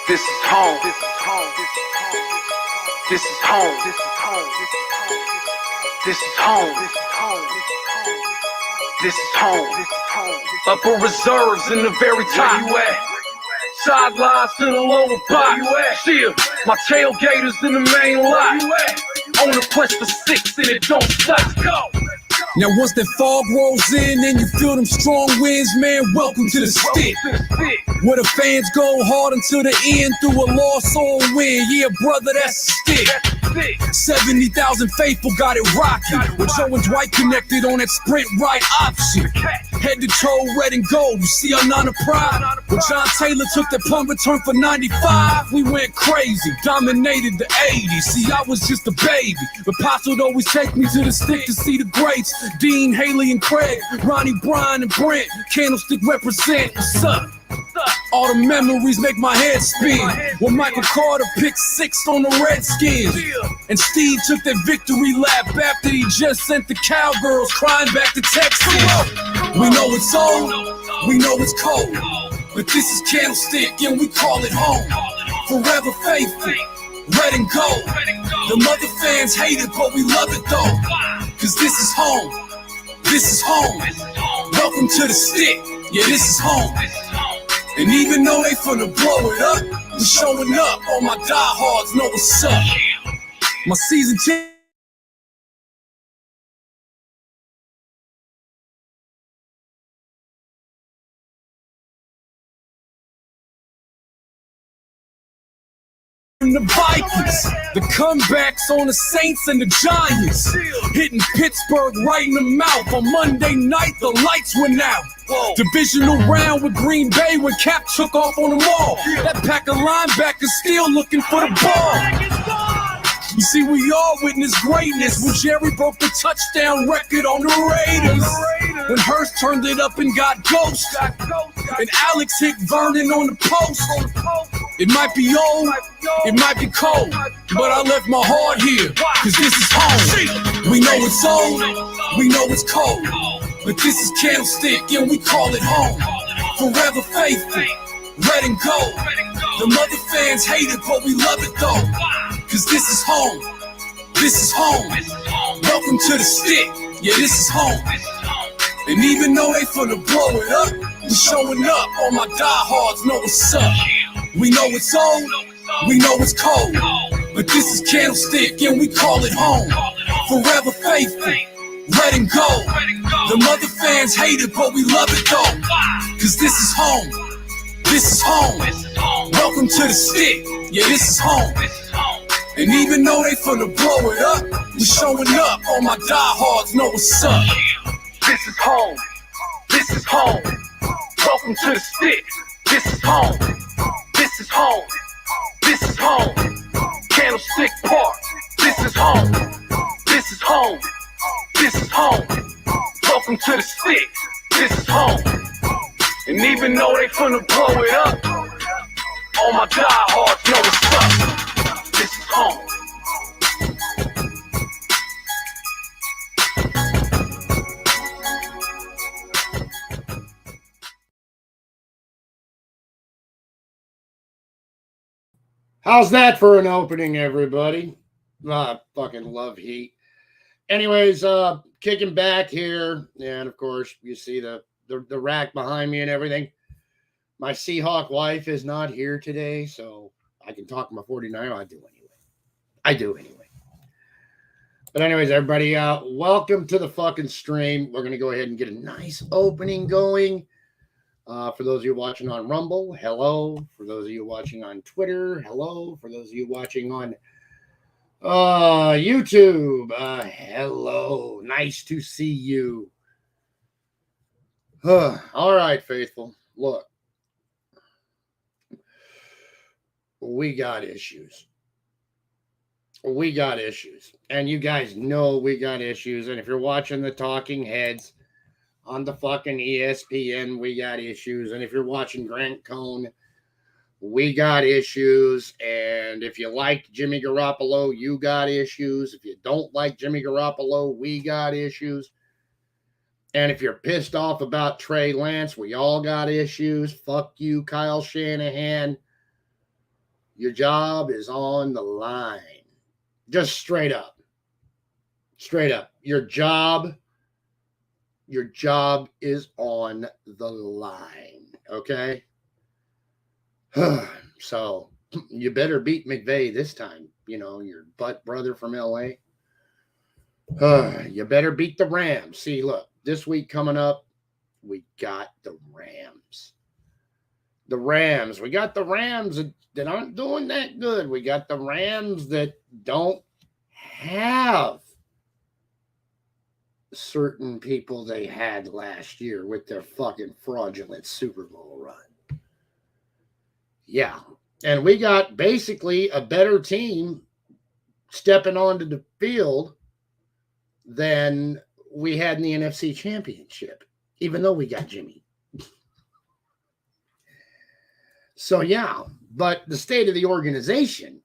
This is home. This is home. This is home. This is home. This is home. This is home. This is home. Upper reserves in the very top. Where you at? Sidelines to the lower box. You at? Chill. My tailgaters in the main lot. You at? On the quest for six and it don't stop. Go. Now once that fog rolls in and you feel them strong winds, man, welcome to the stick. Where the fans go hard until the end through a loss or a win. Yeah, brother, that's the stick. 70,000 faithful got it rocking. With Joe and Dwight connected on that sprint right option. Head to toe, red and gold. You see our nine of pride. When John Taylor took that punt return for 95, we went crazy, dominated the 80s. See, I was just a baby, but Pops would always take me to the stick to see the greats. Dean, Haley, and Craig, Ronnie, Brian, and Brent. Candlestick represent. What's up? All the memories make my head spin. When Michael Carter picked 6 on the Redskins, and Steve took that victory lap after he just sent the Cowgirls crying back to Texas. We know it's old, we know it's cold, but this is Candlestick and we call it home. Forever faithful, red and gold. The mother fans hate it, but we love it though. Cause this is home, this is home. Welcome to the stick, yeah, this is home. And even though they finna blow it up, we showing up. All my diehards know what's up. My season ticket the Vikings, the comebacks on the Saints and the Giants, hitting Pittsburgh right in the mouth. On Monday night, the lights went out. Divisional round with Green Bay when Cap took off on them all. That pack of linebackers still looking for the ball. You see, we all witnessed greatness when Jerry broke the touchdown record on the Raiders. When Hurst turned it up and got ghost, and Alex hit Vernon on the post. It might be old, it might be cold, but I left my heart here, cause this is home. We know it's old, we know it's cold, but this is Candlestick and we call it home. Forever faithful, red and gold. The mother fans hate it, but we love it though. Cause this is home, this is home. Welcome to the stick, yeah, this is home. And even though they finna blow it up, we showing up. All my diehards know what's up. We know it's old, we know it's cold, but this is Candlestick and we call it home. Forever faithful, red and gold. The mother fans hate it, but we love it though. Cause this is home, this is home. Welcome to the stick, yeah, this is home. And even though they finna blow it up, we showing up. All my diehards know what's up. This is home. This is home. Welcome to the stick. This is home. This is home. This is home. Candlestick Park. This is home. This is home. This is home. Welcome to the stick. This is home. And even though they finna blow it up, all my diehards know what's up. This is home. How's that for an opening, everybody? I fucking love Heat. Anyways, kicking back here, and of course, you see the rack behind me and everything. My Seahawk wife is not here today, so I can talk my 49. I do anyway. But anyways, everybody, welcome to the fucking stream. We're going to go ahead and get a nice opening going. For those of you watching on Rumble, hello. For those of you watching on Twitter, hello. For those of you watching on YouTube, hello. Nice to see you. All right, faithful. Look, we got issues. We got issues. And you guys know we got issues. And if you're watching the Talking Heads on the fucking ESPN, we got issues. And if you're watching Grant Cohn, we got issues. And if you like Jimmy Garoppolo, you got issues. If you don't like Jimmy Garoppolo, we got issues. And if you're pissed off about Trey Lance, we all got issues. Fuck you, Kyle Shanahan. Your job is on the line. Just straight up. Straight up. Your job is on the line. Okay? So you better beat McVay this time. You know, your butt brother from LA. You better beat the Rams. See, look, this week coming up, we got the Rams. The Rams. We got the Rams that aren't doing that good. We got the Rams that don't have certain people they had last year with their fucking fraudulent Super Bowl run. Yeah. And we got basically a better team stepping onto the field than we had in the NFC Championship, even though we got Jimmy. So, yeah, but the state of the organization,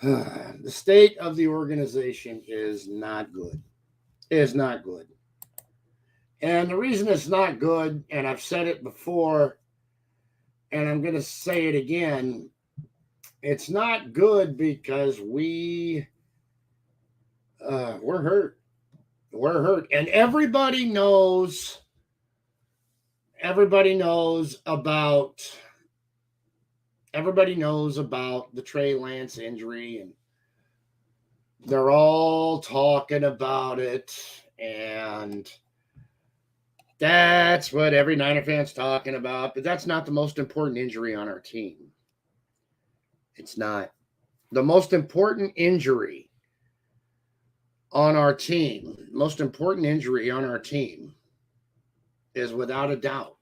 the state of the organization is not good. It is not good. And the reason it's not good, and I've said it before, and I'm going to say it again, it's not good because we're hurt. We're hurt. And everybody knows about the Trey Lance injury, and they're all talking about it, and that's what every Niner fan's talking about, but that's not the most important injury on our team. It's not. The most important injury on our team is without a doubt,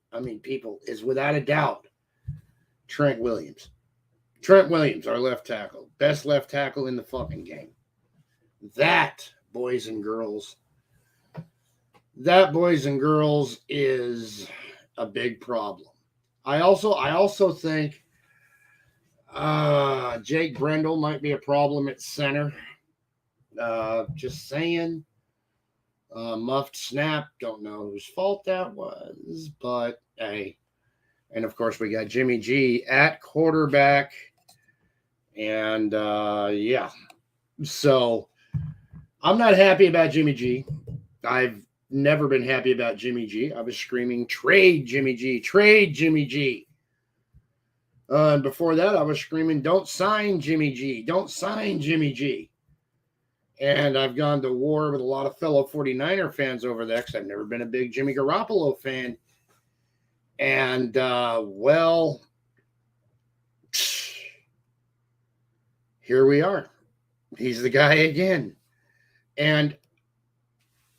Trent Williams. Trent Williams, our left tackle. Best left tackle in the fucking game. That, boys and girls, is a big problem. I also think Jake Brendel might be a problem at center. Just saying. Muffed snap. Don't know whose fault that was, but hey. And of course, we got Jimmy G at quarterback. And yeah. So I'm not happy about Jimmy G. I've never been happy about Jimmy G. I was screaming, trade Jimmy G, trade Jimmy G. And before that, I was screaming, don't sign Jimmy G, don't sign Jimmy G. And I've gone to war with a lot of fellow 49er fans over that because I've never been a big Jimmy Garoppolo fan. And, well, here we are. He's the guy again. And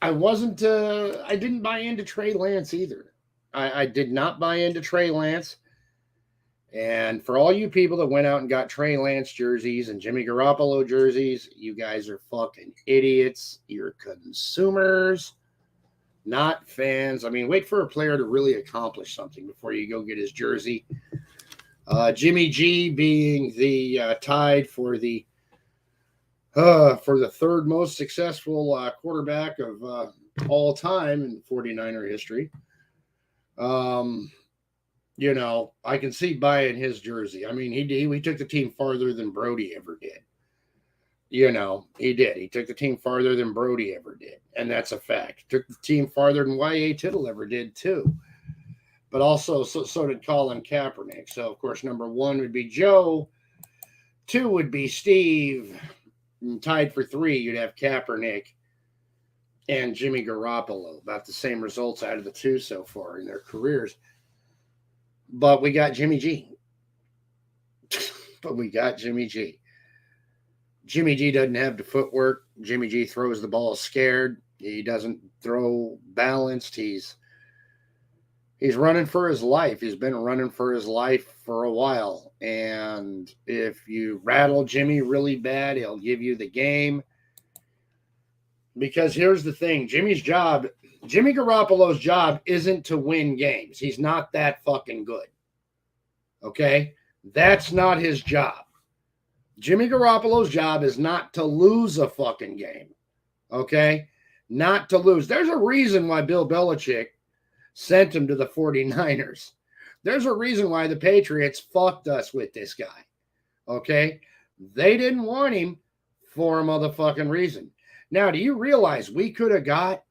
I didn't buy into Trey Lance either. I did not buy into Trey Lance. And for all you people that went out and got Trey Lance jerseys and Jimmy Garoppolo jerseys, you guys are fucking idiots. You're consumers, not fans. I mean, wait for a player to really accomplish something before you go get his jersey. Jimmy G being the tied for the third most successful quarterback of all time in 49er history. You know, I can see buying his jersey. I mean, he took the team farther than Brody ever did. You know, he did. He took the team farther than Brody ever did. And that's a fact. Took the team farther than Y.A. Tittle ever did, too. But also, so did Colin Kaepernick. So, of course, number one would be Joe. Two would be Steve. And tied for three, you'd have Kaepernick and Jimmy Garoppolo. About the same results out of the two so far in their careers. But we got Jimmy G. Jimmy G doesn't have the footwork. Jimmy G throws the ball scared. He doesn't throw balanced. He's running for his life. He's been running for his life for a while. And if you rattle Jimmy really bad, he'll give you the game. Because here's the thing. Jimmy Garoppolo's job isn't to win games. He's not that fucking good. Okay? That's not his job. Jimmy Garoppolo's job is not to lose a fucking game. Okay? Not to lose. There's a reason why Bill Belichick sent him to the 49ers. There's a reason why the Patriots fucked us with this guy. Okay? They didn't want him for a motherfucking reason. Now, do you realize we could have got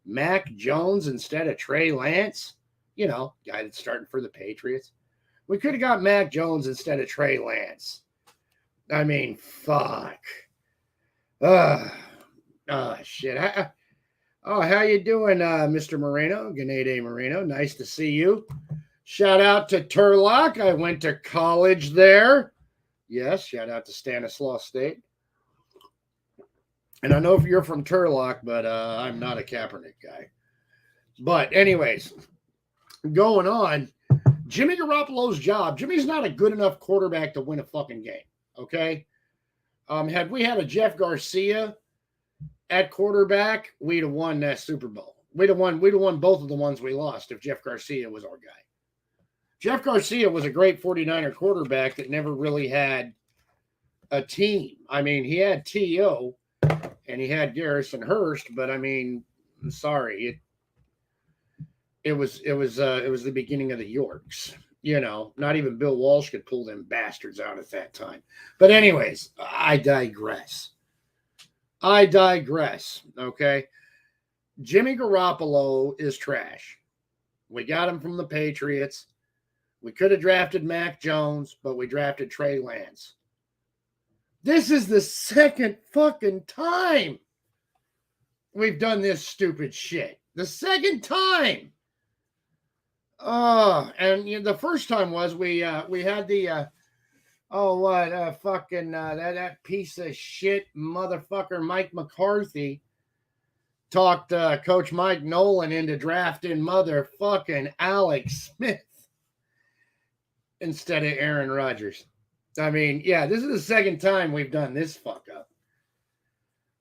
Mac Jones instead of Trey Lance? You know, guy that's starting for the Patriots. We could have got Mac Jones instead of Trey Lance. I mean, fuck. Shit. How you doing, Mr. Moreno? Ganede Moreno. Nice to see you. Shout out to Turlock. I went to college there. Yes, shout out to Stanislaus State. And I know if you're from Turlock, but I'm not a Kaepernick guy. But anyways, going on, Jimmy Garoppolo's job. Jimmy's not a good enough quarterback to win a fucking game, okay? Had we had a Jeff Garcia at quarterback, we'd have won that Super Bowl. We'd have won both of the ones we lost if Jeff Garcia was our guy. Jeff Garcia was a great 49er quarterback that never really had a team. I mean, he had T.O., and he had Garrison Hurst, but I mean, I'm sorry, it was the beginning of the Yorks. You know, not even Bill Walsh could pull them bastards out at that time. But anyways, I digress. Okay, Jimmy Garoppolo is trash. We got him from the Patriots. We could have drafted Mac Jones, but we drafted Trey Lance. This is the second fucking time we've done this stupid shit. The second time. And the first time was we had the that piece of shit motherfucker Mike McCarthy talked Coach Mike Nolan into drafting motherfucking Alex Smith instead of Aaron Rodgers. I mean, yeah, this is the second time we've done this fuck up.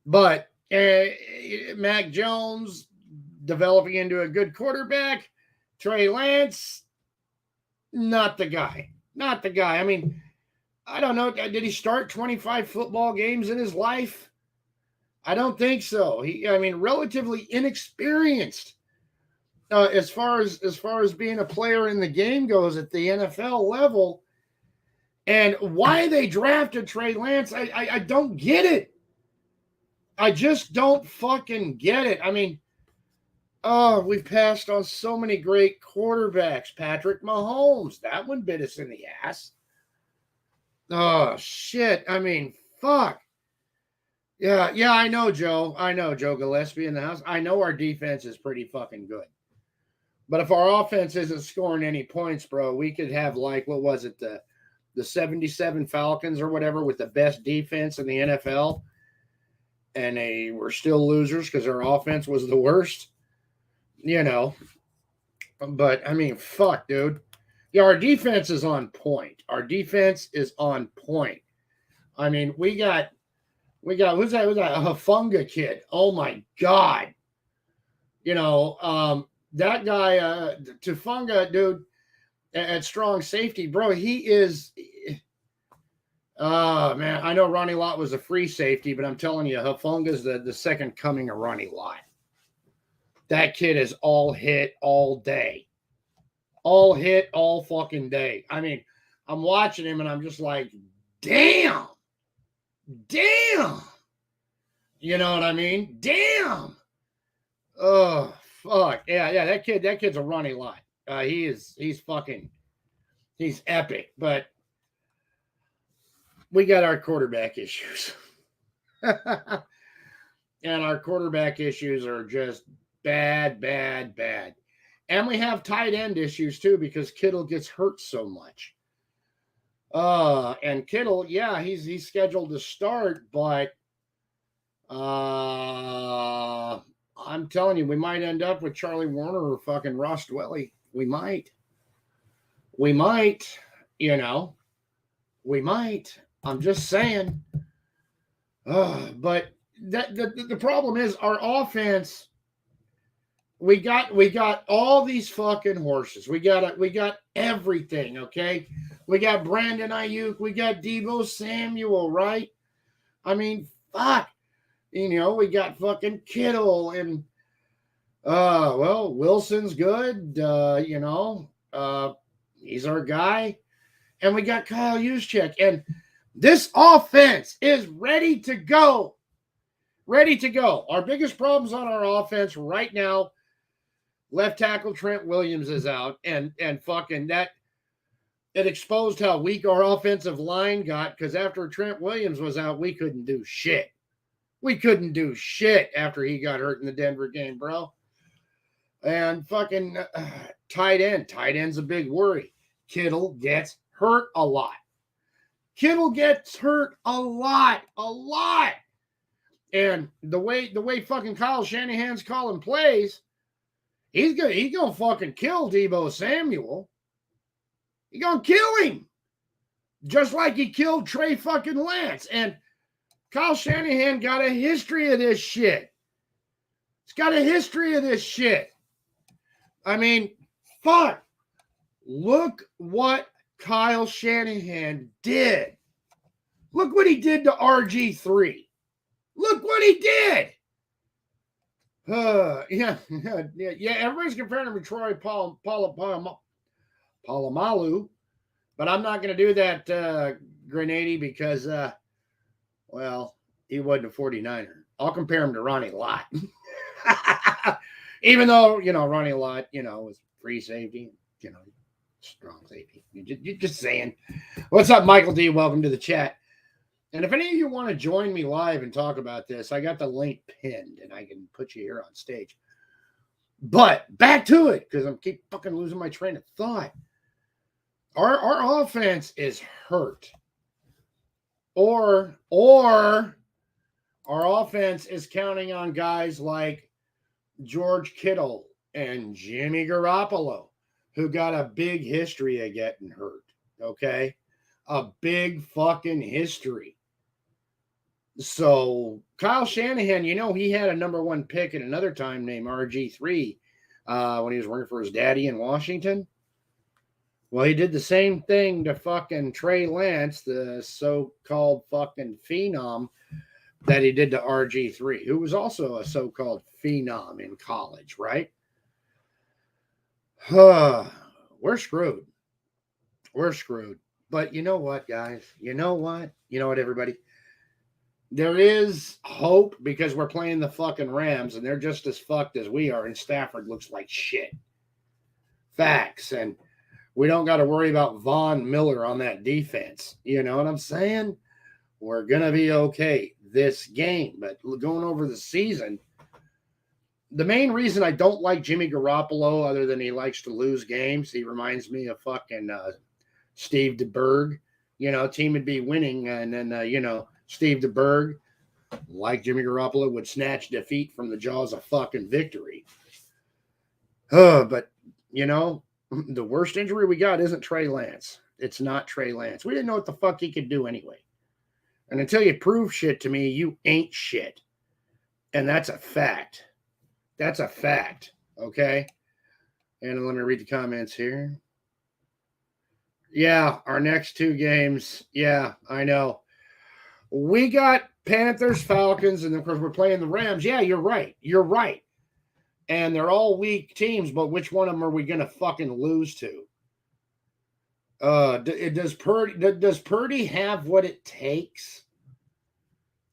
But Mac Jones developing into a good quarterback. Trey Lance, not the guy. Not the guy. I mean, I don't know. Did he start 25 football games in his life? I don't think so. Relatively inexperienced as far as being a player in the game goes at the NFL level. And why they drafted Trey Lance, I don't get it. I just don't fucking get it. I mean, we've passed on so many great quarterbacks. Patrick Mahomes, that one bit us in the ass. Oh, shit. I mean, fuck. Yeah, I know, Joe. I know, Joe Gillespie in the house. I know our defense is pretty fucking good. But if our offense isn't scoring any points, bro, we could have, like, what was it, the 77 Falcons or whatever with the best defense in the NFL, and they were still losers because their offense was the worst, you know. But, I mean, fuck, dude. Yeah, our defense is on point. I mean, we got who's that? A Hufanga kid. Oh, my God. You know, that guy, Hufanga, dude, at strong safety, bro, he is. Man, I know Ronnie Lott was a free safety, but I'm telling you, Hufanga's the second coming of Ronnie Lott. That kid is all hit all day. All hit all fucking day. I mean, I'm watching him and I'm just like, damn. You know what I mean? Damn. Oh, fuck. Yeah, that kid's a Ronnie Lott. He's epic, but we got our quarterback issues. And our quarterback issues are just bad. And we have tight end issues too, because Kittle gets hurt so much. And Kittle, yeah, he's scheduled to start, but I'm telling you, we might end up with Charlie Warner or fucking Ross Dwelly. We might, you know, we might. I'm just saying. But the problem is our offense. We got all these fucking horses. We got everything. Okay, we got Brandon Ayuk. We got Deebo Samuel. Right? I mean, fuck. You know, we got fucking Kittle and Wilson's good. You know, He's our guy. And we got Kyle Juszczyk. And this offense is ready to go. Ready to go. Our biggest problems on our offense right now, left tackle Trent Williams is out. And fucking that, it exposed how weak our offensive line got, because after Trent Williams was out, we couldn't do shit. We couldn't do shit after he got hurt in the Denver game, bro. And fucking tight end. Tight end's a big worry. Kittle gets hurt a lot. Kittle gets hurt a lot. And the way fucking Kyle Shanahan's calling plays, he's gonna fucking kill Deebo Samuel. He's gonna kill him. Just like he killed Trey fucking Lance. And Kyle Shanahan got a history of this shit. He's got a history of this shit. I mean, fuck. Look what Kyle Shanahan did. Look what he did to RG3. Look what he did. Yeah. Everybody's comparing him to Troy Polamalu, but I'm not going to do that, Grenady, because, well, he wasn't a 49er. I'll compare him to Ronnie Lott. Even though, Ronnie Lott, was free safety, strong safety. You're just saying. What's up, Michael D? Welcome to the chat. And if any of you want to join me live and talk about this, I got the link pinned and I can put you here on stage. But back to it, because I'm keep fucking losing my train of thought. Our offense is hurt. Or our offense is counting on guys like George Kittle and Jimmy Garoppolo, who got a big history of getting hurt, okay? A big fucking history. So Kyle Shanahan, he had a number one pick at another time named RG3 when he was working for his daddy in Washington. Well, he did the same thing to fucking Trey Lance, the so-called fucking phenom, that he did to RG3, who was also a so-called phenom in college, right? We're screwed. We're screwed. But you know what, guys? You know what, everybody? There is hope, because we're playing the fucking Rams, and they're just as fucked as we are, and Stafford looks like shit. Facts. And we don't got to worry about Von Miller on that defense. You know what I'm saying? We're going to be okay this game. But going over the season, the main reason I don't like Jimmy Garoppolo, other than he likes to lose games, he reminds me of fucking Steve DeBerg. Team would be winning, and then, Steve DeBerg, like Jimmy Garoppolo, would snatch defeat from the jaws of fucking victory. But, the worst injury we got isn't Trey Lance. It's not Trey Lance. We didn't know what the fuck he could do anyway. And until you prove shit to me, you ain't shit. And that's a fact. That's a fact. Okay? And let me read the comments here. Yeah, our next two games. Yeah, I know. We got Panthers, Falcons, and of course we're playing the Rams. Yeah, you're right. You're right. And they're all weak teams, but which one of them are we going to fucking lose to? Does Purdy have what it takes?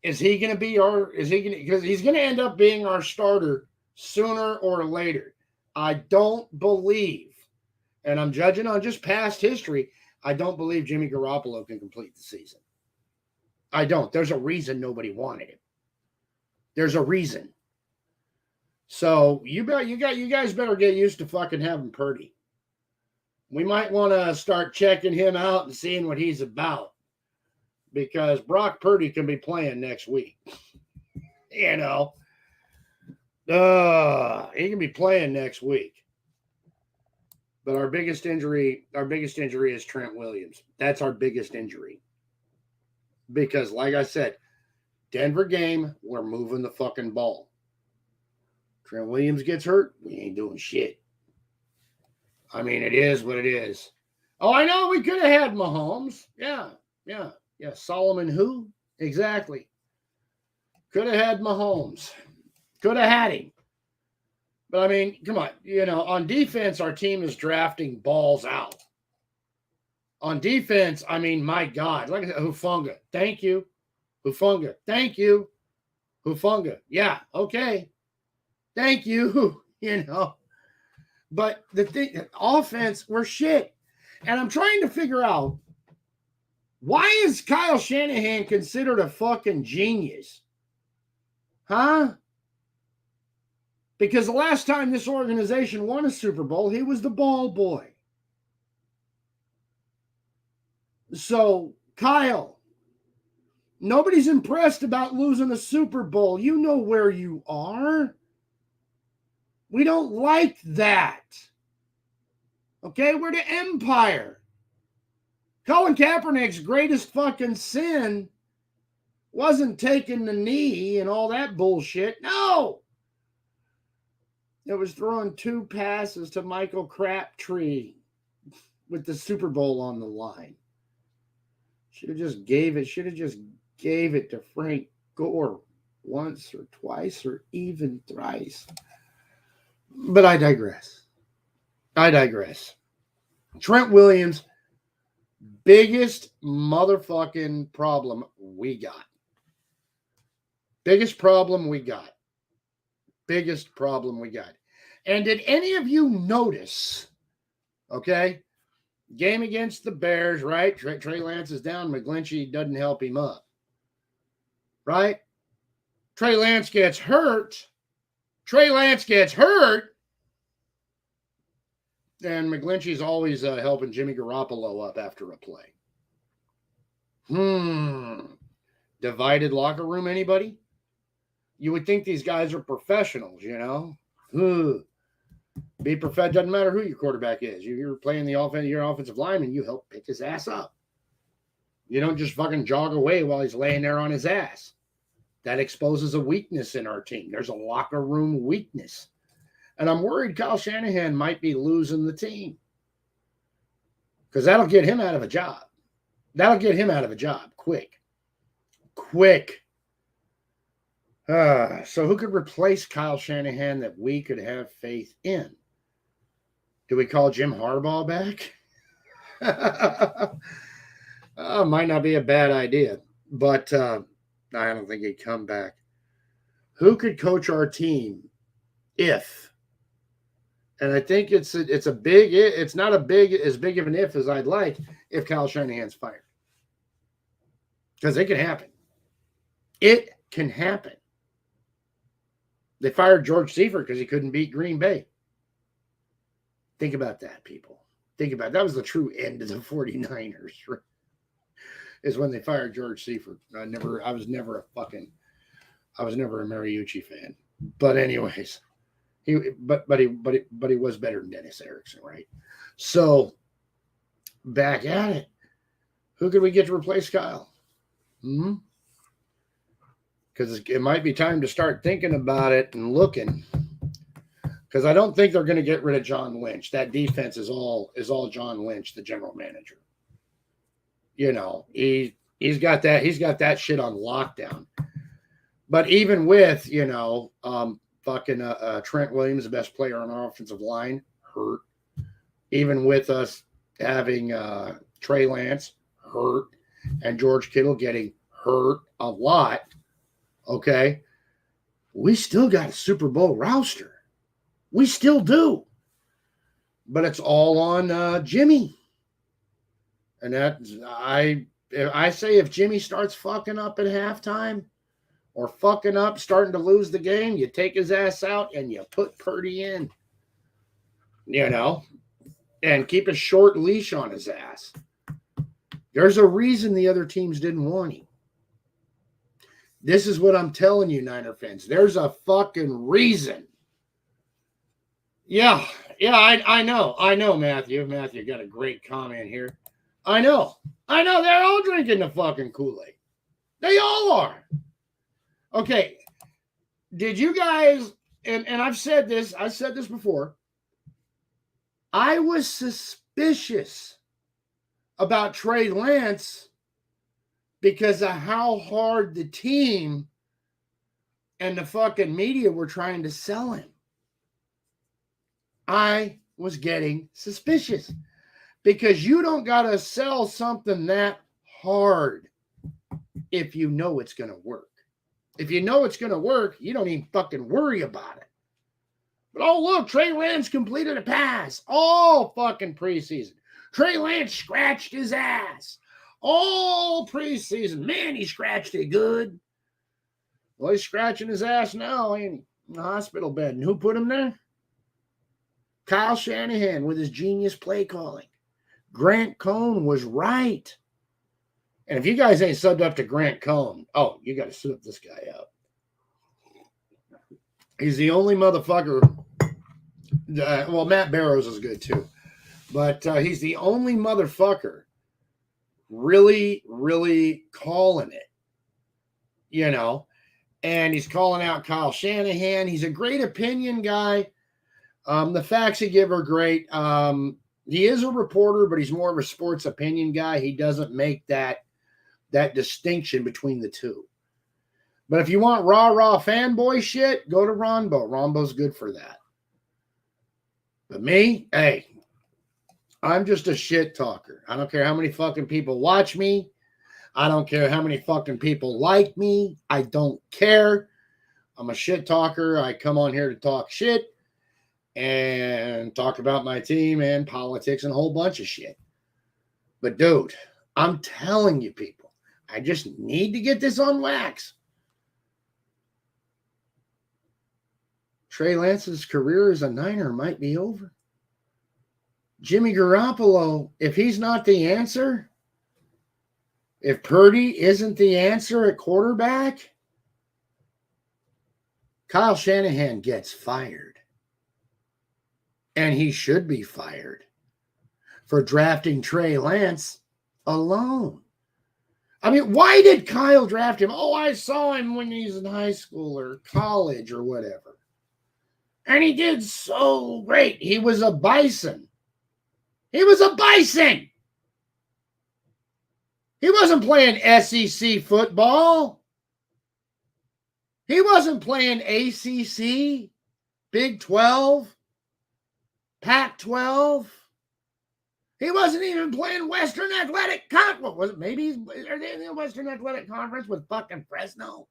Is he going to be because he's going to end up being our starter sooner or later. I don't believe, and I'm judging on just past history, I don't believe Jimmy Garoppolo can complete the season. I don't. There's a reason nobody wanted him. There's a reason. So you guys better get used to fucking having Purdy. We might want to start checking him out and seeing what he's about, because Brock Purdy can be playing next week. He can be playing next week. But our biggest injury is Trent Williams. That's our biggest injury. Because, like I said, Denver game, we're moving the fucking ball. Trent Williams gets hurt, we ain't doing shit. I mean, it is what it is. Oh, I know, we could have had Mahomes. Yeah. Solomon who? Exactly. Could have had Mahomes. Could have had him. But, I mean, come on. On defense, our team is drafting balls out. On defense, I mean, my God, look at Hufanga. Thank you. Hufanga. Thank you. Hufanga. Yeah, okay. Thank you. You know. But the thing, offense, we're shit. And I'm trying to figure out, why is Kyle Shanahan considered a fucking genius? Huh? Because the last time this organization won a Super Bowl, he was the ball boy. So, Kyle, nobody's impressed about losing a Super Bowl. You know where you are. We don't like that. Okay, we're the Empire. Colin Kaepernick's greatest fucking sin wasn't taking the knee and all that bullshit. No. It was throwing 2 passes to Michael Crabtree with the Super Bowl on the line. Should have just gave it to Frank Gore once or twice or even thrice. But I digress. Trent Williams, biggest motherfucking problem we got. Biggest problem we got. And did any of you notice, okay, game against the Bears, right? Trey Lance is down. McGlinchey doesn't help him up, right? Trey Lance gets hurt. And McGlinchey's always helping Jimmy Garoppolo up after a play. Divided locker room, anybody? You would think these guys are professionals, you know? Be professional. Doesn't matter who your quarterback is. You're playing the offense, your offensive lineman, you help pick his ass up. You don't just fucking jog away while he's laying there on his ass. That exposes a weakness in our team. There's a locker room weakness. And I'm worried Kyle Shanahan might be losing the team. Because that'll get him out of a job. Quick. So who could replace Kyle Shanahan that we could have faith in? Do we call Jim Harbaugh back? Might not be a bad idea, but I don't think he'd come back. Who could coach our team if? And I think it's not as big of an if as I'd like if Kyle Shanahan's fired. Because it can happen. It can happen. They fired George Seifert because he couldn't beat Green Bay. Think about that, people. That was the true end of the 49ers. Is when they fired George Seifert. I was never a Mariucci fan. But anyways, he was better than Dennis Erickson, right? So back at it. Who could we get to replace Kyle? Because it might be time to start thinking about it and looking. Because I don't think they're going to get rid of John Lynch. That defense is all John Lynch, the general manager. You know, he's got that shit on lockdown. But even with, you know, Trent Williams, the best player on our offensive line, hurt. Even with us having Trey Lance hurt and George Kittle getting hurt a lot, okay, we still got a Super Bowl roster. We still do. But it's all on Jimmy. And I say if Jimmy starts fucking up at halftime or fucking up, starting to lose the game, you take his ass out and you put Purdy in. You know? And keep a short leash on his ass. There's a reason the other teams didn't want him. This is what I'm telling you, Niner fans. There's a fucking reason. Yeah, I know, Matthew. Matthew got a great comment here. I know. They're all drinking the fucking Kool-Aid. They all are. Okay. Did you guys, and I've said this before. I was suspicious about Trey Lance because of how hard the team and the fucking media were trying to sell him. I was getting suspicious Because you don't got to sell something that hard if you know it's going to work. If you know it's going to work, you don't even fucking worry about it. But oh, look, Trey Lance completed a pass all fucking preseason. Trey Lance scratched his ass all preseason. Man, he scratched it good. Well, he's scratching his ass now in the hospital bed. And who put him there? Kyle Shanahan with his genius play calling. Grant Cohn was right. And if you guys ain't subbed up to Grant Cohn, oh, you got to sub this guy up. He's the only motherfucker. Well, Matt Barrows is good too. But he's the only motherfucker really, really calling it. You know? And he's calling out Kyle Shanahan. He's a great opinion guy. The facts he give are great. He is a reporter, but he's more of a sports opinion guy. He doesn't make that distinction between the two. But if you want rah-rah fanboy shit, go to Ronbo. Ronbo's good for that. But me, hey, I'm just a shit talker. I don't care how many fucking people watch me. I don't care how many fucking people like me. I don't care. I'm a shit talker. I come on here to talk shit and talk about my team and politics and a whole bunch of shit. But dude, I'm telling you people, I just need to get this on wax. Trey Lance's career as a Niner might be over. Jimmy Garoppolo, if he's not the answer, if Purdy isn't the answer at quarterback, Kyle Shanahan gets fired. And he should be fired for drafting Trey Lance alone. I mean, why did Kyle draft him? Oh, I saw him when he's in high school or college or whatever. And he did so great. He was a bison. He was a bison. He wasn't playing SEC football. He wasn't playing ACC, Big 12, Pac-12. He wasn't even playing Western Athletic Conference. Was it maybe? Are they in the Western Athletic Conference with fucking Fresno?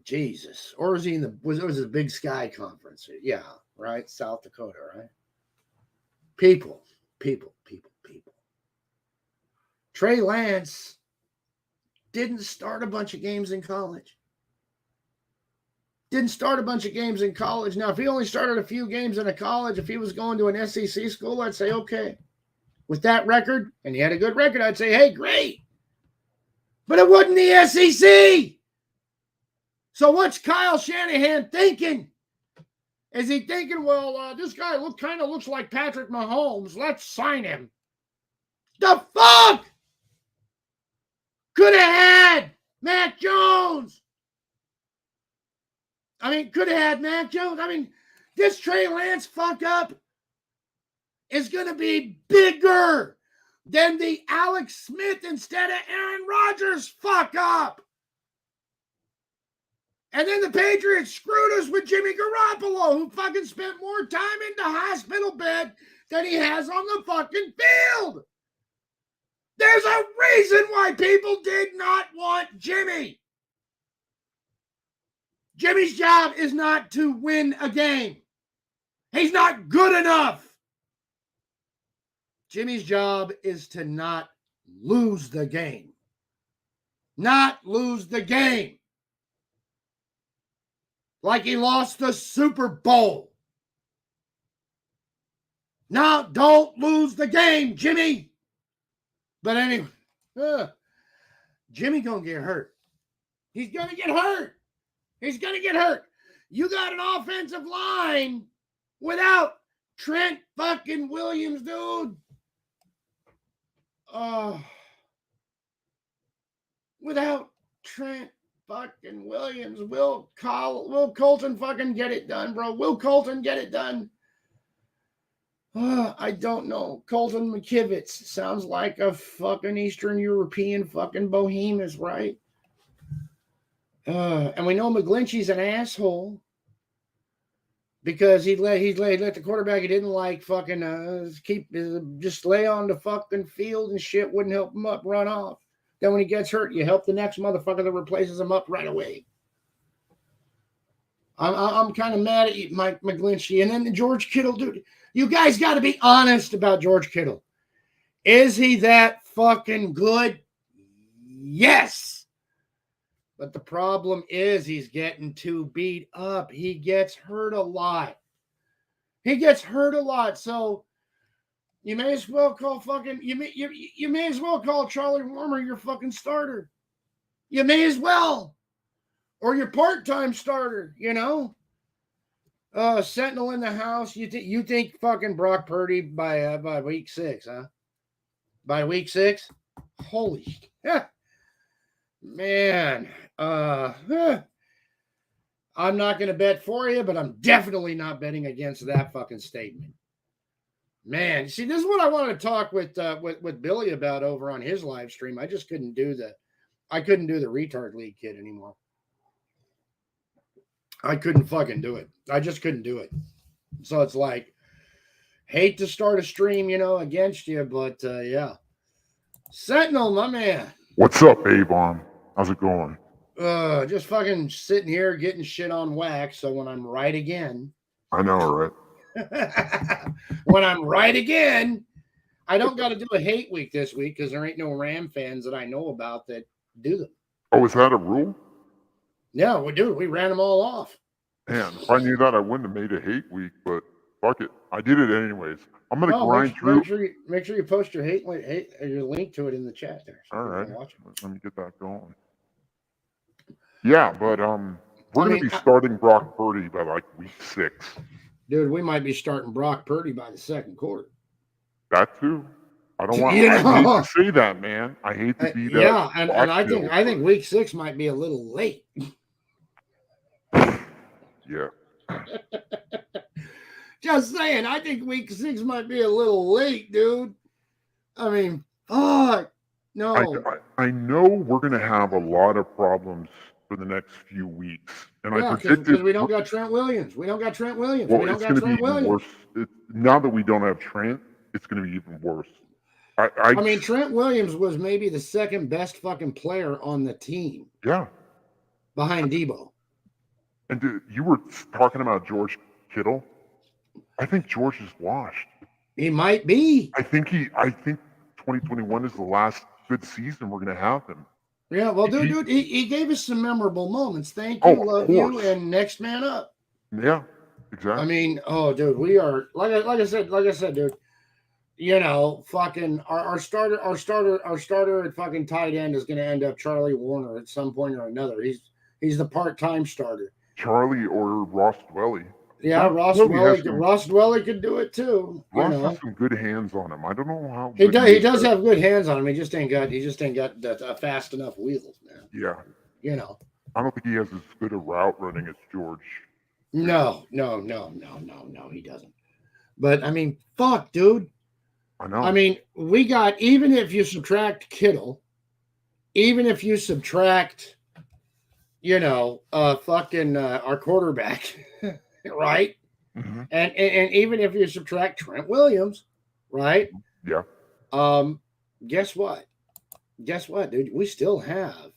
Jesus. Or was he in the was it a Big Sky Conference? Yeah, right? South Dakota, right? People. Trey Lance didn't start a bunch of games in college. Now, if he only started a few games in a college, if he was going to an SEC school, I'd say, okay. With that record, and he had a good record, I'd say, hey, great. But it wasn't the SEC. So what's Kyle Shanahan thinking? Is he thinking, well, this guy kind of looks like Patrick Mahomes. Let's sign him. The fuck? Could have had Mac Jones. This Trey Lance fuck up is going to be bigger than the Alex Smith instead of Aaron Rodgers fuck up. And then the Patriots screwed us with Jimmy Garoppolo, who fucking spent more time in the hospital bed than he has on the fucking field. There's a reason why people did not want Jimmy. Jimmy's job is not to win a game. He's not good enough. Jimmy's job is to not lose the game. Not lose the game. Like he lost the Super Bowl. No, don't lose the game, Jimmy. But anyway, Jimmy gonna get hurt. He's gonna get hurt. You got an offensive line without Trent fucking Williams, dude. Without Trent fucking Williams, Will Colton fucking get it done, bro. Will Colton get it done? I don't know. Colton McKivitz sounds like a fucking Eastern European fucking behemoth, right? And we know McGlinchey's an asshole. because he let the quarterback he didn't like fucking just lay on the fucking field and shit, wouldn't help him up, run off. Then when he gets hurt, you help the next motherfucker that replaces him up right away. I'm kind of mad at you, Mike McGlinchey. And then George Kittle, dude. You guys got to be honest about George Kittle. Is he that fucking good? Yes. But the problem is he's getting too beat up. He gets hurt a lot. So you may as well call you may as well call Charlie Warner your fucking starter. You may as well. Or your part-time starter, you know? Sentinel in the house. You think fucking Brock Purdy by week 6, huh? By week 6? Holy shit. Man. I'm not going to bet for you, but I'm definitely not betting against that fucking statement. Man, see, this is what I wanted to talk with Billy about over on his live stream. I just couldn't do the retard league kid anymore. I couldn't fucking do it. I just couldn't do it. So it's like, hate to start a stream, against you, but yeah. Sentinel, my man. What's up, A-Bomb? How's it going? Just fucking sitting here getting shit on wax. So when I'm right again. I know, right? When I'm right again, I don't got to do a hate week this week because there ain't no Ram fans that I know about that do them. Oh, is that a rule? Yeah, we ran them all off. Man, if I knew that, I wouldn't have made a hate week, but fuck it. I did it anyways. I'm going to grind through. Make sure you post your your link to it in the chat there. So all right. Let me get that going. Yeah, but we're going to be starting Brock Purdy by like week 6. Dude, we might be starting Brock Purdy by the second quarter. That too. I don't want. I hate to say that, man. I hate to be that. Yeah, and I think week 6 might be a little late. Yeah. Just saying, I think week 6 might be a little late, dude. I mean, fuck. No. I know we're going to have a lot of problems for the next few weeks. And I predicted because we don't got Trent Williams. Well, it's going to be even worse. Now that we don't have Trent, it's going to be even worse. I mean, Trent Williams was maybe the second best fucking player on the team. Yeah. Behind Debo. And dude, you were talking about George Kittle. I think George is washed. He might be. I think 2021 is the last good season we're going to have him. Yeah, well, dude, he gave us some memorable moments. Thank you, love you, and next man up. Yeah, exactly. I mean, dude, we are like I said, dude. Fucking our starter at fucking tight end is going to end up Charlie Warner at some point or another. He's the part-time starter. Charlie or Ross Dwelly. Yeah, Ross Dwelly could do it too. Ross has some good hands on him. I don't know how he does have good hands on him. He just ain't got fast enough wheels, man. Yeah. I don't think he has as good a route running as George. No, he doesn't. But I mean, fuck, dude. I know. I mean, we got, even if you subtract Kittle, even if you subtract, our quarterback, right? Mm-hmm. And even if you subtract Trent Williams, right? Yeah. Guess what, dude? We still have.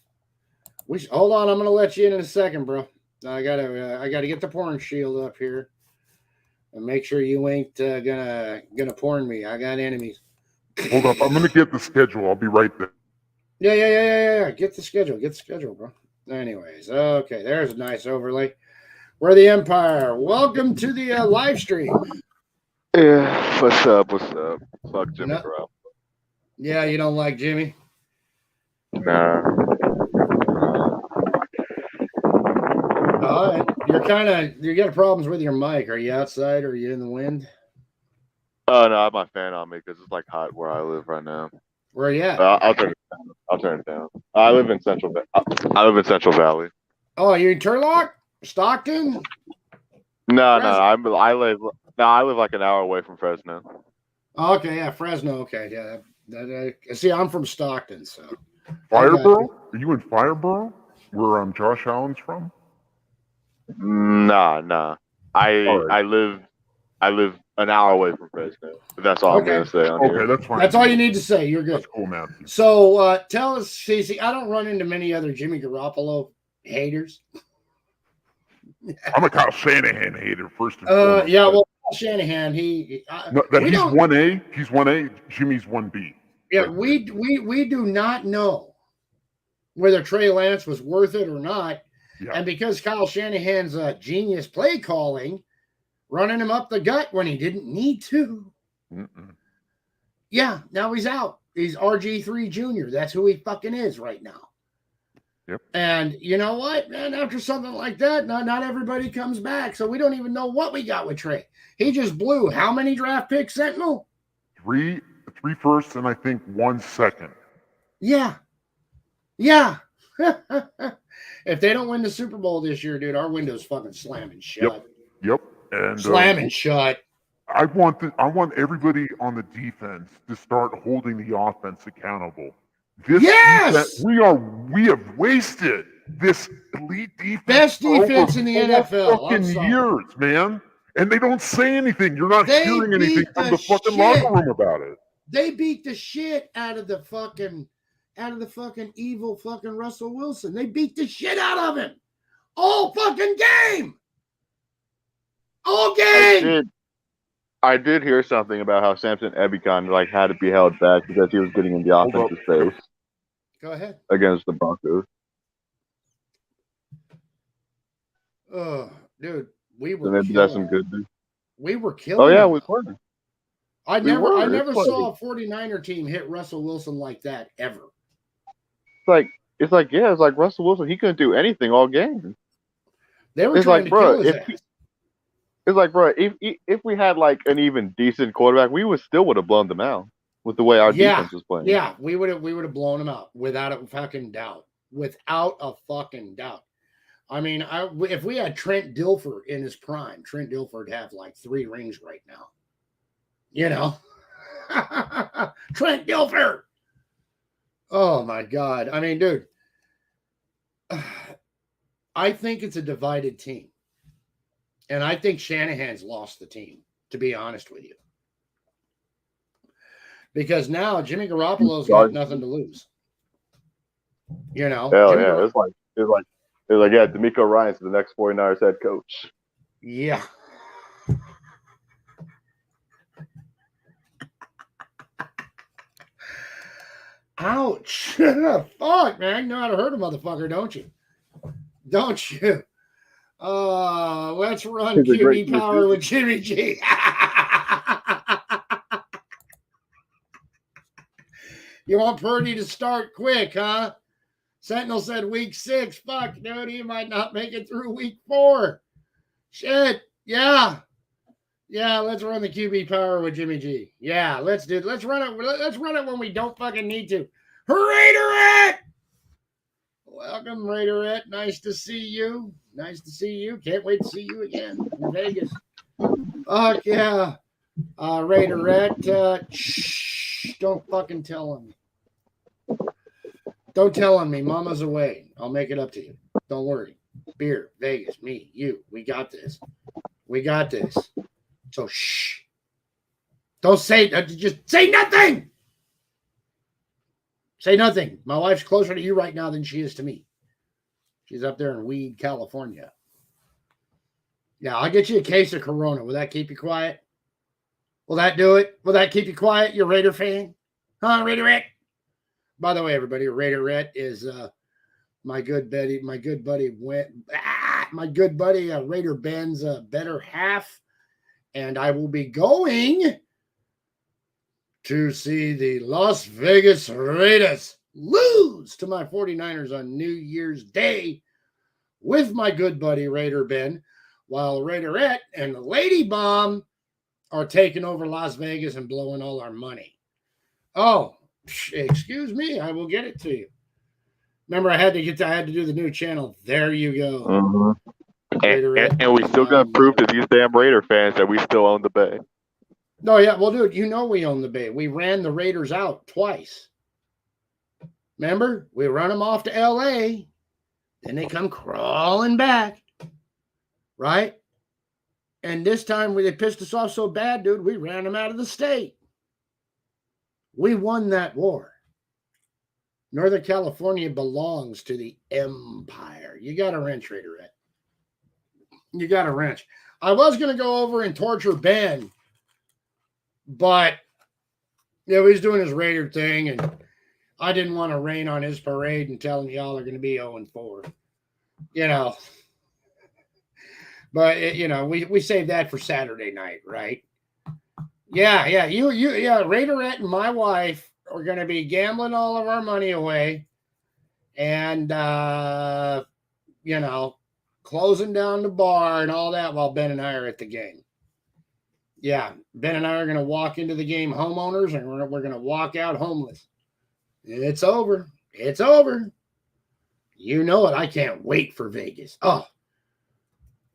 Hold on. I'm gonna let you in a second, bro. I gotta get the porn shield up here. And make sure you ain't gonna porn me. I got enemies. Hold up, I'm gonna get the schedule. I'll be right there. Yeah. Get the schedule, bro. Anyways, okay. There's a nice overlay. We're the Empire. Welcome to the live stream. Yeah, what's up? Fuck Jimmy Garoppolo. Yeah, you don't like Jimmy? Nah. All right. You got problems with your mic. Are you outside or are you in the wind? Oh no, I have my fan on me because it's like hot where I live right now. Where are you at? I'll turn it down. I live in Central Valley. Oh, you're in Turlock? Stockton? No, I live like an hour away from Fresno. Okay, yeah, Fresno. Okay, yeah. See, I'm from Stockton, so. Fireborough? Are you in Fireborough? Where Josh Allen's from? Nah. I live an hour away from Fresno. That's all Okay. I'm gonna say on Okay, here. that's fine. That's all you need to say. You're good. That's cool, Matthew. So tell us, Cece, I don't run into many other Jimmy Garoppolo haters. I'm a Kyle Shanahan hater first and foremost. Yeah, well, Shanahan, he's we don't- 1A. He's 1A. Jimmy's 1B. Yeah, we do not know whether Trey Lance was worth it or not. Yeah. And because Kyle Shanahan's genius play calling, running him up the gut when he didn't need to. Mm-mm. Yeah, now he's out. He's RG3 Jr. That's who he fucking is right now. Yep. And you know what, man? After something like that, not everybody comes back. So we don't even know what we got with Trey. He just blew how many draft picks, Sentinel? Three firsts and I think 1 second. Yeah. Yeah. If they don't win the Super Bowl this year, dude, our window's fucking slamming shut. Yep. And Slamming shut. I want everybody on the defense to start holding the offense accountable. This Yes! defense, we have wasted this elite defense. Best for over defense in the 4 NFL. I'm fucking sorry. years, man. And they don't say anything. You're not They hearing anything beat from the the fucking shit. locker room about it. They beat the shit out of the fucking evil fucking Russell Wilson. They beat the shit out of him. All fucking game. All game. I did hear something about how Samson Ebicon had to be held back because he was getting in the offensive space Go ahead. against the Broncos. Oh, dude, we So were maybe that's killing. some good news. We were killing. Oh yeah, them. we were. I we never were. It's saw a 49er team hit Russell Wilson like that ever. It's like Russell Wilson. He couldn't do anything all game. They were It's trying like, to bro, kill his ass. It's like, bro, if we had an even decent quarterback, we would have blown them out with the way our defense was playing. Yeah, we would have blown him out without a fucking doubt. Without a fucking doubt. I mean, if we had Trent Dilfer in his prime, Trent Dilfer would have 3 rings right now. You know? Trent Dilfer. Oh my God. I mean, dude, I think it's a divided team. And I think Shanahan's lost the team, to be honest with you. Because now Jimmy Garoppolo's got nothing to lose. You know? Hell yeah. It's like, yeah, D'Amico Ryan's the next 49ers head coach. Yeah. Ouch. Fuck, man. You know how to hurt a motherfucker, don't you? Don't you? Let's run He's a great QB power with Jimmy G. You want Purdy to start quick, huh? Sentinel said week 6. Fuck, dude, he might not make it through week 4. Shit. Yeah. Yeah, let's run the QB power with Jimmy G. Yeah, let's run it. Let's run it when we don't fucking need to. Raiderette! Welcome, Raiderette. Nice to see you. Nice to see you. Can't wait to see you again in Vegas. Fuck yeah. Raiderette, shh, don't fucking tell on me. Don't tell on me. Mama's away. I'll make it up to you. Don't worry. Beer, Vegas, me, you. We got this. We got this. So shh. Don't say, just say nothing. Say nothing. My wife's closer to you right now than she is to me. She's up there in Weed, California. Yeah, I'll get you a case of Corona. Will that keep you quiet? Will that do it? Will that keep you quiet? You Raider fan? Huh, Raiderette? By the way, everybody, Raiderette is my good buddy Raider Ben's better half. And I will be going to see the Las Vegas Raiders lose to my 49ers on New Year's Day with my good buddy Raider Ben, while Raiderette and the Lady Bomb are taking over Las Vegas and blowing all our money. Oh, excuse me, I will get it to you. Remember, I had to do the new channel. There you go. Mm-hmm. And we still got to prove to these damn Raider fans that we still own the Bay. No, yeah, well, dude, you know we own the Bay. We ran the Raiders out twice. Remember? We run them off to L.A., then they come crawling back. Right? And this time they pissed us off so bad, dude, we ran them out of the state. We won that war. Northern California belongs to the empire. You got a wrench, Raiderette. You got a wrench. I was going to go over and torture Ben, but he's doing his Raider thing, and I didn't want to rain on his parade and tell him y'all are going to be 0-4. But we saved that for Saturday night, right? Yeah. Raiderette and my wife are going to be gambling all of our money away, and closing down the bar and all that while Ben and I are at the game. Yeah, Ben and I are going to walk into the game homeowners, and we're going to walk out homeless. It's over. It's over. You know it. I can't wait for Vegas.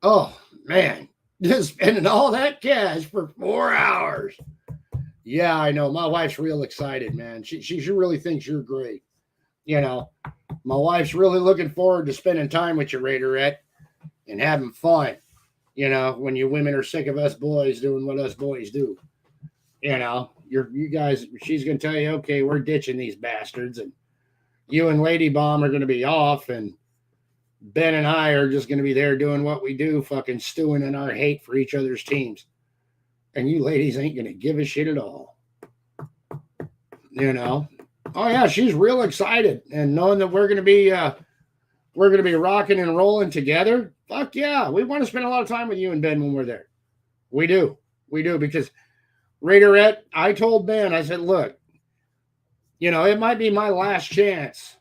Oh, man. Just spending all that cash for 4 hours. Yeah, I know. My wife's real excited, man. She really thinks you're great. My wife's really looking forward to spending time with you, Raiderette, and having fun. When you women are sick of us boys doing what us boys do. You guys, she's going to tell you, okay, we're ditching these bastards, and you and Lady Bomb are going to be off, and Ben and I are just going to be there doing what we do, fucking stewing in our hate for each other's teams. And you ladies ain't going to give a shit at all. Oh yeah, she's real excited, and knowing that we're going to be rocking and rolling together. Fuck yeah, we want to spend a lot of time with you and Ben when we're there. We do because Raiderette, I told Ben, I said, look, it might be my last chance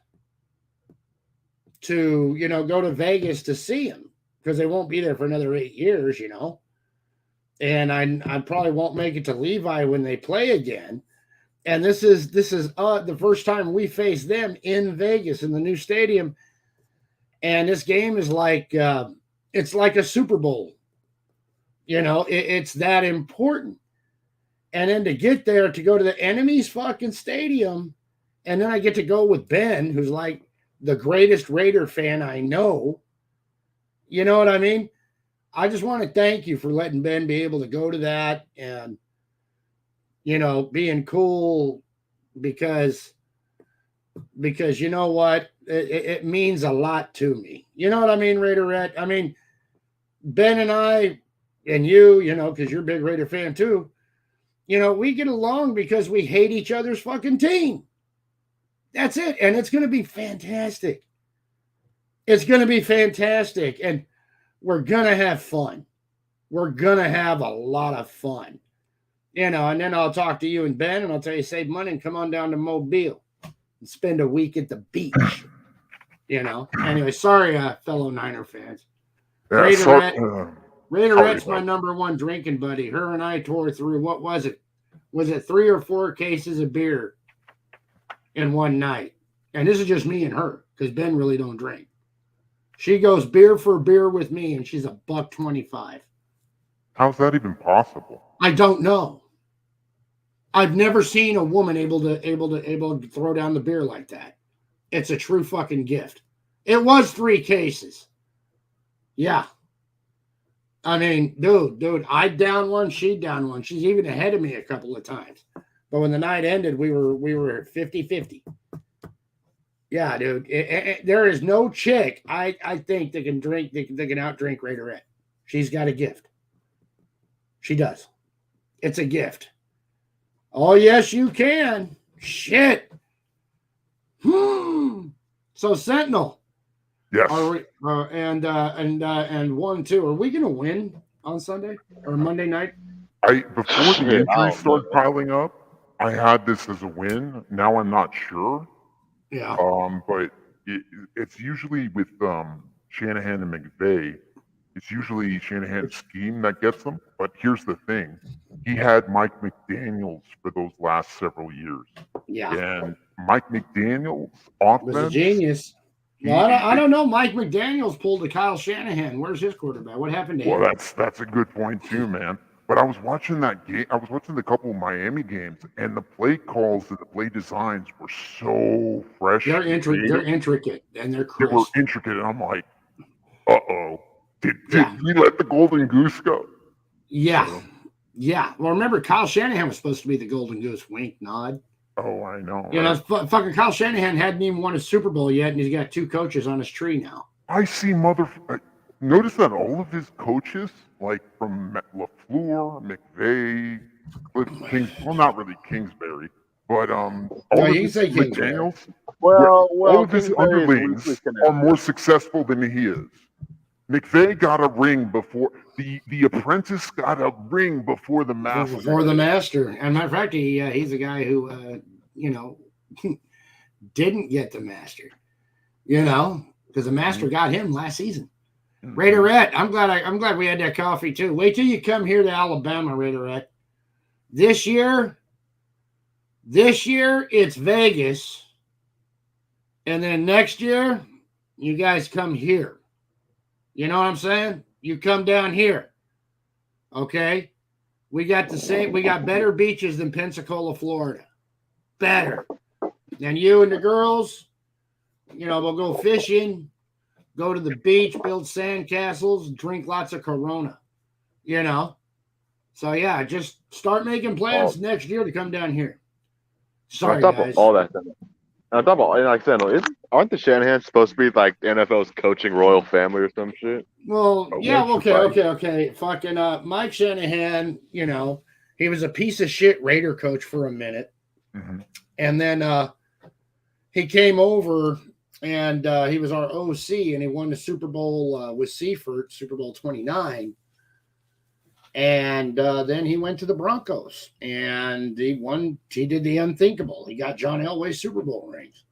to, go to Vegas to see him, because they won't be there for another 8 years, and I probably won't make it to Levi when they play again. And this is the first time we face them in Vegas in the new stadium. And this game is like, it's like a Super Bowl. It's that important. And then to get there, to go to the enemy's fucking stadium, and then I get to go with Ben, who's like the greatest Raider fan I know. You know what I mean? I just want to thank you for letting Ben be able to go to that and, being cool, because you know what? It means a lot to me. You know what I mean, Raiderette? I mean, Ben and I and you, because you're a big Raider fan too, we get along because we hate each other's fucking team. That's it. And it's going to be fantastic. It's going to be fantastic. And we're going to have fun. We're going to have a lot of fun. And then I'll talk to you and Ben, and I'll tell you, save money and come on down to Mobile and spend a week at the beach. Anyway, sorry, fellow Niner fans. Raiderette's my number one drinking buddy. Her and I tore through, what was it? Was it 3 or 4 cases of beer in one night? And this is just me and her, because Ben really don't drink. She goes beer for beer with me, and she's $1.25. How's that even possible? I don't know. I've never seen a woman able to throw down the beer like that. It's a true fucking gift. It was 3 cases. Yeah. I mean, dude, I down one, she down one. She's even ahead of me a couple of times. But when the night ended, we were 50-50. Yeah, dude. There is no chick, I think, that can drink, that can outdrink Raiderette. She's got a gift. She does. It's a gift. Oh, yes, you can. Shit. So, Sentinel. Yes. Are we, and 1-2. Are we going to win on Sunday or Monday night? Before the injuries started piling up, I had this as a win. Now I'm not sure. Yeah. But it's usually with Shanahan and McVay. It's usually Shanahan's scheme that gets them. But here's the thing: he had Mike McDaniels for those last several years. Yeah. And Mike McDaniels' offense was a genius. Well, I don't know. Mike McDaniels pulled a Kyle Shanahan. Where's his quarterback? What happened to him? Well, that's a good point too, man. But I was watching that game. I was watching a couple of Miami games, and the play calls and the play designs were so fresh. They're intricate, and they're crisp. They were intricate, and I'm like, uh-oh. Did we let the golden goose go? Yeah. So, Yeah. Well, remember, Kyle Shanahan was supposed to be the golden goose, wink, nod. oh, I know. You know, Right? fucking Kyle Shanahan hadn't even won a Super Bowl yet, and he's got 2 coaches on his tree now. I see notice that all of his coaches, like from LaFleur, McVay, Cliff Kings, well, not really Kingsbury, but all No, of you can his say Kingsbury. McDaniels, Well, all of his Kingsbury is underlings loosely are connected. more successful than he is. McVay got a ring before the apprentice got a ring before the master. Before the master. And matter of fact, he's a guy who, you know, didn't get the master, you know, because the master got him last season. Raiderette, I'm glad we had that coffee too. Wait till you come here to Alabama, Raiderette. This year it's Vegas, and then next year you guys come here. You know what I'm saying? You come down here. Okay? We got better beaches than Pensacola, Florida. Better. And you and the girls, you know, we'll go fishing, go to the beach, build sand castles, drink lots of Corona. You know? So yeah, just start making plans next year to come down here. Sorry, on top guys. of all that, on top of all, like I said, aren't the Shanahans supposed to be like the NFL's coaching royal family or some shit? Well, Oh, yeah, what's okay. Fucking Mike Shanahan, you know, he was a piece of shit Raider coach for a minute. Mhm. And then he came over and he was our OC and he won the Super Bowl with Seifert, Super Bowl 29. And then he went to the Broncos and he did the unthinkable. He got John Elway Super Bowl rings.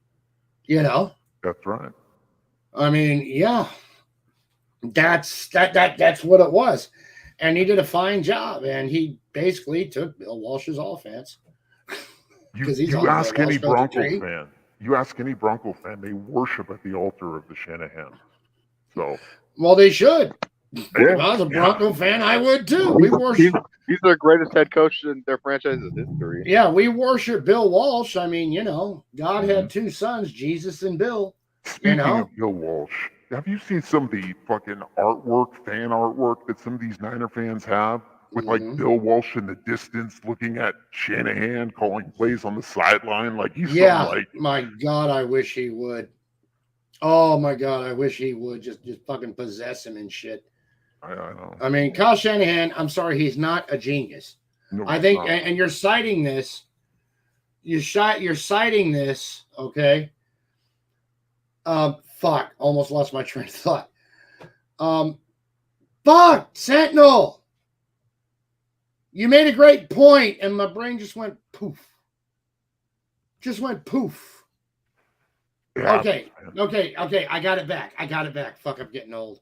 You know? That's right. I mean, yeah. That's what it was. And he did a fine job. And he basically took Bill Walsh's offense. You ask any Bronco fan, they worship at the altar of the Shanahan. So, well, they should. Yeah. If I was a Bronco fan, I would too. We worship. He's their greatest head coach in their franchise's history. Yeah, we worship Bill Walsh. I mean, you know, God had 2 sons, Jesus and Bill. Speaking of Bill Walsh, have you seen some of the fucking fan artwork that some of these Niner fans have with like Bill Walsh in the distance looking at Shanahan calling plays on the sideline like he's my God, I wish he would. Oh my God, I wish he would just fucking possess him and shit. I know. I mean, Kyle Shanahan, I'm sorry, he's not a genius. No, I think, not. and you're citing this. You're citing this, okay? Fuck, almost lost my train of thought. Fuck, Sentinel. You made a great point, and my brain just went poof. Yeah. Okay. I got it back. Fuck, I'm getting old.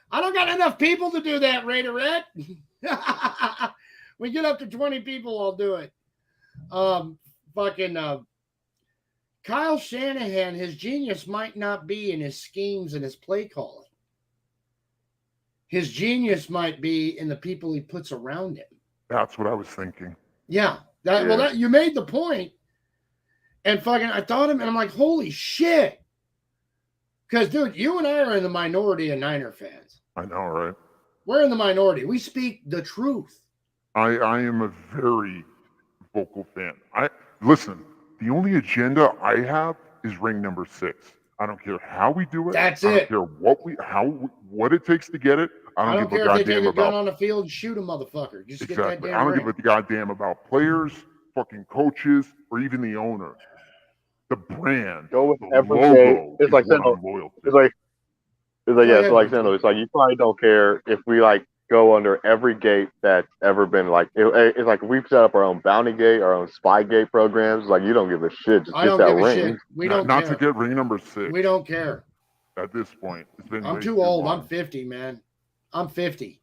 I don't got enough people to do that, Raiderette. We get up to 20 people, I'll do it. Kyle Shanahan, his genius might not be in his schemes and his play calling. His genius might be in the people he puts around him. That's what I was thinking. Yeah. You made the point. And fucking, I thought him, and I'm like, holy shit. Because, dude, you and I are in the minority of Niner fans. I know, right? We're in the minority. We speak the truth. I am a very vocal fan. Listen, the only agenda I have is ring number 6. I don't care how we do it. That's I it. don't care what it takes to get it. I don't give a care if they goddamn take a gun about on the field and shoot a motherfucker. Just get that exactly. damn I don't ring. give a goddamn about players, fucking coaches, or even the owner. The brand, Go with the every logo. day. It's is like what Sentinel. I'm loyal to. It's like ahead, Sentinel. It's like you probably don't care if we like go under every gate that's ever been like. It's like we've set up our own bounty gate, our own spy gate programs. Like you don't give a shit. Just I get don't that give a ring. shit. We don't not care. to get ring number 6. We don't care. At this point, it's been. I'm way too old. long. I'm 50, man. I'm 50.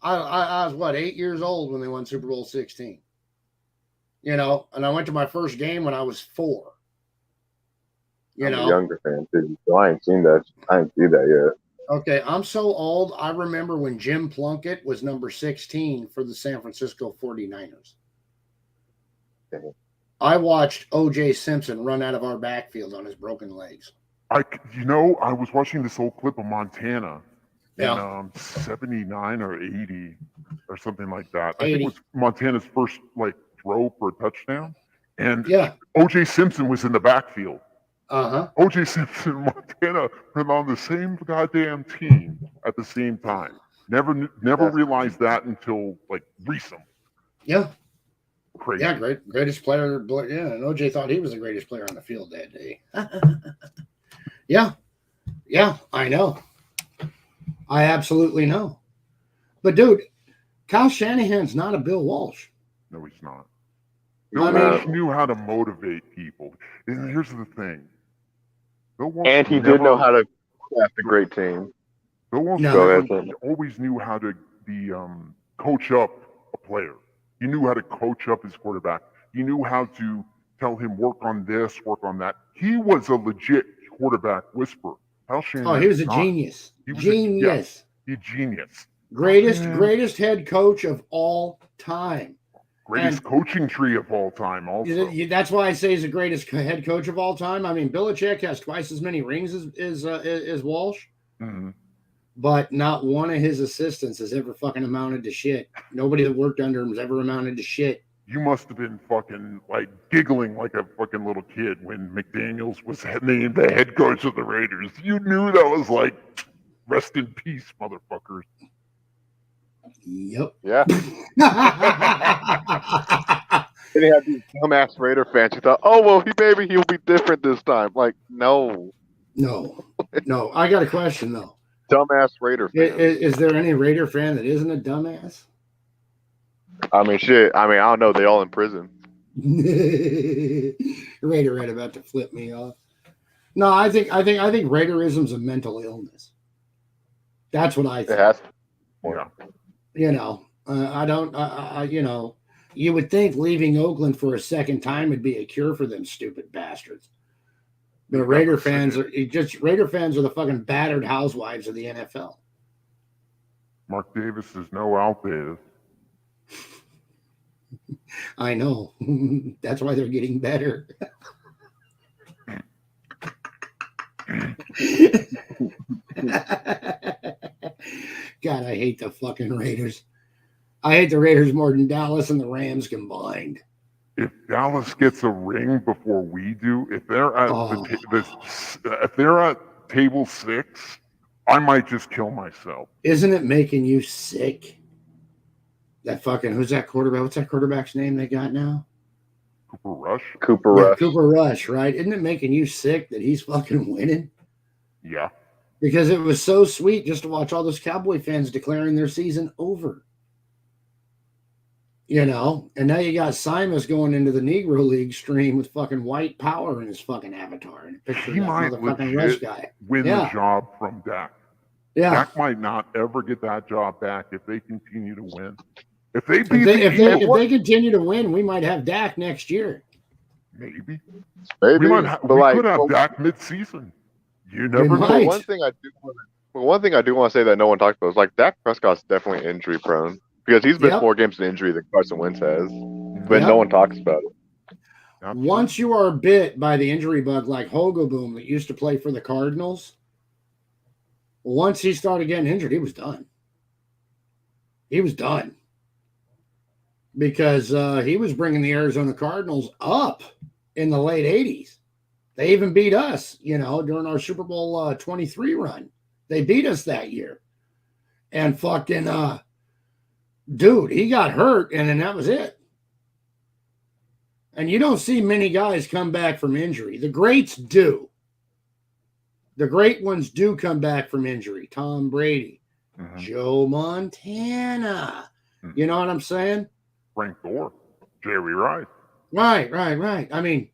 I was 8 years old when they won Super Bowl 16. You know, and I went to my first game when I was 4. I'm a younger fan too, so I ain't seen that. I ain't see that yet. Okay, I'm so old. I remember when Jim Plunkett was number 16 for the San Francisco 49ers. Okay. I watched O.J. Simpson run out of our backfield on his broken legs. I was watching this old clip of Montana Yeah. 79 or 80 or something like that. I think 80. it was Montana's first throw for a touchdown. And Yeah. O.J. Simpson was in the backfield. Uh-huh. O.J. Simpson and Montana were on the same goddamn team at the same time. Never realized that until recently. Yeah. Crazy. Yeah, greatest player. Yeah, and OJ thought he was the greatest player on the field that day. Yeah, I know. I absolutely know. But dude, Kyle Shanahan's not a Bill Walsh. No, he's not. Bill Walsh knew how to motivate people. And here's the thing. Bill Walsh And he did know how to craft a great team. Bill Walsh always knew how to coach up a player. He knew how to coach up his quarterback. He knew how to tell him work on this, work on that. He was a legit quarterback whisperer. He was a genius. Genius. He's genius. Greatest head coach of all time. Greatest coaching tree of all time. Also, that's why I say he's the greatest head coach of all time. I mean, Belichick has twice as many rings as Walsh. Mm-hmm. But not one of his assistants has ever fucking amounted to shit. Nobody that worked under him has ever amounted to shit. You must have been fucking giggling like a fucking little kid when McDaniels was named the head coach of the Raiders. You knew that was rest in peace, motherfuckers. Yep. Yeah. Then you have these dumbass Raider fans who thought, oh, well, he'll be different this time. No. No. I got a question, though. Dumbass Raider fan. Is there any Raider fan that isn't a dumbass? I mean, shit. I don't know. They all in prison. Raider right about to flip me off. No, I think Raiderism's a mental illness. That's what I think. It has to. Yeah. You would think leaving Oakland for a second time would be a cure for them stupid bastards. But Raider fans are the fucking battered housewives of the NFL. Mark Davis is no out there. I know. That's why they're getting better. God, I hate the fucking Raiders. I hate the Raiders more than Dallas and the Rams combined. If Dallas gets a ring before we do, if they're at if they're at table 6, I might just kill myself. Isn't it making you sick? That fucking who's that quarterback? What's that quarterback's name they got now? Cooper Rush. Cooper Rush, right? Isn't it making you sick that he's fucking winning? Yeah. Because it was so sweet just to watch all those Cowboy fans declaring their season over. And now you got Simus going into the Negro League stream with fucking white power in his fucking avatar and a picture He of that might motherfucking Rush guy. win the job from Dak. Yeah. Dak might not ever get that job back if they continue to win. If they continue to win, we might have Dak next year. Maybe. We could have Dak mid-season. You never know. One thing I do want to say that no one talks about is Dak Prescott's definitely injury prone because he's missed more games in injury than Carson Wentz has, but no one talks about it. Once you are bit by the injury bug like Hogaboom that used to play for the Cardinals, once he started getting injured, he was done. Because he was bringing the Arizona Cardinals up in the late 80s. They even beat us, during our Super Bowl 23 run. They beat us that year. And fucking, dude, he got hurt, and then that was it. And you don't see many guys come back from injury. The greats do. The great ones do come back from injury. Tom Brady, Joe Montana. You know what I'm saying? Frank Gore, Jerry Rice. Right. I mean,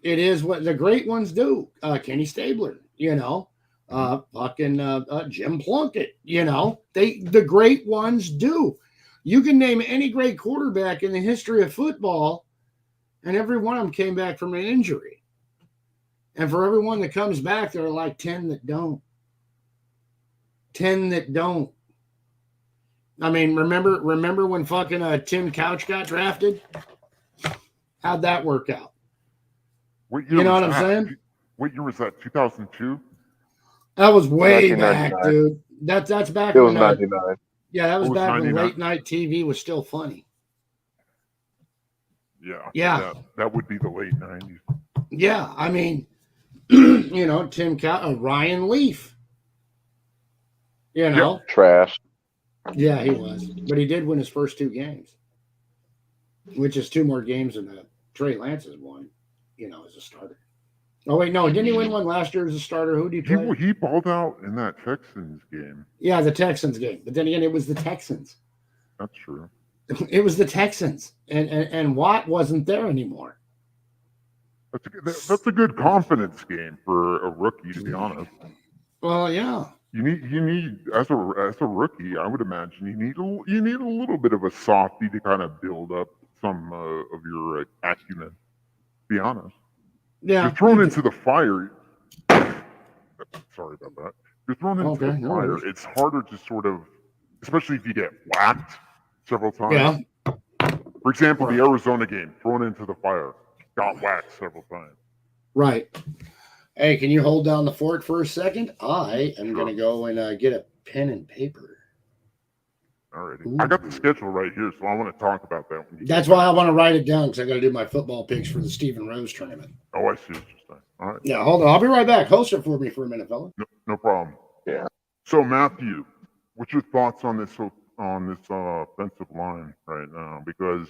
it is what the great ones do. Kenny Stabler, Jim Plunkett, the great ones do. You can name any great quarterback in the history of football, and every one of them came back from an injury. And for every one that comes back, there are like 10 that don't. 10 that don't. I mean, remember when fucking Tim Couch got drafted? How'd that work out? You know what I'm saying? What year was that? 2002? That was way back, dude. That's back It was when 99. yeah, that was It was back when 99. late night TV was still funny. Yeah. Yeah. That would be the late 90s. Yeah, I mean, Ryan Leaf. You know, Trash. yeah, he was, but he did win his first 2 games, which is 2 more games than Trey Lance has won. As a starter. Oh wait, no, didn't he win one last year as a starter? Who did he play? He balled out in that Texans game. Yeah, the Texans game. But then again, it was the Texans. That's true. It was the Texans, and Watt wasn't there anymore. That's a good confidence game for a rookie, to be honest. Well, yeah. You need as a rookie, I would imagine you need a little bit of a softie to kind of build up some of your acumen. To be honest, Yeah. you're thrown into the fire. Sorry about that. You're thrown into the no fire. worries. It's harder to sort of, especially if you get whacked several times. Yeah. For example, the Arizona game, thrown into the fire, got whacked several times. Right. Hey, can you hold down the fort for a second? I am going to go and get a pen and paper. Alrighty. I got the schedule right here, so I want to talk about that. That's why I want to write it down, because I got to do my football picks for the Stephen Rose tournament. Oh, I see what you're saying. All right. Yeah, hold on. I'll be right back. Host it for me for a minute, fella. No problem. Yeah. So Matthew, what's your thoughts on this offensive line right now? Because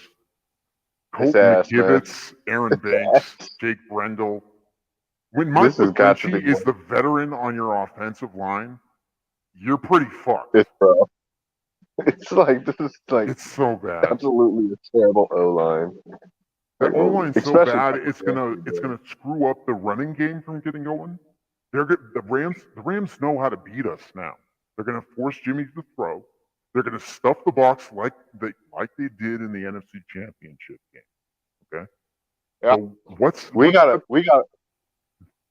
Colton ass, McKivitz, Aaron Banks, Jake Brendel. When Mike This has got to McGlinchey be is the veteran on your offensive line, you're pretty fucked. It's rough. It's like this is like It's so bad. absolutely a terrible O line. The O line's so Especially bad, like it's gonna screw up the running game from getting going. The Rams know how to beat us now. They're gonna force Jimmy to throw. They're gonna stuff the box like they did in the NFC Championship game. Okay. Yeah. So We got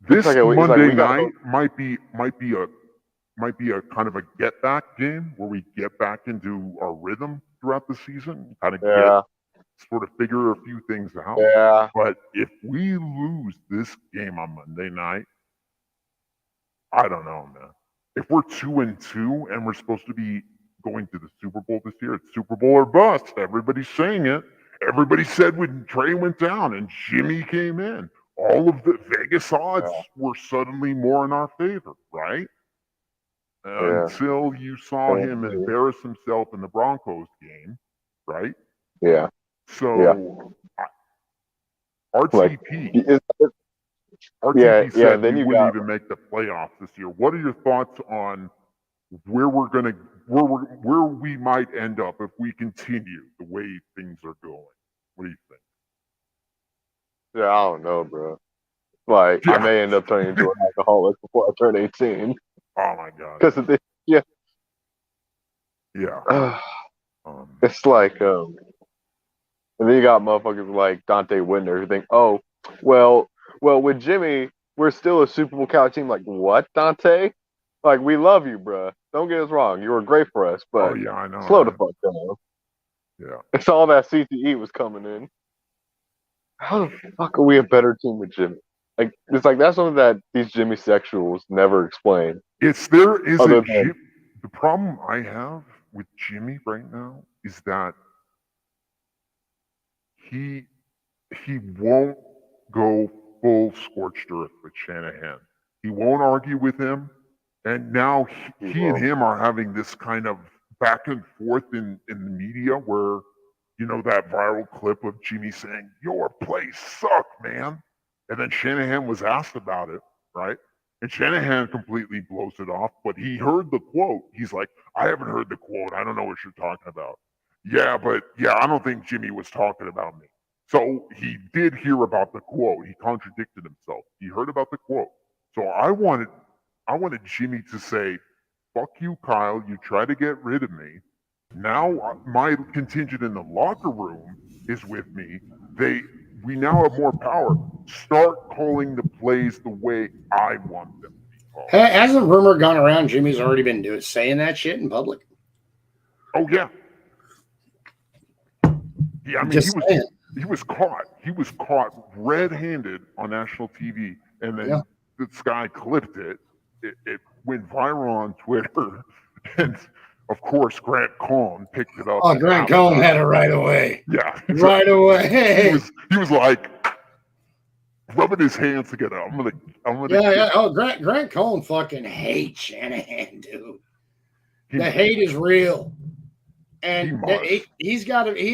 this like we Monday gotta- night might be a kind of a get back game where we get back into our rhythm throughout the season, kind of sort of figure a few things out. Yeah. But if we lose this game on Monday night, I don't know, man. If we're 2-2 and we're supposed to be going to the Super Bowl this year, it's Super Bowl or bust. Everybody's saying it. Everybody said when Trey went down and Jimmy came in, all of the Vegas odds were suddenly more in our favor, right? Until you saw him embarrass himself in the Broncos game, right? Yeah. So RTP, Yeah, said then we you wouldn't got- even make the playoffs this year. What are your thoughts on where we might end up if we continue the way things are going? What do you think? Yeah, I don't know, bro. Like, I may end up turning into an alcoholic before I turn 18. Oh my god. Because of this. Yeah. Yeah. It's like, and then you got motherfuckers like Dante Whitner who think, oh, well, with Jimmy, we're still a Super Bowl caliber team. Like, what, Dante? Like, we love you, bro. Don't get us wrong. You were great for us, but I know. slow the fuck down. Yeah. It's all that CTE was coming in. How the fuck are we a better team with Jimmy? Like, it's like that's something that these Jimmy sexuals never explain. The problem I have with Jimmy right now is that he won't go full scorched earth with Shanahan. He won't argue with him, and now he and him are having this kind of back and forth in the media where, that viral clip of Jimmy saying, "Your plays suck, man." And then Shanahan was asked about it, right? And Shanahan completely blows it off, but he heard the quote. He's like, "I haven't heard the quote. I don't know what you're talking about." I don't think Jimmy was talking about me. So he did hear about the quote. He contradicted himself. He heard about the quote. So I wanted Jimmy to say, "Fuck you, Kyle. You tried to get rid of me. Now my contingent in the locker room is with me. We now have more power. Start calling the plays the way I want them to be called." Hasn't a rumor gone around Jimmy's already been saying that shit in public? Oh yeah. Yeah, I mean he was caught. He was caught red-handed on national TV, and then this guy clipped it. It went viral on Twitter. And of course, Grant Cohn picked it up. Oh, Grant Cohn had it right away. Yeah, Right away. He was like rubbing his hands together. I'm gonna. Yeah. Oh, Grant Cohn fucking hates Shanahan, dude. The hate is real. And he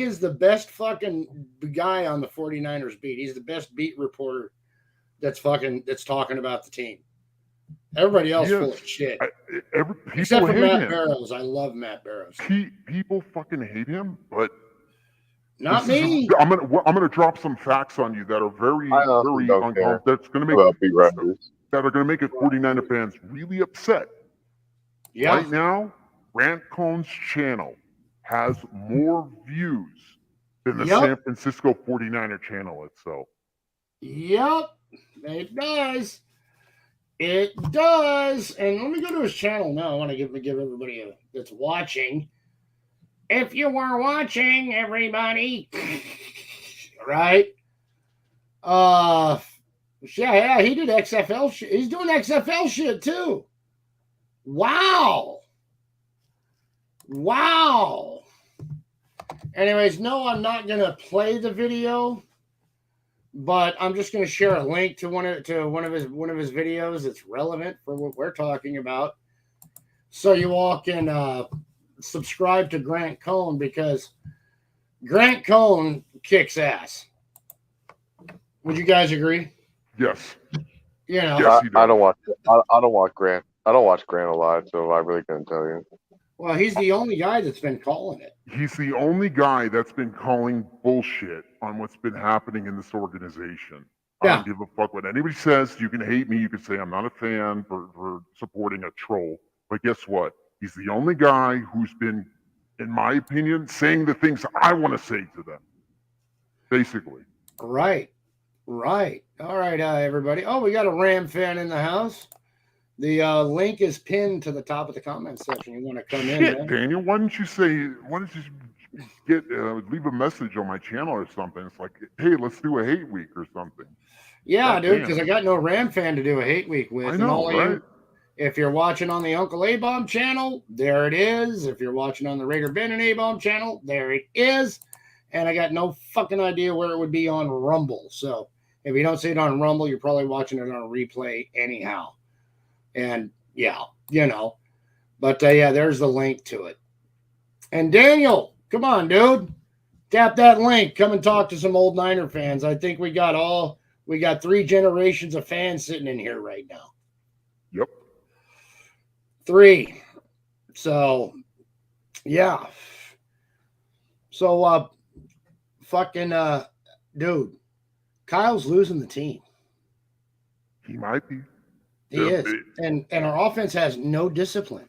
is the best fucking guy on the 49ers beat. He's the best beat reporter that's talking about the team. Everybody else full of shit. Except for Matt Barrows. I love Matt Barrows. People fucking hate him, but not me. I'm gonna drop some facts on you that are very uncomfortable. That's gonna make that are gonna make a 49er fans really upset. Yeah. Right now, Grant Cohn's channel has more views than the San Francisco 49er channel itself. Yep, it does. It does. And let me go to his channel now. I want to give everybody that's watching. If you were watching, everybody, right? Yeah, he did XFL shit. He's doing XFL shit too. Wow. Anyways, no, I'm not gonna play the video, but I'm just gonna share a link to one of his videos that's relevant for what we're talking about, so you all can subscribe to Grant Cohn, because Grant Cohn kicks ass. Would you guys agree? Yes. You know, Yes, I don't watch Grant. I don't watch Grant a lot, so I really couldn't tell you. well, he's the only guy that's been calling it. He's the only guy that's been calling bullshit on what's been happening in this organization. I don't give a fuck what anybody says. You can hate me. You can say I'm not a fan for supporting a troll. But guess what? He's the only guy who's been, in my opinion, saying the things I want to say to them. Basically. Right. All right, everybody. Oh, we got a Ram fan in the house. The link is pinned to the top of the comment section. You want to come in, man? Daniel, why don't you get leave a message on my channel or something? It's like, hey, let's do a hate week or something. Yeah, dude, because I got no Ram fan to do a hate week with. I know, right? If you're watching on the Uncle A-Bomb channel, there it is. If you're watching on the Raider Ben and A-Bomb channel, there it is. And I got no fucking idea where it would be on Rumble. So if you don't see it on Rumble, you're probably watching it on a replay anyhow. And yeah, you know. But yeah, there's the link to it. And Daniel, come on, dude. Tap that link. Come and talk to some old Niner fans. I think we got 3 generations of fans sitting in here right now. Yep. 3. So, yeah. So, dude, Kyle's losing the team. He might be. He is. And our offense has no discipline.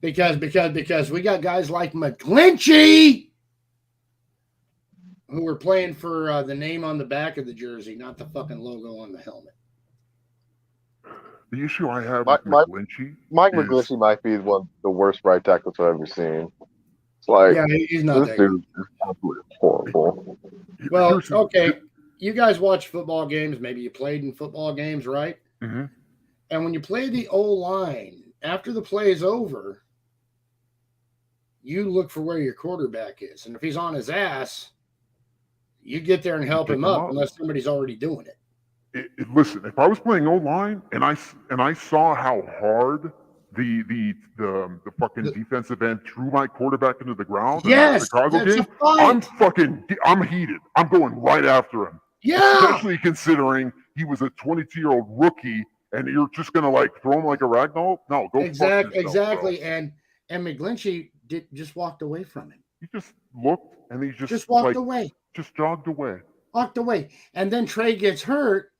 Because we got guys like McGlinchey who were playing for the name on the back of the jersey, not the fucking logo on the helmet. The issue I have with McGlinchey, Mike McGlinchey might be one of the worst right tackles I've ever seen. It's like, yeah, he's not this dude is absolutely horrible. Well, okay, you guys watch football games. Maybe you played in football games, right? Mm-hmm. And when you play the O-line, after the play is over, you look for where your quarterback is. And if he's on his ass, you get there and help him up unless somebody's already doing it. Listen, if I was playing O-line and I saw how hard the fucking defensive end threw my quarterback into the ground in the Chicago game, I'm heated. I'm going right after him. Yeah. Especially considering he was a 22-year-old rookie and you're just gonna like throw him like a ragdoll? No, go fuck yourself, exactly. Bro. And McGlinchey just walked away from him. He just looked and he just walked away. Just jogged away. Walked away. And then Trey gets hurt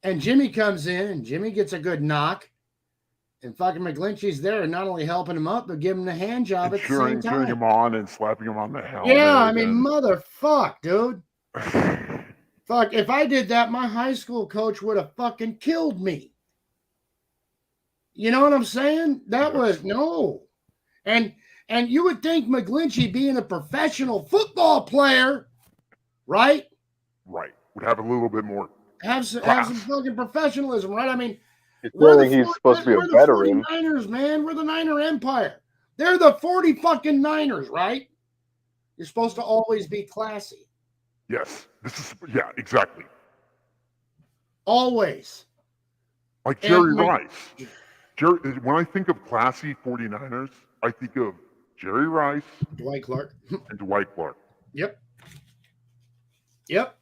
and Jimmy comes in and Jimmy gets a good knock. And fucking McGlinchey's there and not only helping him up, but giving him a hand job at the same time. Cheering him on and slapping him on the helmet. Yeah, I mean, motherfuck, dude. Fuck, if I did that, my high school coach would have fucking killed me. You know what I'm saying? That was no. And you would think McGlinchey being a professional football player, right? Right. Would have a little bit more Have some fucking professionalism, right? I mean, You We're still the, think he's supposed to be a we're the veteran. 49ers, man. We're the Niner Empire. They're the 40 fucking Niners, right? You're supposed to always be classy. Yes, yeah, exactly. Always. Like Jerry And when- Rice. When I think of classy 49ers, I think of Jerry Rice Dwight Clark. and Dwight Clark. Yep. Yep.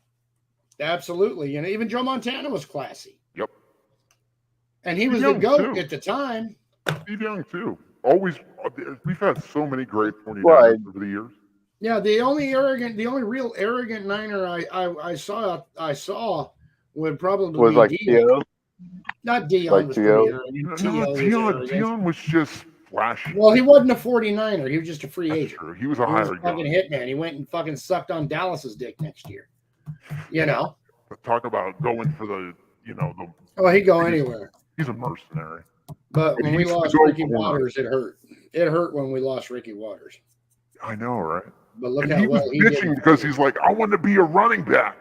Absolutely. And even Joe Montana was classy. Yep. And he was Steve the Young, GOAT too. at the time. Steve Young too. Always, we've had so many great 49ers Right. over the years. Yeah, the only real arrogant Niner I saw would probably Was be like Dion. Theo. Not Dion Like was Theo? pretty arrogant. No, T.O. was Dion arrogant. was just flashy. Well, he wasn't a 49er. He was just a free That's agent. true. He was a He was a hired guy. fucking hitman. He went and fucking sucked on Dallas's dick next year. You know? But talk about going for the, Oh, he'd go anywhere. he's a mercenary. But And when he we used to lost go Ricky corner. Waters, it hurt. It hurt when we lost Ricky Waters. I know, right? But look And how he was well he did. bitching because he's like, I want to be a running back.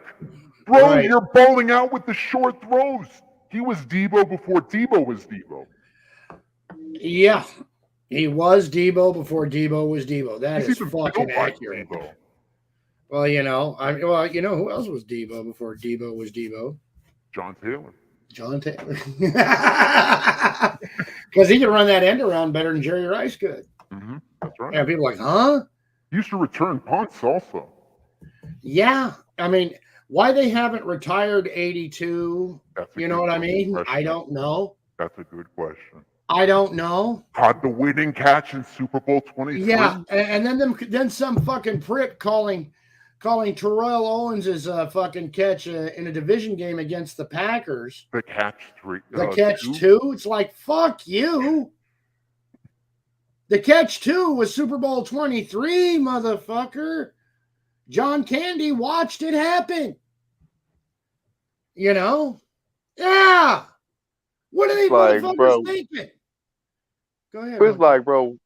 Bro, Right. you're bowling out with the short throws. He was Debo before Debo was Debo. Yeah. He was Debo before Debo was Debo. That He's is even fucking built like accurate. Debo. Well, you know who else was Debo before Debo was Debo? John Taylor. John Taylor. Because he could run that end around better than Jerry Rice could. Mm-hmm. That's right. And people are like, huh? He used to return punts also. Yeah. I mean, why they haven't retired 82, That's a you know good what I mean? question. I don't know. That's a good question. I don't know. Caught the winning catch in Super Bowl 23. Yeah. And then some fucking prick calling Terrell Owens' fucking catch in a division game against the Packers. The catch three. The catch two. It's like, fuck you. The catch two was Super Bowl 23, motherfucker. John Candy watched it happen. You know? Yeah. What are they Like, motherfuckers bro. thinking? Go ahead. It's bro. like, bro.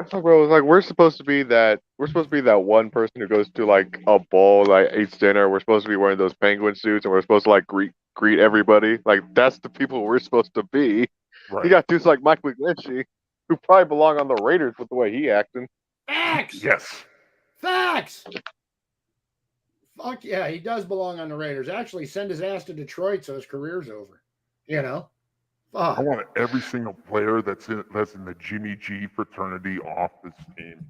It's like we're supposed to be that one person who goes to like a ball, like eats dinner. We're supposed to be wearing those penguin suits, and we're supposed to like greet everybody. Like that's the people we're supposed to be. Right. You got dudes like Mike McGlinchey, who probably belong on the Raiders with the way he acting. Facts. Yes. Facts. Fuck yeah, he does belong on the Raiders. Actually, send his ass to Detroit so his career's over. You know? Fuck. I want every single player that's in the Jimmy G fraternity off this team.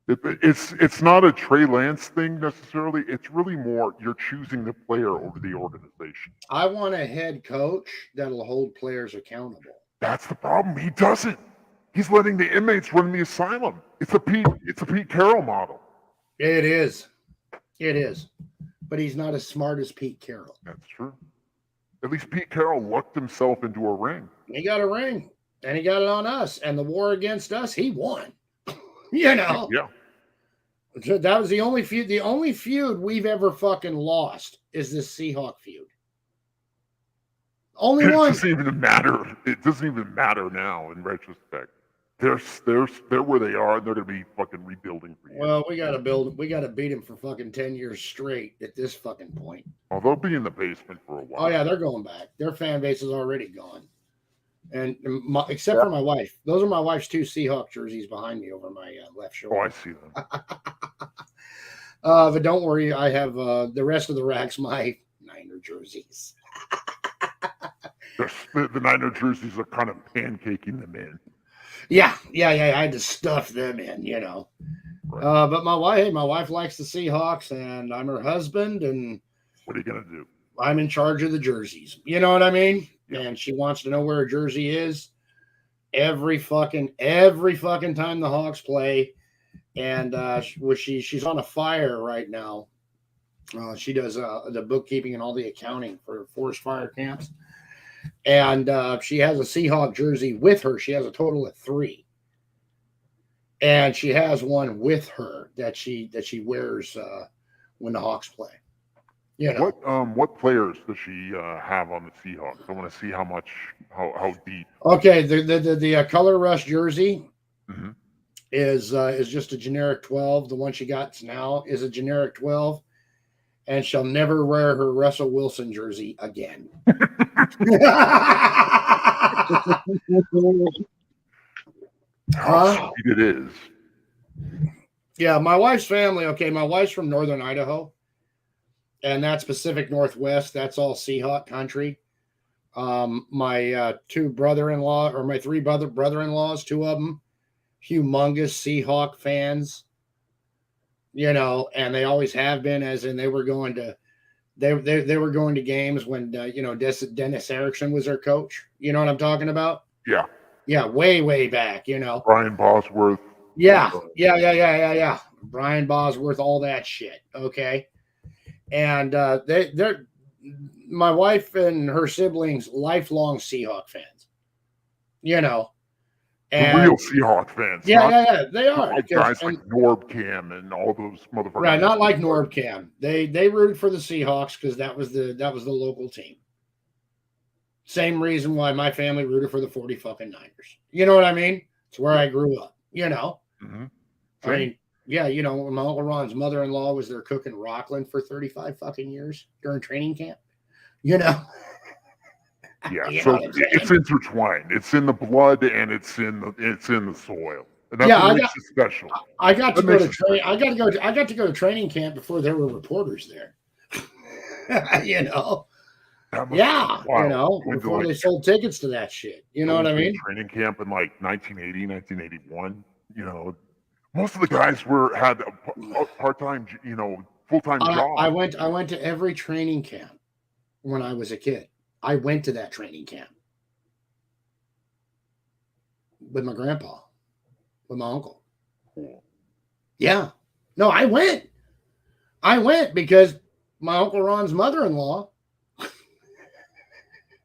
It's not a Trey Lance thing necessarily. It's really more you're choosing the player over the organization. I want a head coach that'll hold players accountable. That's the problem. He doesn't. He's letting the inmates run the asylum. It's a Pete Carroll model. It is. It is. But he's not as smart as Pete Carroll. That's true. At least Pete Carroll lucked himself into a ring. He got a ring, and he got it on us. And the war against us, he won. You know? Yeah. So that was the only feud. The only feud we've ever fucking lost is this Seahawk feud. Only It one. doesn't even matter. It doesn't even matter now in retrospect. They're where they are, and they're going to be fucking rebuilding for you. Well, we got to beat him for fucking 10 years straight at this fucking point. Oh, they'll be in the basement for a while. Oh, yeah, they're going back. Their fan base is already gone. And except for my wife. Those are my wife's two Seahawk jerseys behind me over my left shoulder. Oh, I see them. But don't worry, I have the rest of the racks, my Niner jerseys. The Niner jerseys are kind of pancaking them in. Yeah. I had to stuff them in, you know. Right. But my wife likes the Seahawks, and I'm her husband, and What are you going to do? I'm in charge of the jerseys. You know what I mean? Yeah. And she wants to know where her jersey is every fucking time the Hawks play. And she's on a fire right now. She does the bookkeeping and all the accounting for forest fire camps. And she has a Seahawk jersey with her. She has a total of 3. And she has one with her that she wears when the Hawks play. You know. What players does she have on the Seahawks? I want to see how deep. Okay, the Color Rush jersey Mhm. is just a generic 12. The one she got now is a generic 12, and she'll never wear her Russell Wilson jersey again. How Huh? sweet it is. Yeah, my wife's family. Okay, my wife's from northern Idaho, and that's Pacific Northwest. That's all Seahawk country. My two brother-in-law, or my three brother-in-laws, two of them, humongous Seahawk fans. You know, and they always have been. As in, they were going to they were going to games when you know Dennis Erickson was their coach. You know what I'm talking about? Yeah. Yeah, way back. You know. Brian Bosworth. Yeah. Brian Bosworth, all that shit. Okay. And they're my wife and her siblings, lifelong Seahawk fans. You know. The And real Seahawk fans. yeah, they are. Like guys like Norb Cam and all those motherfuckers. Right, not like Norb Cam. They rooted for the Seahawks because that was the local team. Same reason why my family rooted for the 40 fucking Niners. You know what I mean? It's where I grew up. You know. Mm-hmm. I mean, yeah, you know, when my Uncle Ron's mother-in-law was there cooking Rockland for 35 fucking years during training camp. You know. Yeah, You so know what I'm saying? it's intertwined. It's in the blood and it's in the soil. And that's Yeah, what makes it special. I got to That go to makes it train. I got to go to training camp before there were reporters there. You know. That must Yeah, be wild. you know, Going to, before like, they sold tickets to that shit. You know what I going to mean? Training camp in like 1980, 1981. You know, most of the guys had a part-time, you know, full-time job. I went to every training camp when I was a kid. I went to that training camp with my grandpa, with my uncle. Cool. Yeah. No, I went. I went because my Uncle Ron's mother-in-law,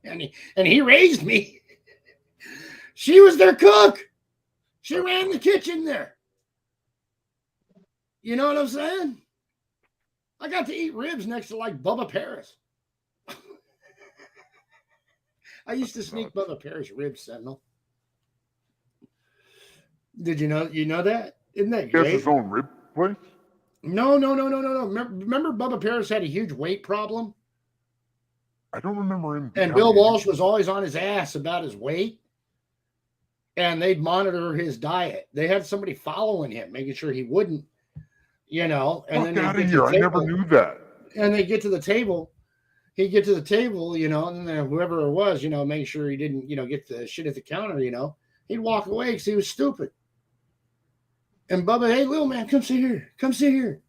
and he raised me. She was their cook. She ran the kitchen there. You know what I'm saying? I got to eat ribs next to like Bubba Paris. I used to sneak Bubba Paris ribs, Sentinel. Did you know that? Isn't that He has great? his own rib place? No. Remember Bubba Paris had a huge weight problem? I don't remember him. And Bill Walsh was always on his ass about his weight. And they'd monitor his diet. They had somebody following him, making sure he wouldn't, you know. And Fuck then out they'd of get to here. the I never table, knew that. and they get to the table. He'd get to the table, you know, and then whoever it was, you know, make sure he didn't, you know, get the shit at the counter, you know. He'd walk away because he was stupid. And Bubba, hey, little man, come sit here. Come sit here.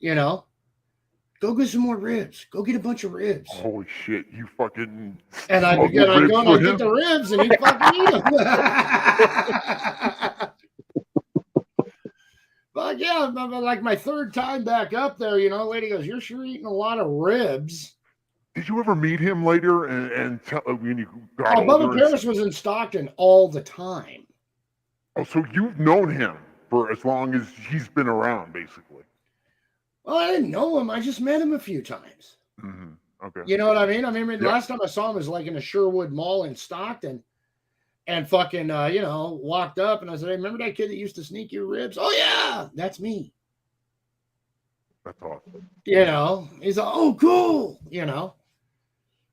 You know, go get some more ribs. Go get a bunch of ribs. Holy shit, you fucking. And I'd smuggled go and ribs I'd for get him? the ribs and he'd fucking eat them. But yeah, like my third time back up there, you know, lady goes, "You're sure eating a lot of ribs." Did you ever meet him later and tell when you got Oh, older? Bubba Paris was in Stockton all the time. Oh, so you've known him for as long as he's been around, basically. Well, I didn't know him. I just met him a few times. Mm-hmm. Okay. You know what I mean? Yeah. Last time I saw him was like in a Sherwood Mall in Stockton. And fucking, you know, walked up and I said, "Hey, remember that kid that used to sneak your ribs?" "Oh, yeah, that's me." That's awesome. You know, he's like, "Oh, cool." You know,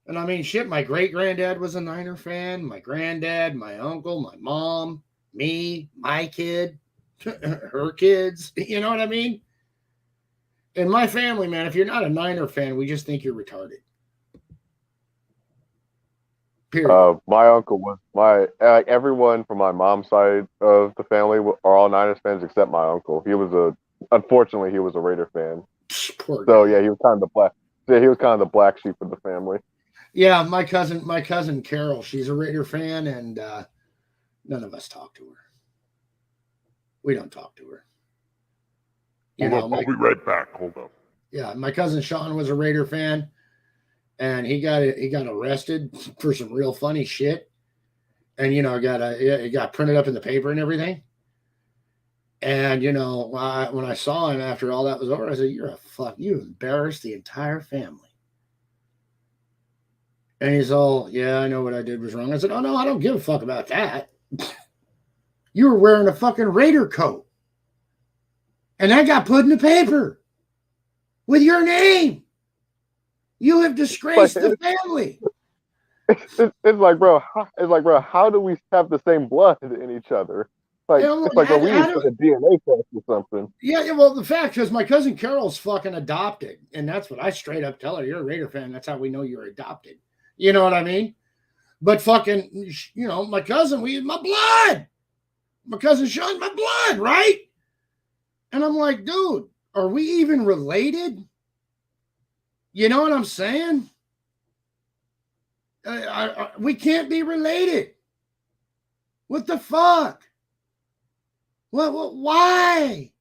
and I mean, shit, my great granddad was a Niner fan. My granddad, my uncle, my mom, me, my kid, her kids. You know what I mean? In my family, man, if you're not a Niner fan, we just think you're retarded. Period. My uncle was like everyone from my mom's side of the family are all Niners fans except my uncle. Unfortunately, he was a Raider fan. Poor So guy. yeah, he was kind of the black. Yeah, he was kind of the black sheep of the family. Yeah, my cousin Carol, she's a Raider fan, and none of us talk to her. We don't talk to her. You Hold know, up, I'll be right back. Hold up. yeah, my cousin Sean was a Raider fan, and he got arrested for some real funny shit, and you know, it got printed up in the paper and everything. And you know, when I saw him after all that was over, I said, "You embarrassed the entire family." And he's all, "Yeah, I know what I did was wrong." I said, "Oh no, I don't give a fuck about that. You were wearing a fucking Raider coat, and that got put in the paper with your name. You have disgraced the family." It's like, bro, how do we have the same blood in each other? Like, You know, it's like, how- are we how like do- a DNA test or something? Yeah, well, the fact is, my cousin Carol's fucking adopted, and that's what I straight up tell her. You're a Raider fan. That's how we know you're adopted. You know what I mean? But fucking, you know, my cousin, my blood. My cousin Sean's my blood, right? And I'm like, dude, are we even related? You know what I'm saying? We can't be related. What the fuck? What? Why?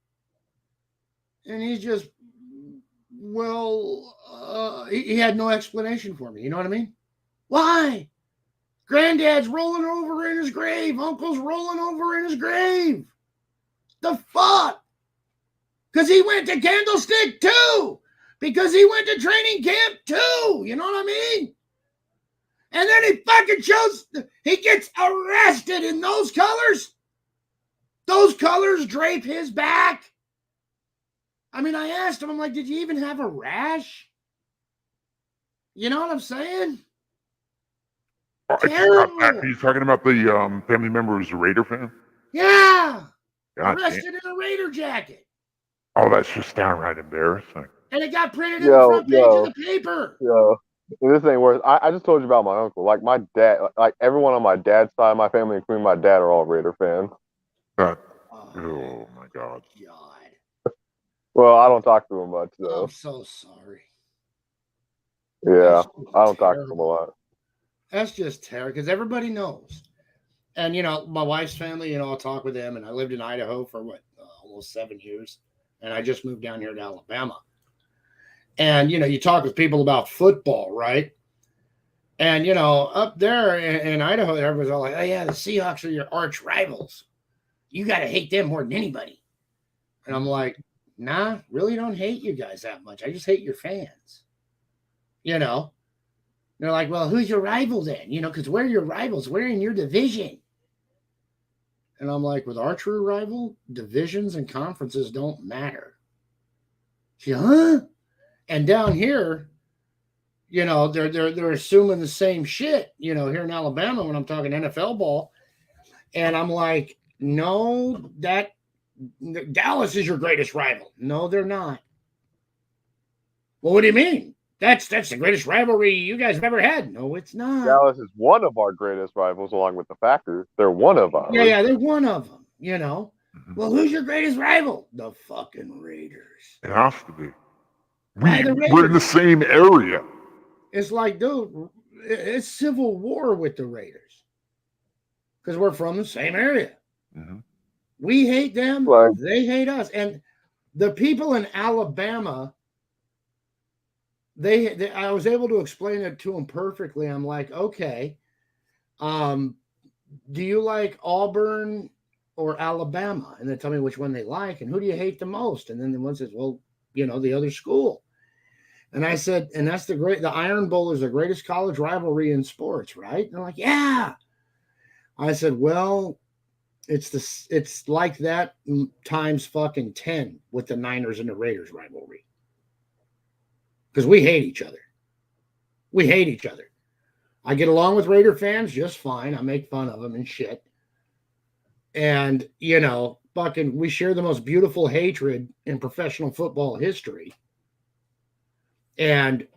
And he's just, well, he had no explanation for me. You know what I mean? Why? Granddad's rolling over in his grave. Uncle's rolling over in his grave. The fuck? Because he went to Candlestick too. Because he went to training camp too. You know what I mean? And then he fucking he gets arrested in those colors. Those colors drape his back. I mean, I asked him, I'm like, did you even have a rash? You know what I'm saying? Terrible. He's talking about the family member who's a Raider fan. Yeah. God Arrested damn. in a Raider jacket. Oh, that's just downright embarrassing. And it got printed in the front page of the paper. Yo, this ain't worth. I just told you about my uncle. Like my dad, like everyone on my dad's side of my family, including my dad, are all Raider fans. Oh my God. God. Well, I don't talk to him much though. I'm so sorry. Yeah, That's I don't talk to him a terrible. lot. That's just terrible because everybody knows. And, you know, my wife's family, you know, I'll talk with them. And I lived in Idaho for almost 7 years. And I just moved down here to Alabama. And, you know, you talk with people about football, right? And, you know, up there in Idaho, everyone's all like, oh, yeah, the Seahawks are your arch rivals. You got to hate them more than anybody. And I'm like, nah, really don't hate you guys that much. I just hate your fans. You know? They're like, well, who's your rival then? You know, because we're your rivals. We're in your division. And I'm like, with our true rival, divisions and conferences don't matter. She, huh? And down here, you know, they're assuming the same shit, you know, here in Alabama when I'm talking NFL ball. And I'm like, no, that Dallas is your greatest rival. No, they're not. Well, what do you mean? That's the greatest rivalry you guys have ever had. No, it's not. Dallas is one of our greatest rivals, along with the Packers. They're one of ours. Yeah, they're one of them, you know. Mhm. Well, who's your greatest rival? The fucking Raiders. It has to be. Why the We're in the Raiders? same area. It's like, dude, it's civil war with the Raiders because we're from the same area. Mhm. We hate them. Right. They hate us. And the people in Alabama, I was able to explain it to them perfectly. I'm like, okay, do you like Auburn or Alabama? And they tell me which one they like. And who do you hate the most? And then the one says, well, you know, the other school. And I said, and that's the Iron Bowl is the greatest college rivalry in sports, right? And they're like, yeah. I said, well, it's like that times fucking 10 with the Niners and the Raiders rivalry. Because we hate each other. We hate each other. I get along with Raider fans just fine. I make fun of them and shit. And, you know, fucking, we share the most beautiful hatred in professional football history. And,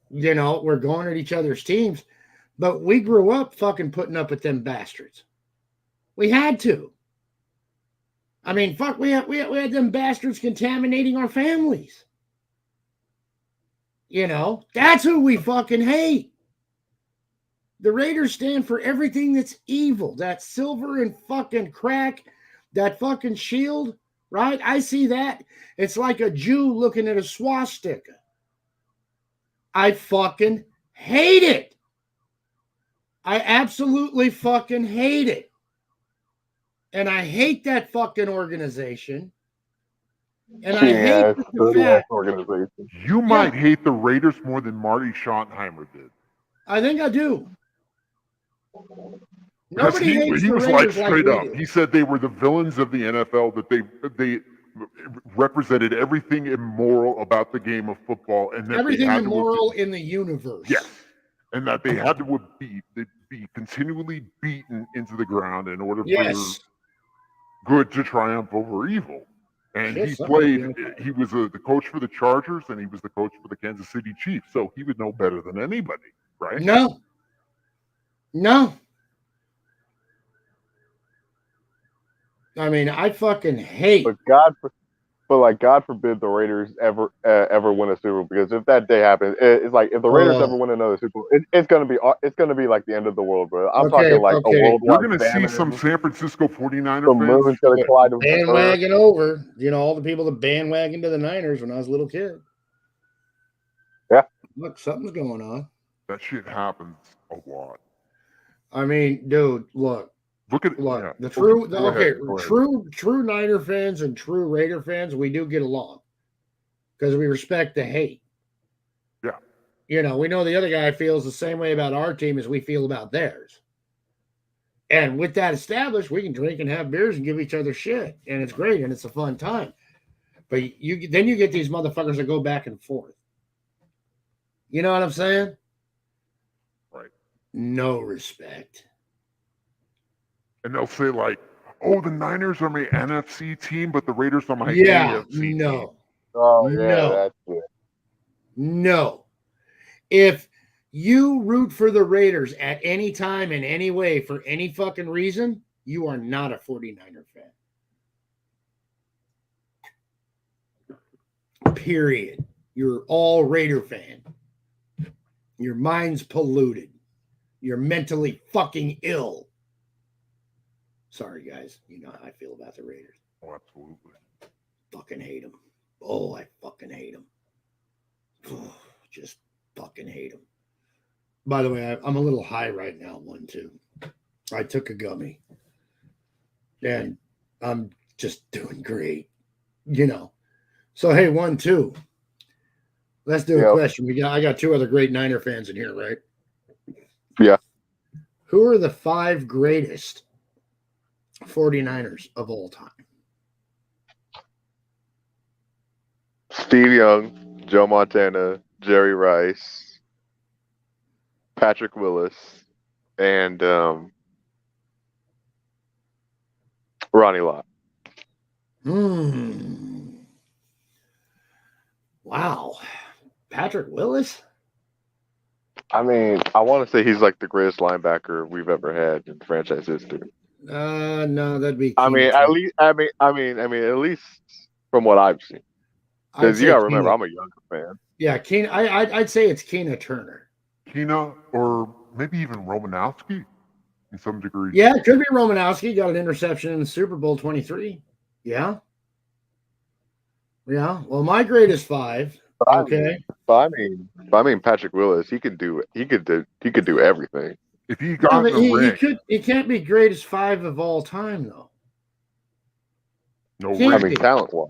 you know, we're going at each other's teams. But we grew up fucking putting up with them bastards. We had to. I mean, fuck, we had them bastards contaminating our families. You know, that's who we fucking hate. The Raiders stand for everything that's evil. That silver and fucking crack, that fucking shield, right? I see that. It's like a Jew looking at a swastika. I fucking hate it. I absolutely fucking hate it. And I hate that fucking organization. And I hate it's the a fact, organization. You might hate the Raiders more than Marty Schottenheimer did. I think I do. Because Nobody he hates the was Raiders like straight we up. do. He said they were the villains of the NFL, that they represented everything immoral about the game of football, and that Everything they had immoral in the universe. Yes. and that they had to be continually beaten into the ground in order Yes. for good to triumph over evil. And Shit, he something played. like that. He was the coach for the Chargers, and he was the coach for the Kansas City Chiefs. So he would know better than anybody, right? No. I mean, I fucking hate. But God forbid the Raiders ever win a Super Bowl, because if that day happens, it's like if the Raiders ever win another Super Bowl, it's gonna be like the end of the world, bro. I'm Okay, talking like okay. a worldwide You're going to see famine. some San Francisco 49er The fans. moon's gonna collide with the earth. bandwagon over. You know, all the people that bandwagon to the Niners when I was a little kid. Yeah. Look, something's going on. That shit happens a lot. I mean, dude, look. Look, The Go okay, ahead. true Niner fans and true Raider fans, we do get along because we respect the hate. Yeah. You know, we know the other guy feels the same way about our team as we feel about theirs. And with that established, we can drink and have beers and give each other shit, and it's great and it's a fun time. But then you get these motherfuckers that go back and forth. You know what I'm saying? Right. No respect. And they'll say like, "Oh, the Niners are my NFC team, but the Raiders are my Yeah, AFC team." no. Oh yeah, No. that's it. No. If you root for the Raiders at any time in any way for any fucking reason, you are not a 49er fan. Period. You're all Raider fan. Your mind's polluted. You're mentally fucking ill. Sorry, guys. You know how I feel about the Raiders. Oh, absolutely. Fucking hate them. Oh, I fucking hate them. Oh, just fucking hate them. By the way, I'm a little high right now, 1-2. I took a gummy. And I'm just doing great. You know. So, hey, 1-2. Let's do a question. I got two other great Niner fans in here, right? Yeah. Who are the 5 greatest 49ers of all time? Steve Young, Joe Montana, Jerry Rice, Patrick Willis, and Ronnie Lott. Wow. Patrick Willis? I mean, I want to say he's like the greatest linebacker we've ever had in franchise history. No, that'd be. I mean, at least from what I've seen. Because you gotta remember, I'm a younger fan. Yeah, Keena. I'd say it's Keena Turner. Keena, or maybe even Romanowski, in some degree. Yeah, it could be Romanowski. Got an interception in the Super Bowl 23. Yeah. Yeah. Well, my greatest 5. Okay. But I mean, Patrick Willis, he could do everything. If he got in the ring, he can't be greatest 5 of all time, though. no Can't I ring. mean, talent-wise.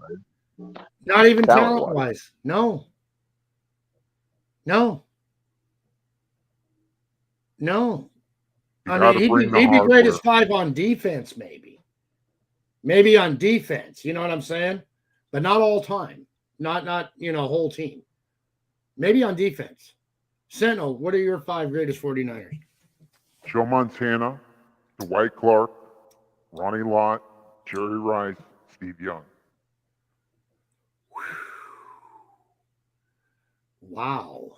Not even Talent-wise. talent-wise. No. No. No. You I gotta mean, bring the he'd be hard greatest work. 5 on defense, maybe. Maybe on defense. You know what I'm saying? But not all time. Not whole team. Maybe on defense. Sentinel, what are your 5 greatest 49ers? Joe Montana, Dwight Clark, Ronnie Lott, Jerry Rice, Steve Young. Wow.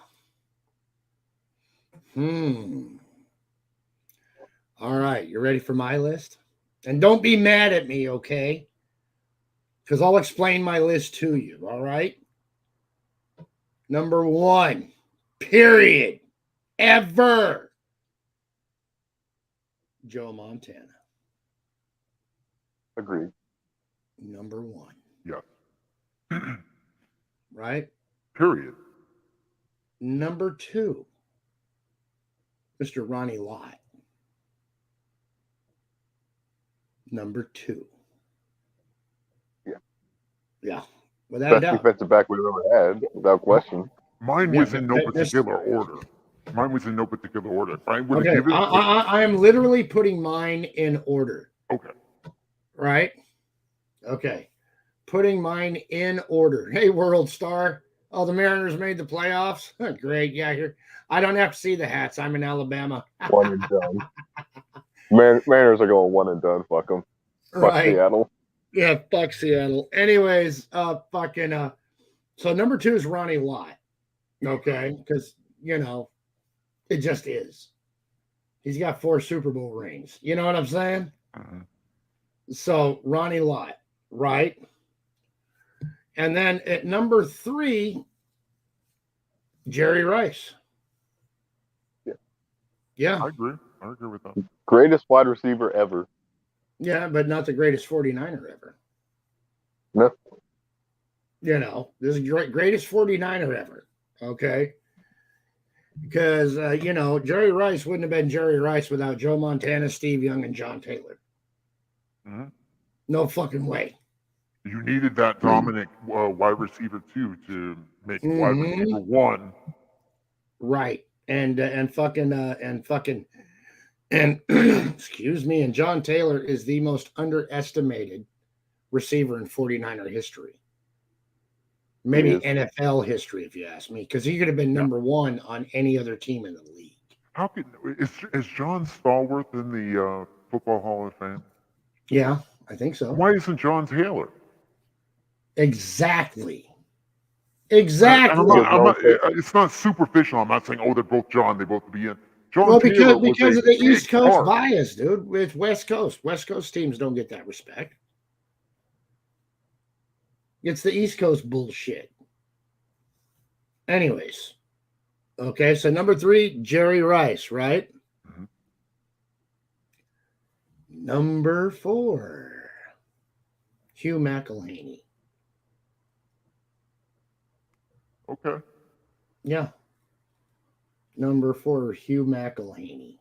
All right, you ready for my list? And don't be mad at me, okay? Because I'll explain my list to you, all right? Number 1, period, ever, Joe Montana. Agreed. Number 1. Yeah. Right? Period. Number 2, Mr. Ronnie Lott. Number 2. Yeah. Without a Best doubt. defensive back we've ever had, without question. Mine was in no particular order. I would Okay, give it. I am literally putting mine in order. Okay. Right? Okay. Putting mine in order. Hey, World Star. Oh, the Mariners made the playoffs. Great. Yeah, here. I don't have to see the hats. I'm in Alabama. One and done. Mariners are going one and done. Fuck them. Fuck Right. Seattle. Yeah, fuck Seattle. Anyways, so number 2 is Ronnie Lott. Okay, because it just is. He's got 4 Super Bowl rings. You know what I'm saying? Mhm. So Ronnie Lott, right? And then at number 3, Jerry Rice. Yeah. I agree with that. Greatest wide receiver ever. Yeah, but not the greatest 49er ever. No. This is greatest 49er ever. Okay. Because, Jerry Rice wouldn't have been Jerry Rice without Joe Montana, Steve Young, and John Taylor. Mhm. No fucking way. You needed that dominant wide receiver too to make wide receiver 1. Right. And excuse me, and John Taylor is the most underestimated receiver in 49er history. Maybe NFL history, if you ask me, because he could have been number 1 on any other team in the league. How could is John Stallworth in the Football Hall of Fame? Yeah, I think so. Why isn't John Taylor? Exactly. And I'm not, it's not superficial. I'm not saying, they're both John. They both be in. John Taylor because of the big East Coast part. bias, dude. With West Coast. West Coast teams don't get that respect. It's the East Coast bullshit. Anyways. Okay, so number 3, Jerry Rice, right? Mhm. Number 4, Hugh McElhaney. Okay. Yeah. Number 4, Hugh McElhaney.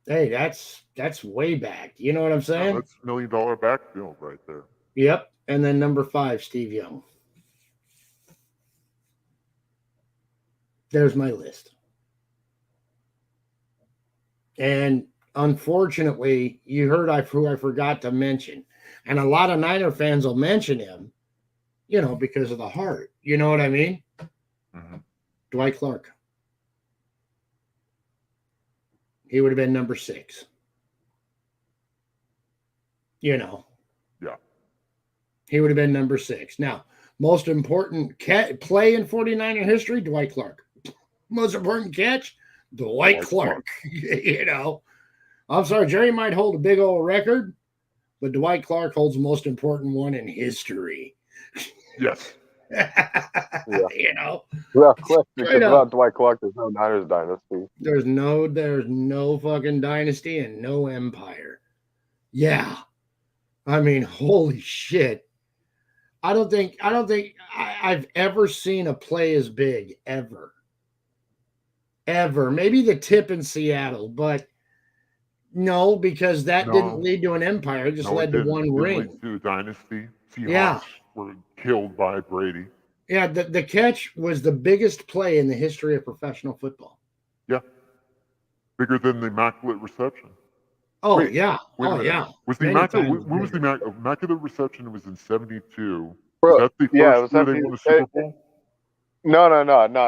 Hey, that's way back. You know what I'm saying? That's $1 million backfield right there. Yep. And then number 5, Steve Young. There's my list. And unfortunately, you heard who I forgot to mention. And a lot of Niner fans will mention him, because of the heart. You know what I mean? Mhm. Dwight Clark. He would have been number 6. Yeah. He would have been number 6. Now, most important play in 49er history, Dwight Clark. Most important catch, Dwight Clark. I'm sorry, Jerry might hold a big old record, but Dwight Clark holds the most important one in history. Yes. Yeah, because without Dwight Clark, there's no Niners dynasty. There's no fucking dynasty and no empire. Yeah. I mean, holy shit. I don't think I've ever seen a play as big ever. Ever. Maybe the tip in Seattle, but no, because that didn't lead to an empire. It just led to one ring. It led to a dynasty. Seahawks were killed by Brady. Yeah, the catch was the biggest play in the history of professional football. Yeah. Bigger than the Immaculate Reception. Oh, Wait, yeah. Wait a minute. Yeah. Was the when was the Immaculate Reception? It was in 72. Bro, was that the first year they won the Super Bowl? No.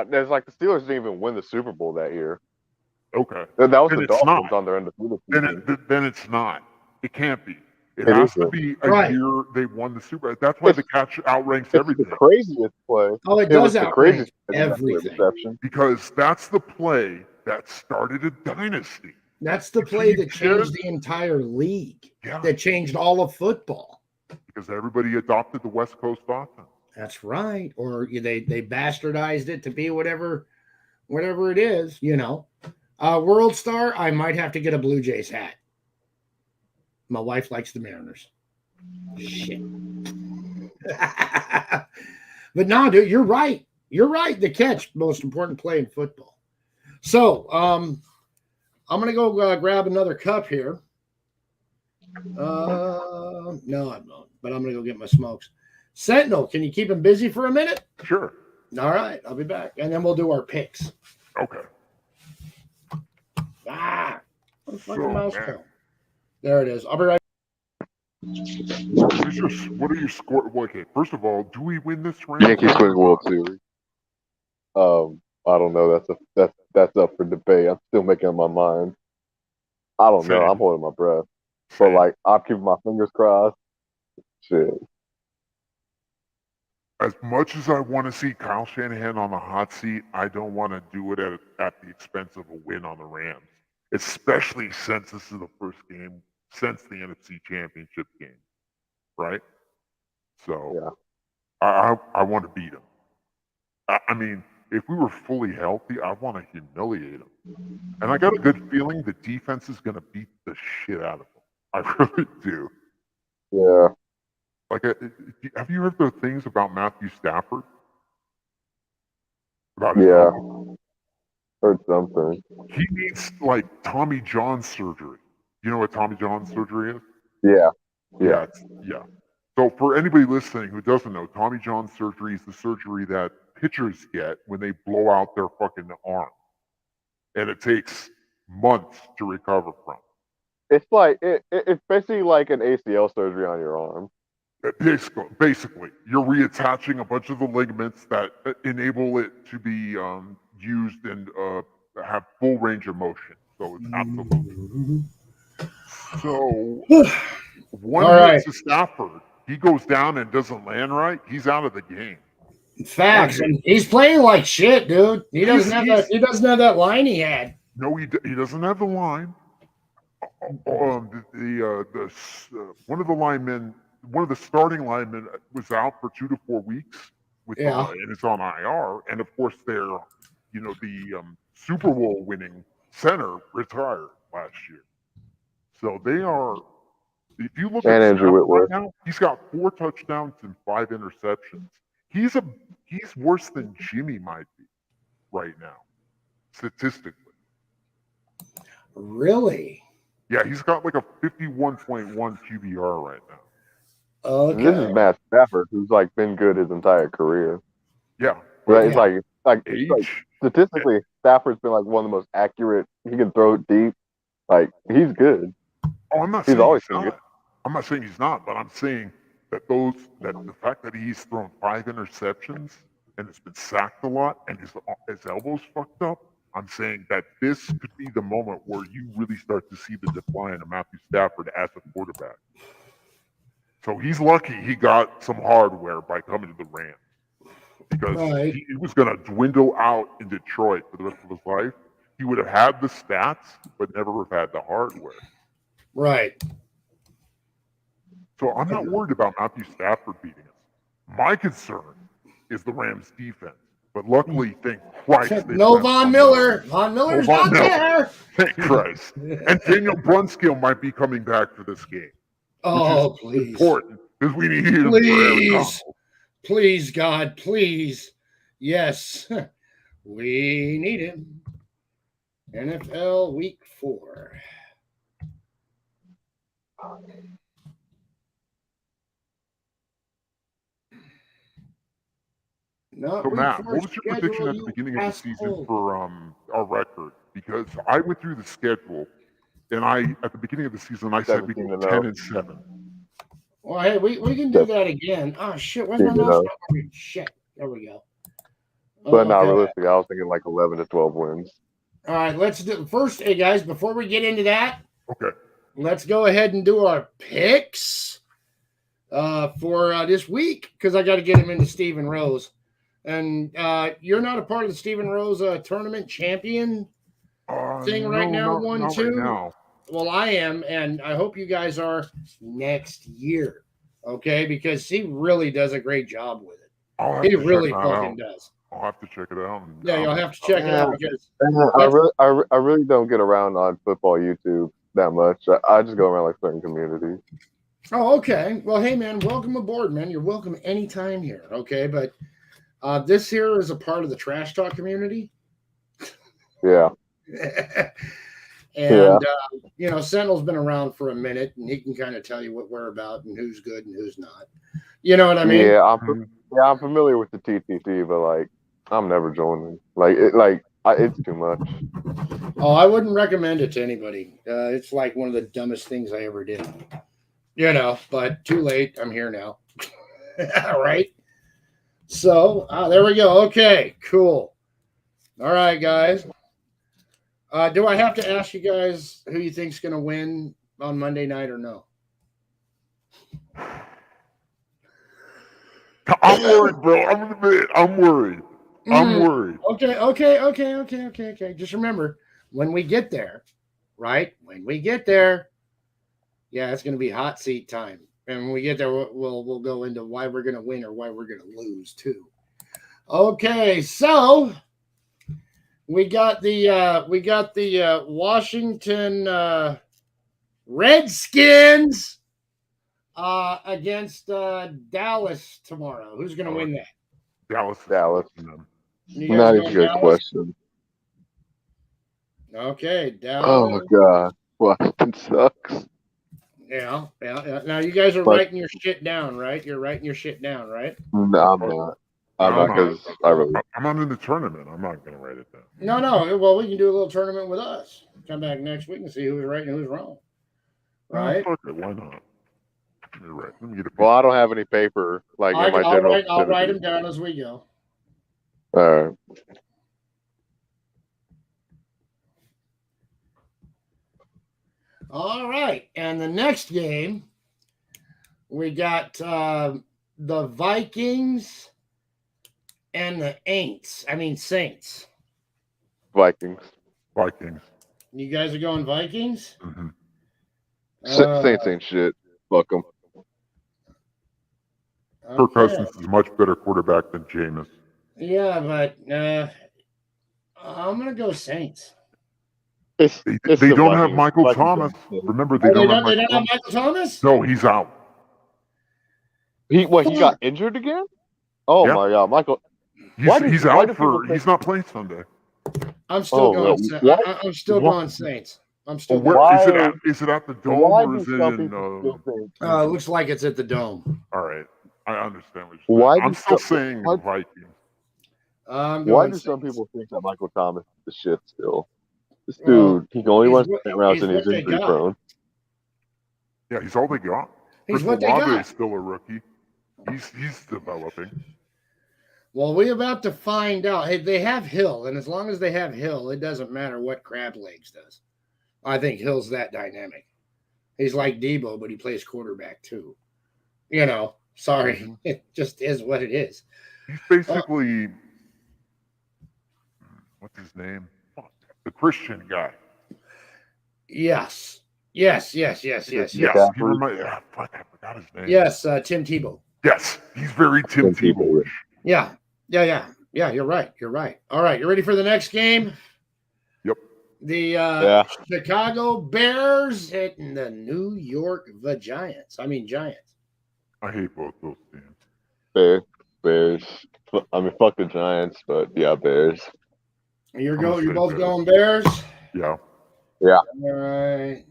There's the Steelers didn't even win the Super Bowl that year. Okay. That was then the Dolphins on their undefeated season. Then it's not. It can't be. It has to be a year they won the Super Bowl. That's why the catch outranks everything. It's the craziest play. Oh, it does outrank everything. Because that's the play that started a dynasty. That's the play that changed the entire league. Yeah. That changed all of football. Because everybody adopted the West Coast offense. That's right. Or they bastardized it to be whatever it is, World Star, I might have to get a Blue Jays hat. My wife likes the Mariners. Shit. But no, dude, you're right. You're right. The catch, most important play in football. So, I'm going to go grab another cup here. No, I'm not. But I'm going to go get my smokes. Sentinel, can you keep him busy for a minute? Sure. All right, I'll be back. And then we'll do our picks. Okay. Where's the fucking mouse go? There it is. I'll be right back. What are your score? Well, okay, first of all, do we win this round? Yankees win World Series. I don't know. That's up for debate. I'm still making up my mind. I don't know. Same. I'm holding my breath. But Same. like, I'm keeping my fingers crossed. Shit. As much as I want to see Kyle Shanahan on the hot seat, I don't want to do it at the expense of a win on the Rams, especially since this is the first game since the NFC Championship game, right? So Yeah. I want to beat him. I mean, if we were fully healthy, I want to humiliate him. And I got a good feeling the defense is going to beat the shit out of him. I really do. Yeah. Like, have you heard the things about Matthew Stafford? About his Yeah. elbow? Heard something. He needs like Tommy John surgery. You know what Tommy John surgery is? Yeah. Yeah. So for anybody listening who doesn't know, Tommy John surgery is the surgery that pitchers get when they blow out their fucking arm, and it takes months to recover from. It's like it's basically like an ACL surgery on your arm. Basically, you're reattaching a bunch of the ligaments that enable it to be used and have full range of motion. So it's absolutely. So one hit to Stafford, he goes down and doesn't land right. He's out of the game. Facts, and he's playing like shit, dude. He doesn't have that. He doesn't have that line he had. No, he doesn't have the line. One of the linemen. One of the starting linemen was out for 2 to 4 weeks and it's on IR. And of course, the Super Bowl winning center retired last year. So they are. If you look at Andrew Whitworth right now, he's got 4 touchdowns and 5 interceptions. He's worse than Jimmy might be right now, statistically. Really? Yeah, he's got like a 51.1 QBR right now. Okay. This is Matt Stafford, who's like been good his entire career. Yeah, right. It's like statistically, Stafford's been like one of the most accurate. He can throw it deep. Like he's good. Oh, I'm not. He's always been good. I'm not saying he's not, but I'm saying that the fact that he's thrown 5 interceptions and has been sacked a lot and his elbows fucked up. I'm saying that this could be the moment where you really start to see the decline of Matthew Stafford as a quarterback. So he's lucky he got some hardware by coming to the Rams, because he was going to dwindle out in Detroit for the rest of his life. He would have had the stats, but never have had the hardware. Right. So I'm not worried about Matthew Stafford beating us. My concern is the Rams' defense. But luckily, thank Christ. No Von Miller. Von Miller's not there. Thank Christ. And Daniel Brunskill might be coming back for this game. Oh, please. Important, because we need him. Please, God, please. Yes, we need him. NFL Week 4. So Matt, what was your prediction at the beginning of the season for our record? Because I went through the schedule, and at the beginning of the season, I said we go 10-7. Well, hey, we can do that again. Oh shit, where's my mouse? Shit, there we go. But not realistic. I was thinking like 11 to 12 wins. All right, let's do first. Hey guys, before we get into that, okay, let's go ahead and do our picks for this week, because I got to get him into Stephen Rose. And you're not a part of the Stephen Rose tournament champion thing right now, 1-2. Right now. Well, I am, and I hope you guys are next year, okay? Because he really does a great job with it. He really fucking does. I'll have to check it out. Yeah, you'll have to check it out, because I really don't get around on football YouTube that much. I just go around like certain communities. Oh, okay. Well, hey man, welcome aboard, man. You're welcome anytime here, okay? But this here is a part of the Trash Talk community. Yeah. And, Sentinel's been around for a minute, and he can kind of tell you what we're about and who's good and who's not. You know what I mean? Yeah, I'm familiar with the TTC, but, like, I'm never joining. It's too much. Oh, I wouldn't recommend it to anybody. It's like one of the dumbest things I ever did. But too late. I'm here now. All right. So there we go. Okay, cool. All right, guys. Do I have to ask you guys who you think's going to win on Monday night or no? I'm worried, bro. I'm gonna admit, I'm worried. I'm worried. Okay. Just remember, when we get there, right? When we get there, yeah, it's going to be hot seat time. And when we get there, we'll go into why we're going to win or why we're going to lose too. Okay, so we got the Washington Redskins against Dallas tomorrow. Who's going to win that? Dallas. You guys Not going a good Dallas? question. Okay, Dallas. Oh my god, Washington sucks. Yeah. Now you guys are But- writing your shit down, right? You're writing your shit down, right? No, I'm not. I'm not because I really. I'm not in the tournament. I'm not gonna write it down. No. Well, we can do a little tournament with us. Come back next week and see who's right and who's wrong. Right? Fuck it, why not? You're right. Let me get a Well, I don't have any paper like in my I'll general. write them vicinity. down as we go. All right. All right. And the next game, we got the Vikings and the Saints. Vikings. Vikings. You guys are going Vikings? Mhm. Saints ain't shit. Fuck them. Kirk Cousins is a much better quarterback than Jameis. Yeah, but I'm going to go Saints. They It's don't the have Vikings. Michael Vikings Thomas. don't shit. Remember, they They don't don't have have Michael Michael Thomas? No, he's out. He got injured again? Oh Yeah. my god, Michael. He's, Why do he's people out think- he's not playing Sunday. I'm still going. what? I'm still What? going Saints. I'm still Where, going. Why is it at the Dome Why or do is it some in? people still think? It looks like it's at the Dome. All right, I understand what you're saying. Why I'm do still some- saying why- Vikings. I'm Why going do some Saints. people think that Michael Thomas is the shit still? This Well, dude, he can only he's run what- second rounds he's and he's what they injury got. prone. Yeah, he's all they got. He's Chris what they Olave got. is still a rookie. He's developing. Well, we're about to find out. Hey, they have Hill, and as long as they have Hill, it doesn't matter what Crab Legs does. I think Hill's that dynamic. He's like Debo, but he plays quarterback too. Sorry, it just is what it is. He's basically what's his name? Fuck, the Christian guy. Yes. Yes, he McCaffrey. fuck, I forgot his name. Yes, Tim Tebow. Yes, he's very Tim Tim Tebow. Tebow-ish. Yeah. You're right. All right, you ready for the next game? Yep. The Yeah. Chicago Bears hitting the New York Giants. Giants. I hate both those teams. Bears. I mean, fuck the Giants, but yeah, Bears. You're I'm gonna You're say both Bears. going Bears. Yeah. All right.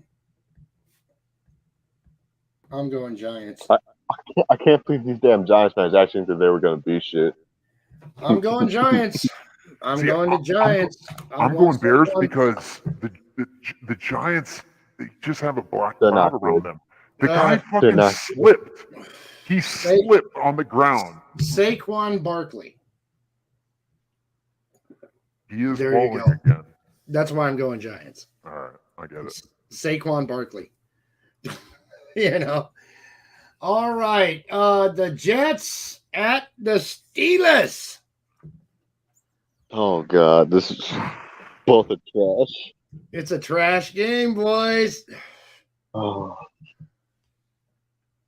I'm going Giants. I can't believe these damn Giants fans actually think they were going to be shit. I'm going Giants. I'm See, going to Giants. I'm going Bears because the Giants, they just have a black They're cloud not around good. them. The Uh, guy they're fucking not good. slipped. He slipped on the ground. Saquon Barkley. He is There you balling go. again. That's why I'm going Giants. All right, I get it. Saquon Barkley. All right. The Jets at the Steelers. Oh, God. This is both a trash. It's a trash game, boys. Oh.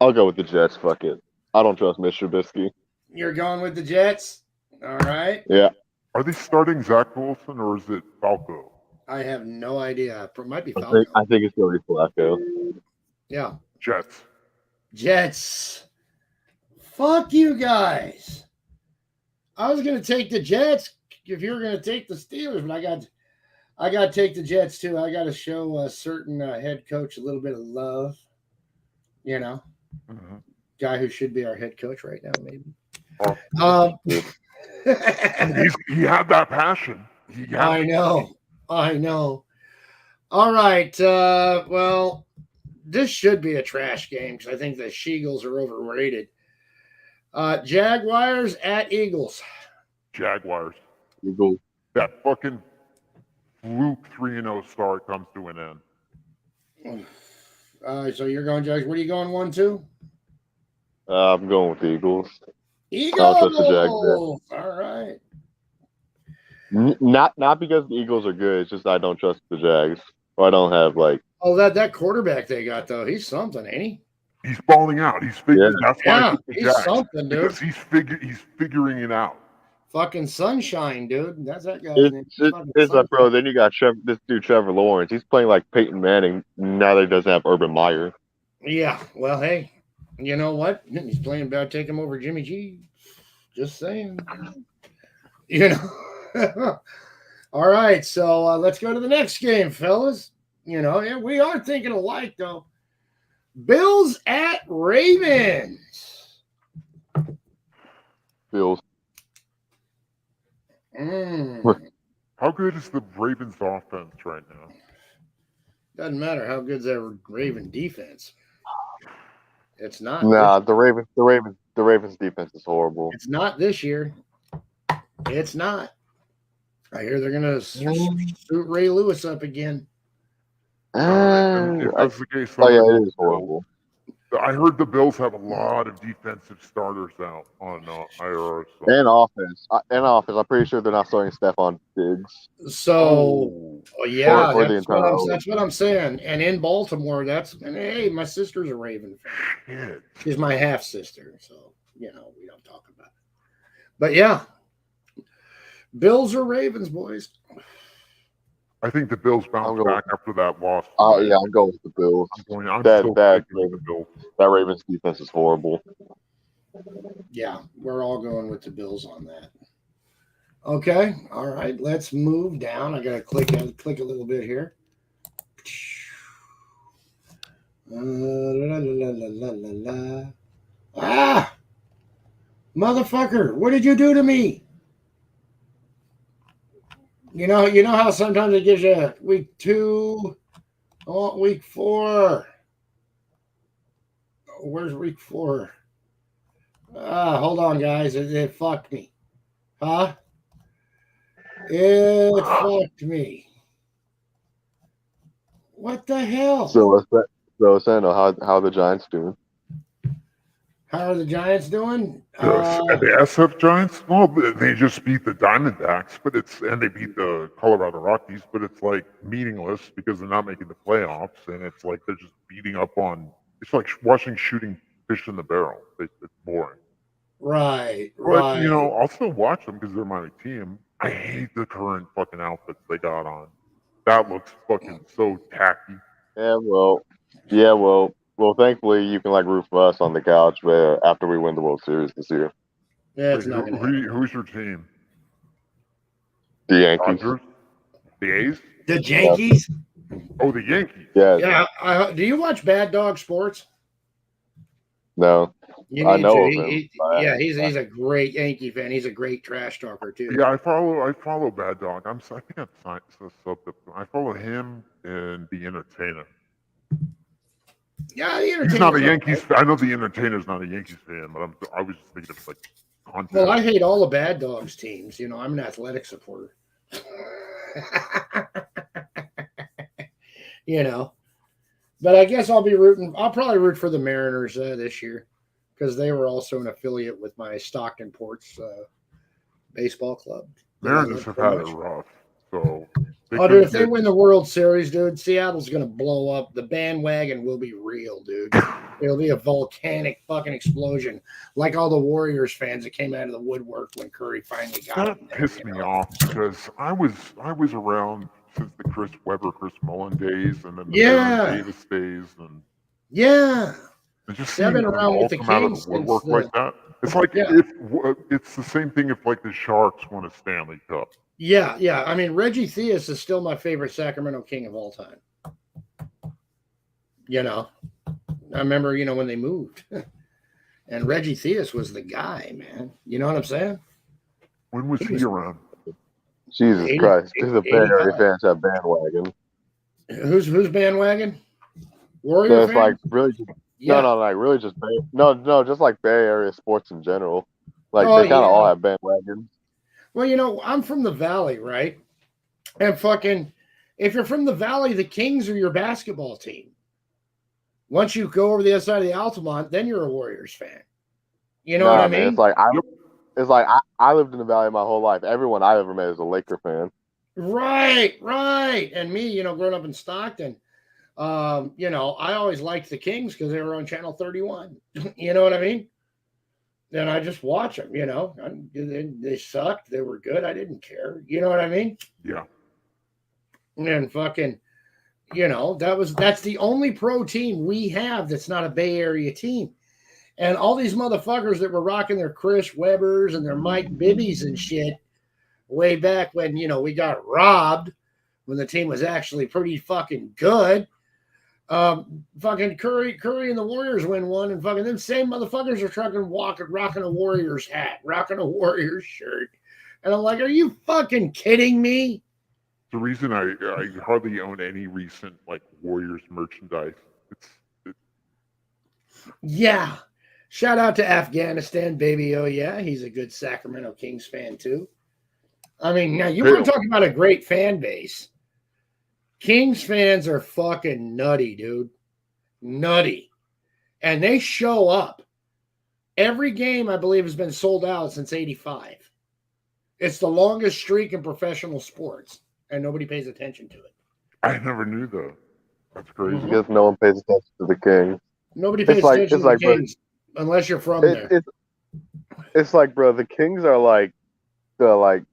I'll go with the Jets. Fuck it. I don't trust Mr. Trubisky. You're going with the Jets. All right. Yeah. Are they starting Zach Wilson or is it Falco? I have no idea. It might be I Falcon. think it's going to be Flacco. Yeah. Jets. Jets. Fuck you guys. I was gonna take the Jets if you were gonna take the Steelers, but I got to take the Jets too. I got to show a certain head coach a little bit of love. Mhm. Guy who should be our head coach right now, maybe. Oh. He had that passion. He had I know. All right. Well, this should be a trash game because I think the Sheagles are overrated. Jaguars at Eagles. Jaguars. Eagles. That fucking fluke 3-0 start comes to an end. So you're going Jags. What are you going 1-2? I'm going with the Eagles. Eagles. I don't trust the Jags there. All right. Not because the Eagles are good. It's just I don't trust the Jags. Or I don't have like. Oh, that quarterback they got though, he's something, ain't he? He's balling out. He's figuring. Yeah. That's why I picked the He's Jags, something, dude. because he's figuring it out. Fucking sunshine, dude. That's that guy's name. It's like, bro. Then you got this dude Trevor Lawrence. He's playing like Peyton Manning now that he doesn't have Urban Meyer. Yeah. Well, hey, you know what? He's playing about to take him over Jimmy G. Just saying. You know. All right. So let's go to the next game, fellas. You know, yeah, we are thinking alike though. Bills at Ravens. Bills. How good is the Ravens offense right now? Doesn't matter how good's that Raven defense. It's not. Nah, the Ravens defense is horrible. It's not this year. It's not. I hear they're gonna suit Ray Lewis up again. If that's the case, It is horrible. I heard the Bills have a lot of defensive starters out on IR. And offense. I'm pretty sure they're not starting Stephon Diggs. So, yeah, for the entire that's what I'm saying. And in Baltimore, hey, my sister's a Raven fan. Shit. She's my half sister, so you know we don't talk about it. But yeah, Bills or Ravens, boys. I think the Bills bounce back after that loss. Yeah, I'm going with the Bills. That Ravens defense is horrible. Yeah, we're all going with the Bills on that. Okay, all right, let's move down. I gotta click a little bit here. Ah, motherfucker! What did you do to me? You know how sometimes it gives you week 2. I want week 4. Where's week 4? Hold on, guys. It fucked me. Huh? It fucked me. What the hell? So how the Giants doing? How are the Giants doing? The SF Giants? Well, they just beat the Diamondbacks, and they beat the Colorado Rockies, but it's like meaningless because they're not making the playoffs, and it's like they're just beating up on. It's like watching shooting fish in the barrel. It's boring. Right. But you know, I'll still watch them because they're my team. I hate the current fucking outfits they got on. That looks fucking so tacky. Well, thankfully you can like root for us on the couch after we win the World Series this year. Yeah, it's not gonna happen. Who's your team? The Yankees. Dodgers? The A's? The Yankees? Oh, the Yankees. Yeah. Yeah. Do you watch Bad Dog Sports? No. I know of him. He's a great Yankee fan. He's a great trash talker too. Yeah, I follow Bad Dog. I think I'm subbed up. I follow him and the Entertainer. Yeah, the Entertainer. He's not a Yankees fan. I know the Entertainer's not a Yankees fan, but I was just thinking of like content. Well, I hate all the Bad Dogs teams. You know, I'm an athletic supporter. You know, but I guess I'll probably root for the Mariners this year because they were also an affiliate with my Stockton Ports baseball club. Mariners have had it rough, so. Dude, if they win the World Series, dude, Seattle's going to blow up. The bandwagon will be real, dude. It'll be a volcanic fucking explosion, like all the Warriors fans that came out of the woodwork when Curry finally got him. That pissed me off because I was around since the Chris Webber, Chris Mullen days, and then the Baron Davis days, and and just seeing them all come out of the woodwork like that. It's like it's the same thing if like the Sharks won a Stanley Cup. Yeah. I mean, Reggie Theus is still my favorite Sacramento King of all time. You know, I remember, when they moved. And Reggie Theus was the guy, man. You know what I'm saying? When was he around? Jesus Christ. Because the Bay Area fans have bandwagon. Who's bandwagon? Warrior That's fan? like really just Yeah. no, like really just no, just like Bay Area sports in general. Like Oh, they kind of yeah. all have bandwagons. Well, I'm from the Valley, right? And fucking, if you're from the Valley, the Kings are your basketball team. Once you go over the other side of the Altamont, then you're a Warriors fan. You know what I Man, mean? it's like I lived in the Valley my whole life. Everyone I ever met is a Laker fan. Right. And me, growing up in Stockton, I always liked the Kings because they were on Channel 31. You know what I mean? And I just watch them, they sucked. They were good. I didn't care. You know what I mean? Yeah. And fucking, that's the only pro team we have that's not a Bay Area team. And all these motherfuckers that were rocking their Chris Webbers and their Mike Bibbies and shit way back when, we got robbed when the team was actually pretty fucking good. Fucking Curry and the Warriors win one, and fucking them same motherfuckers are rocking a Warriors hat, rocking a Warriors shirt. And I'm like, are you fucking kidding me? The reason I hardly own any recent like Warriors merchandise. Yeah. Shout out to Afghanistan, baby. Oh, yeah. He's a good Sacramento Kings fan, too. I mean, now you want to talk about a great fan base. Kings fans are fucking nutty, dude. Nutty. And they show up. Every game, I believe, has been sold out since 85. It's the longest streak in professional sports, and nobody pays attention to it. I never knew though. That's crazy. Because no one pays attention to the Kings. Nobody pays attention to the Kings unless you're from there. It's like, bro, the Kings are like the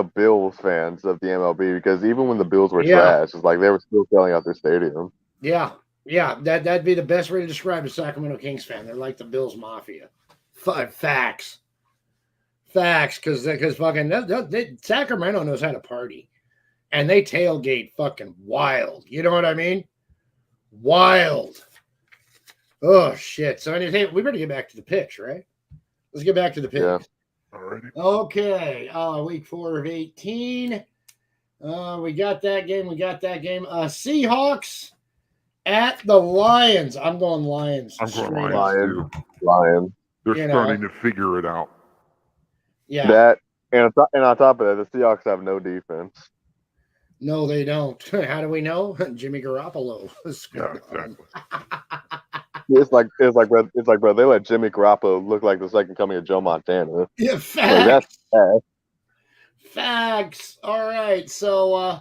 Bills fans of the MLB, because even when the Bills were trash, it's like they were still selling out their stadium. Yeah. That'd be the best way to describe a Sacramento Kings fan. They're like the Bills Mafia. Facts, because fucking Sacramento knows how to party, and they tailgate fucking wild. You know what I mean? Wild. Oh shit! So anyway, we better get back to the picks, right? Let's get back to the picks. Yeah. Alrighty. Okay. Week 4 of 18. We got that game. Seahawks at the Lions. I'm going Lions. I'm going straight Lions up. too. Lions. They're starting to figure it out. Yeah. That and on top of that, the Seahawks have no defense. No, they don't. How do we know? Jimmy Garoppolo. Yeah, exactly. It's like, bro, they let Jimmy Garoppolo look like the second coming of Joe Montana. Yeah, Like, facts. that's bad. Facts. All right. So,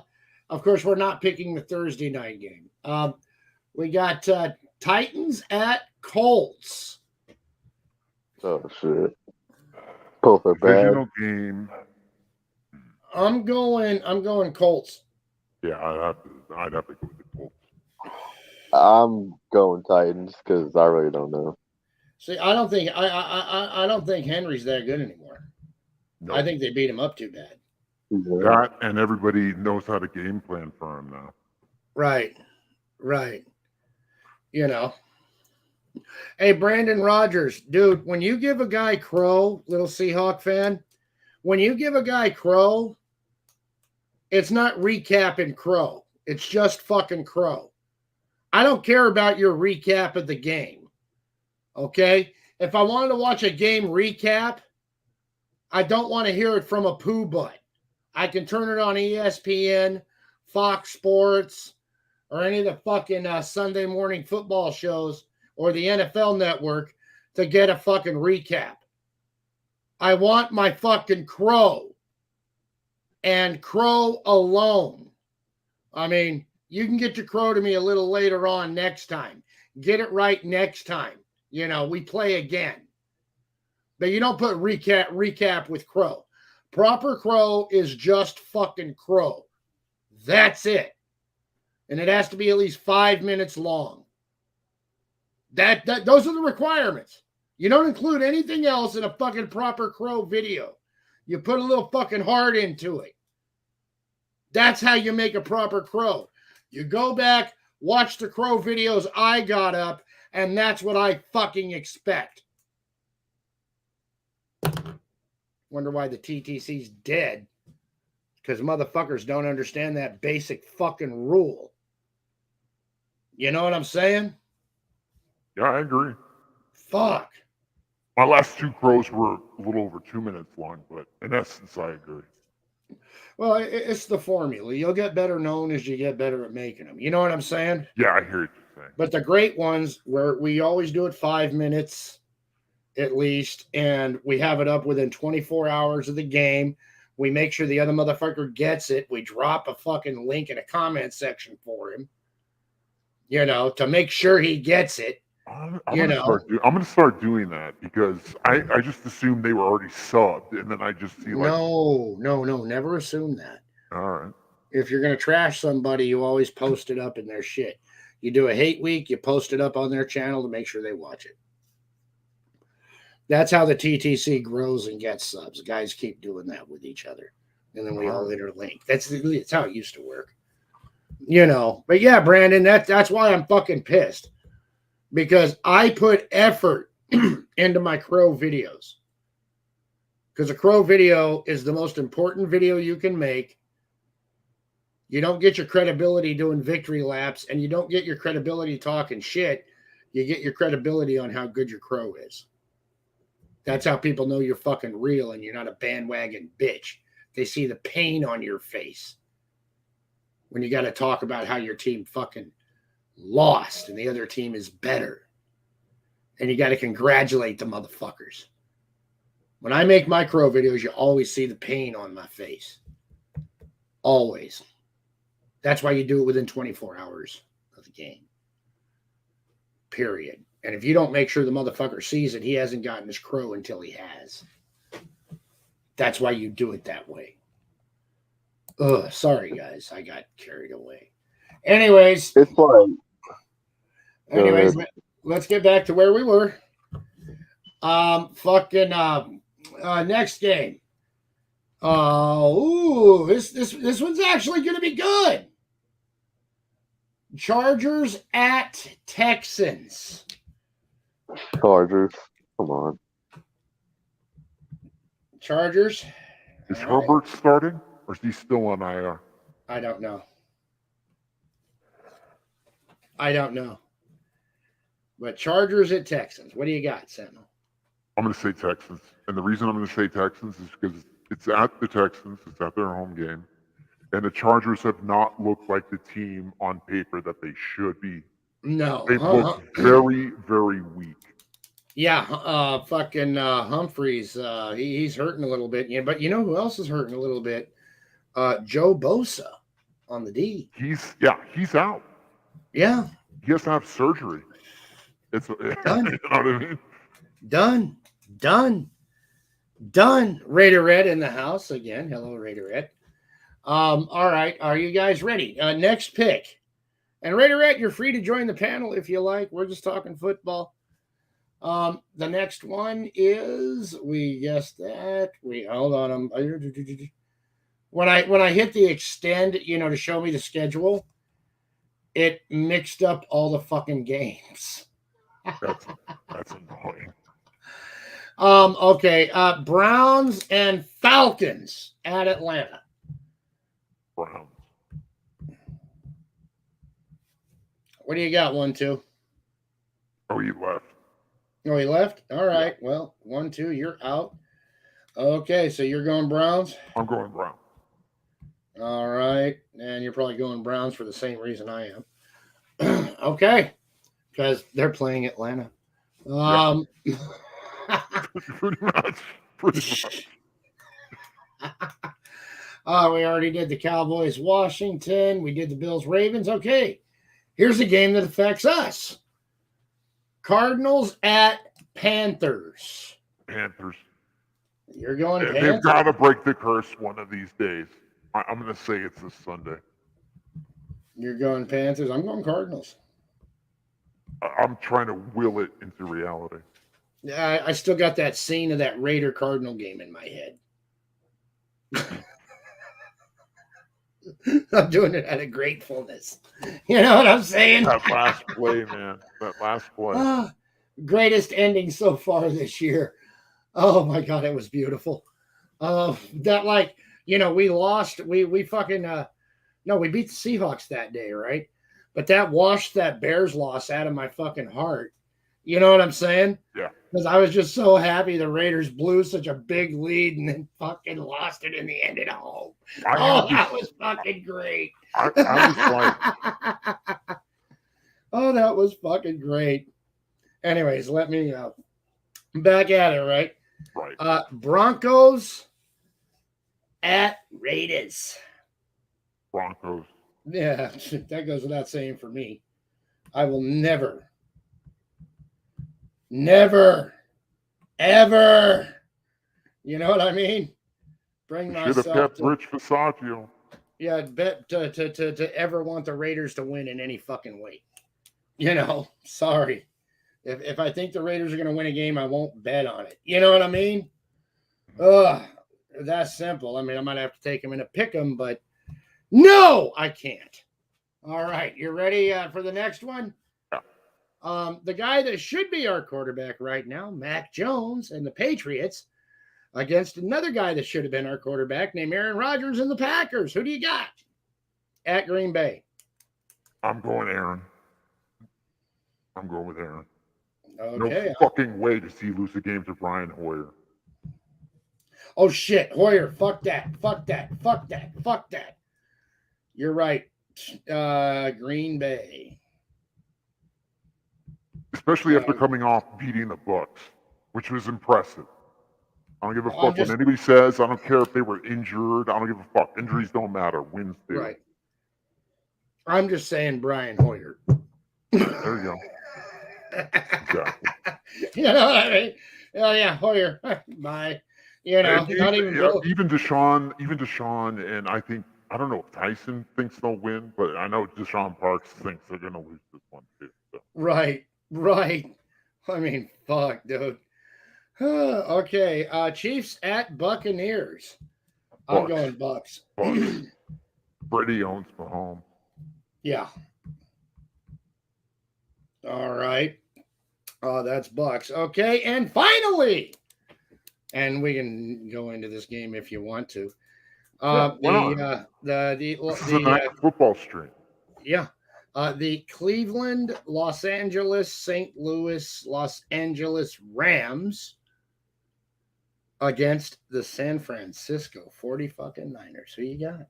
of course, we're not picking the Thursday night game. We got Titans at Colts. Oh shit. Both are bad. Divisional game. I'm going Colts. Yeah, I'd have to go with the Colts. I'm going Titans because I really don't know. See, I don't think Henry's that good anymore. No. I think they beat him up too bad. That and everybody knows how to game plan for him now. Right. Hey, Brandon Rogers, dude, when you give a guy crow, little Seahawk fan, when you give a guy crow, it's not recapping crow. It's just fucking crow. I don't care about your recap of the game. Okay? If I wanted to watch a game recap, I don't want to hear it from a poo butt. I can turn it on ESPN, Fox Sports, or any of the fucking Sunday morning football shows or the NFL Network to get a fucking recap. I want my fucking crow and crow alone. I mean, you can get your crow to me a little later on next time. Get it right next time. We play again. But you don't put recap with crow. Proper crow is just fucking crow. That's it. And it has to be at least 5 minutes long. Those are the requirements. You don't include anything else in a fucking proper crow video. You put a little fucking heart into it. That's how you make a proper crow. You go back, watch the crow videos I got up, and that's what I fucking expect. Wonder why the TTC's dead. Because motherfuckers don't understand that basic fucking rule. You know what I'm saying? Yeah, I agree. Fuck. My last two crows were a little over 2 minutes long, but in essence, I agree. Well, it's the formula. You'll get better known as you get better at making them. You know what I'm saying? Yeah, I hear what you're saying. But the great ones, where we always do it 5 minutes at least, and we have it up within 24 hours of the game. We make sure the other motherfucker gets it. We drop a fucking link in a comment section for him, to make sure he gets it. I'm gonna start doing that because I just assumed they were already subbed, and then I just see like No, never assume that. all right. If you're gonna trash somebody, you always post it up in their shit. You do a hate week, you post it up on their channel to make sure they watch it. That's how the TTC grows and gets subs. Guys keep doing that with each other, and then we all interlink. That's how it used to work, But yeah, Brandon, that's why I'm fucking pissed. Because I put effort into my crow videos. Because a crow video is the most important video you can make. You don't get your credibility doing victory laps, and you don't get your credibility talking shit. You get your credibility on how good your crow is. That's how people know you're fucking real and you're not a bandwagon bitch. They see the pain on your face when you got to talk about how your team fucking lost and the other team is better, and you got to congratulate the motherfuckers. When I make my crow videos, you always see the pain on my face. Always. That's why you do it within 24 hours of the game. Period. And if you don't make sure the motherfucker sees it, he hasn't gotten his crow until he has. That's why you do it that way. Ugh, sorry guys, I got carried away. Anyways, It's like let's get back to where we were. Next game. This one's actually going to be good. Chargers at Texans. Chargers. Come on. Chargers. Is Herbert starting, or is he still on IR? I don't know. But Chargers at Texans. What do you got, Sentinel? I'm going to say Texans. And the reason I'm going to say Texans is because it's at the Texans. It's at their home game. And the Chargers have not looked like the team on paper that they should be. No. They've looked very, very weak. Yeah, Humphreys, he's hurting a little bit. Yeah, but you know who else is hurting a little bit? Joe Bosa on the D. He's out. Yeah. He has to have surgery. It's Done. You know what I mean? Done. Raider Red in the house again. Hello, Raider Red. All right. Are you guys ready? Next pick. And Raider Red, you're free to join the panel if you like. We're just talking football. The next one is, we guessed that. Hold on. When I hit the extend, to show me the schedule, it mixed up all the fucking games. That's annoying. Okay. Browns and Falcons at Atlanta. Browns. What do you got? 1, 2. Oh, he left. Oh, he left? All right. Yeah. Well, 1, 2, you're out. Okay, so you're going Browns? I'm going Browns. All right. And you're probably going Browns for the same reason I am. Okay. Because they're playing Atlanta. Pretty much. We already did the Cowboys, Washington. We did the Bills, Ravens. Okay. Here's a game that affects us. Cardinals at Panthers. Panthers. You're going Panthers? They've got to break the curse one of these days. I'm going to say it's this Sunday. You're going Panthers. I'm going Cardinals. I'm trying to will it into reality. Yeah, I still got that scene of that Raider Cardinal game in my head. I'm doing it out of gratefulness. You know what I'm saying? That last play, man. That last play. Greatest ending so far this year. Oh my God, it was beautiful. We lost. We fucking we beat the Seahawks that day, right? but that washed that Bears loss out of my fucking heart. You know what I'm saying? Yeah. Because I was just so happy the Raiders blew such a big lead and then fucking lost it in the end at home. That was fucking great. I was like, Oh, that was fucking great. Anyways, let me back at it, right? right. Broncos at Raiders. Broncos. Yeah, that goes without saying for me. I will never, ever, you know what I mean? Bring You should have myself kept to, Rich Bisaccio. yeah, bet to ever want the Raiders to win in any fucking way. You know, sorry. If I think the Raiders are going to win a game, I won't bet on it. You know what I mean? That's simple. I mean, I might have to take them in a pick 'em, but no, I can't. All right, you ready for the next one? Yeah. The guy that should be our quarterback right now, Mac Jones and the Patriots, against another guy that should have been our quarterback named Aaron Rodgers and the Packers. Who do you got? At Green Bay. I'm going Aaron. I'm going with Aaron. Okay. No fucking way to see lose the game to Brian Hoyer. Oh shit, Hoyer, fuck that. You're right. Green Bay. Especially after coming off beating the Bucks, which was impressive. I don't give a fuck what anybody says. I don't care if they were injured. I don't give a fuck. Injuries don't matter. Wins do. Right. I'm just saying Brian Hoyer. There you go. Exactly. You know what I mean? Oh yeah, Hoyer. Bye. You know, not even even Deshaun, and I don't know if Tyson thinks they'll win, but I know Deshaun Parks thinks they're gonna lose this one too. So. Right. I mean, fuck, dude. Okay. Chiefs at Buccaneers. Bucks. I'm going Bucks. Brady owns Mahomes. Yeah. All right. That's Bucks. Okay, and finally, and we can go into this game if you want to. This is a nice football stream. Yeah. The Cleveland, Los Angeles, St. Louis, Los Angeles Rams against the San Francisco 40 fucking Niners. Who you got?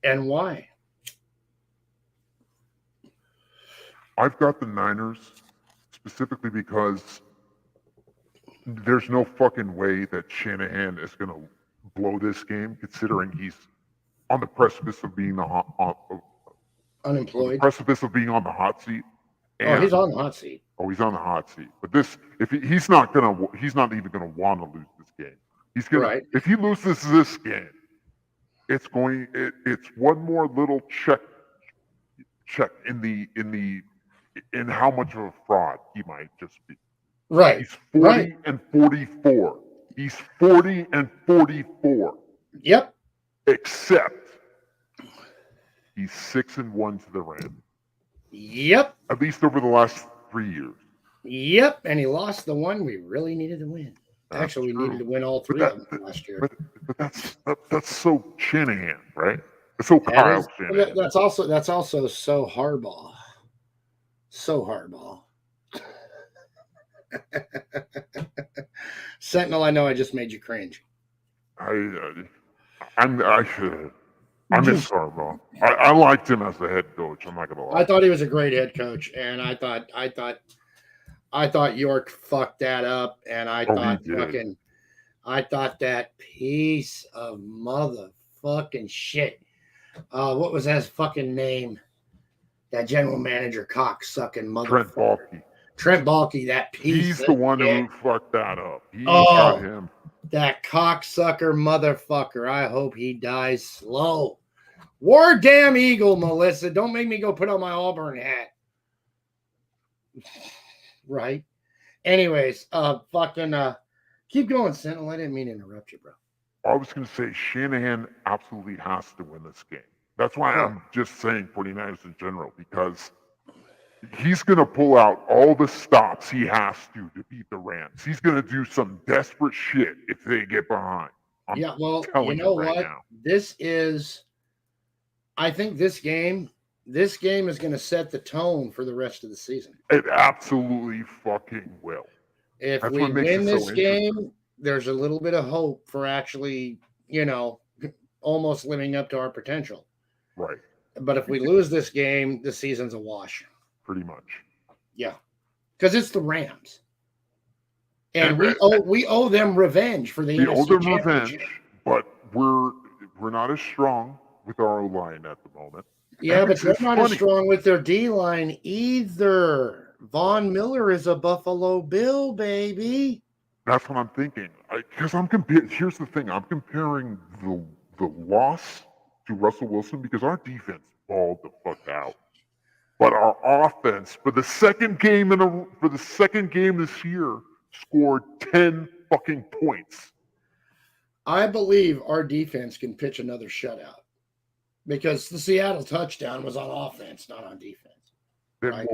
And why? I've got the Niners specifically because there's no fucking way that Shanahan is going to blow this game, considering he's on the precipice of being Unemployed. Precipice of being on the hot seat. And, he's on the hot seat. Oh, he's on the hot seat. But this, if he's not even gonna want to lose this game. He's gonna. Right. If he loses this game, it's one more little check in how much of a fraud he might just be. Right. He's 40 and 44. He's 40 and 44. Yep. Except he's 6-1 to the Rams. Yep. At least over the last 3 years. Yep. And he lost the one we really needed to win. Actually, we needed to win all three of them last year. But that's so Shanahan, right? It's so Kyle Shanahan. That's also so Harbaugh. So Harbaugh. Sentinel, I know I just made you cringe. I miss Harbaugh. I liked him as the head coach. I'm not gonna lie. I thought he was a great head coach, and I thought York fucked that up, and I thought that piece of motherfucking shit. What was his fucking name? That general manager cocksucking motherfucker. Trent Baalke, that piece. He's the one who fucked that up. He got him. That cocksucker motherfucker. I hope he dies slow. War damn eagle, Melissa. Don't make me go put on my Auburn hat. Right. Anyways, keep going, Sentinel. I didn't mean to interrupt you, bro. I was going to say Shanahan absolutely has to win this game. That's why I'm just saying 49ers in general, because he's going to pull out all the stops he has to beat the Rams. He's going to do some desperate shit if they get behind. You know what? Now. I think this game this game is going to set the tone for the rest of the season. It absolutely fucking will. If That's we what makes win it this so game, there's a little bit of hope for actually, almost living up to our potential. Right. But if we lose this game, the season's a wash. Pretty much. Yeah, because it's the Rams, and And- we owe them revenge for the We NFC owe them Championship. revenge, but we're not as strong with our O-line at the moment. Yeah, And but they're it's not as funny. strong with their D line either. Von Miller is a Buffalo Bill, baby. That's what I'm thinking. Because I'm comparing. Here's the thing: I'm comparing the loss to Russell Wilson because our defense balled the fuck out, but our offense for the second game this year scored 10 fucking points. I believe our defense can pitch another shutout because the Seattle touchdown was on offense, not on defense. Then Right,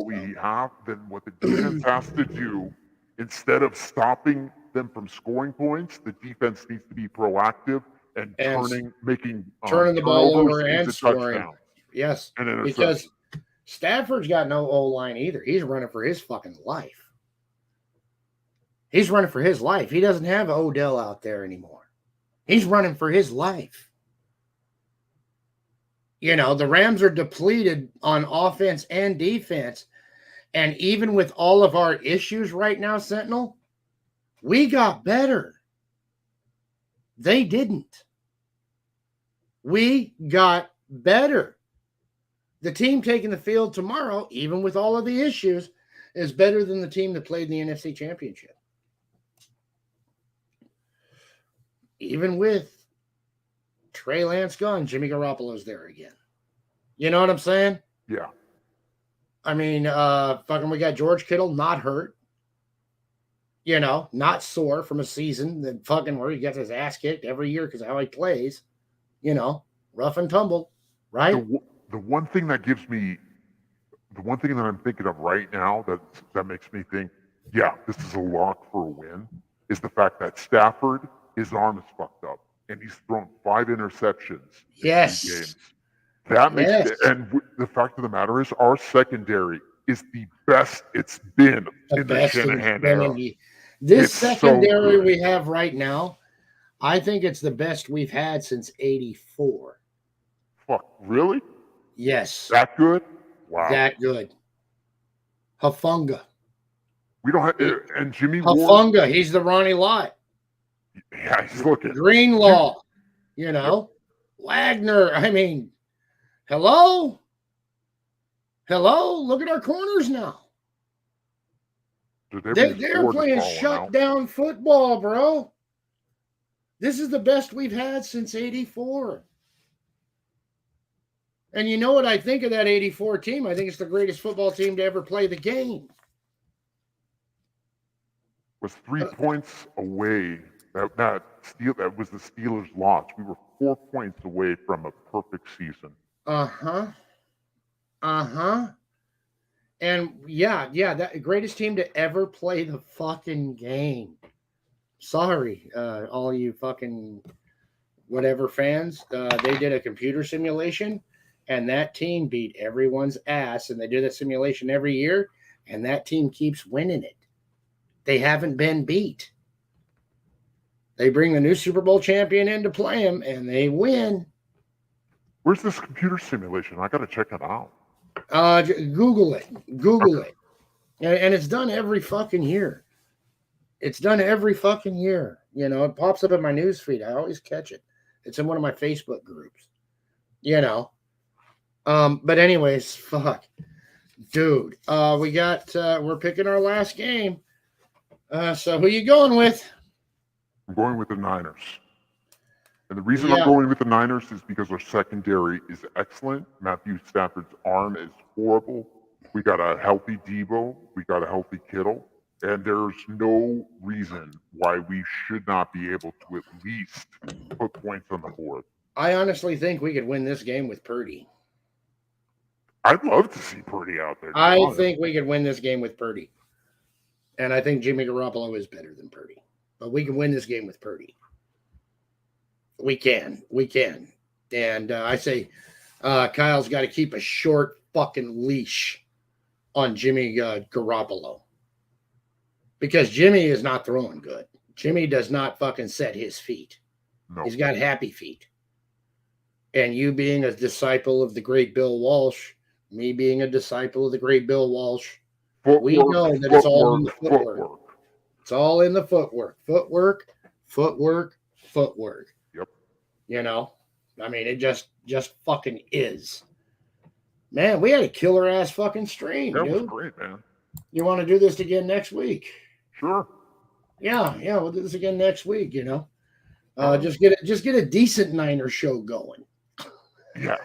what the defense has to do, instead of stopping them from scoring points, the defense needs to be proactive and turning the ball turnovers over and into scoring. touchdowns Yes, and interceptions. because Stafford's got no O-line either. He's running for his fucking life. He's running for his life. He doesn't have Odell out there anymore. He's running for his life. The Rams are depleted on offense and defense. And even with all of our issues right now, Sentinel, we got better. They didn't. We got better. The team taking the field tomorrow, even with all of the issues, is better than the team that played in the NFC Championship. Even with Trey Lance gone, Jimmy Garoppolo's there again. You know what I'm saying? Yeah. I mean, we got George Kittle not hurt. Not sore from a season that fucking where he gets his ass kicked every year because of how he plays. Rough and tumble, right? The one thing that I'm thinking of right now that makes me think, yeah, this is a lock for a win, is the fact that Stafford, his arm is fucked up, and he's thrown 5 interceptions in 2 Yes. games. That makes Yes. the fact of the matter is our secondary is the best it's been in the Shanahan era. This It's so secondary good. we have right now, I think it's the best we've had since '84. Fuck, really? Yes, That good? Wow. that good. Hafunga. We don't have and Jimmy Ward. Hafunga, he's the Ronnie Lott. Yeah, he's looking. Greenlaw, Wagner. I mean, hello? Look at our corners now. Did everybody They're Ward playing falling out? shutdown football, bro. This is the best we've had since '84. And you know what I think of that '84 team? I think it's the greatest football team to ever play the game. Was 3 points away. That was the Steelers' loss. We were 4 points away from a perfect season. And that greatest team to ever play the fucking game. Sorry, all you fucking whatever fans. They did a computer simulation, and that team beat everyone's ass. And they do that simulation every year, and that team keeps winning it. They haven't been beat. They bring the new Super Bowl champion in to play them, and they win. Where's this computer simulation? I got to check it out. Google it. And it's done every fucking year. It pops up in my news feed. I always catch it. It's in one of my Facebook groups. But anyways, fuck. Dude, we're picking our last game. So who you going with? I'm going with the Niners. And the reason Yeah. I'm going with the Niners is because our secondary is excellent. Matthew Stafford's arm is horrible. We got a healthy Debo. We got a healthy Kittle. And there's no reason why we should not be able to at least put points on the board. I honestly think we could win this game with Purdy. I'd love to see Purdy out there. to be I honest. think we could win this game with Purdy. And I think Jimmy Garoppolo is better than Purdy. But we can win this game with Purdy. We can. And I say Kyle's got to keep a short fucking leash on Jimmy Garoppolo. Because Jimmy is not throwing good. Jimmy does not fucking set his feet. No. He's got happy feet. And you being a disciple of the great Bill Walsh, me being a disciple of the great Bill Walsh, we know that it's all in the footwork. It's all in the footwork. Footwork. Yep. You know? I mean, it just fucking is. Man, we had a killer ass fucking stream, That was dude. great, man. You want to do this again next week? Sure. Yeah, we'll do this again next week, you know. Just get a decent Niner show going. Yeah.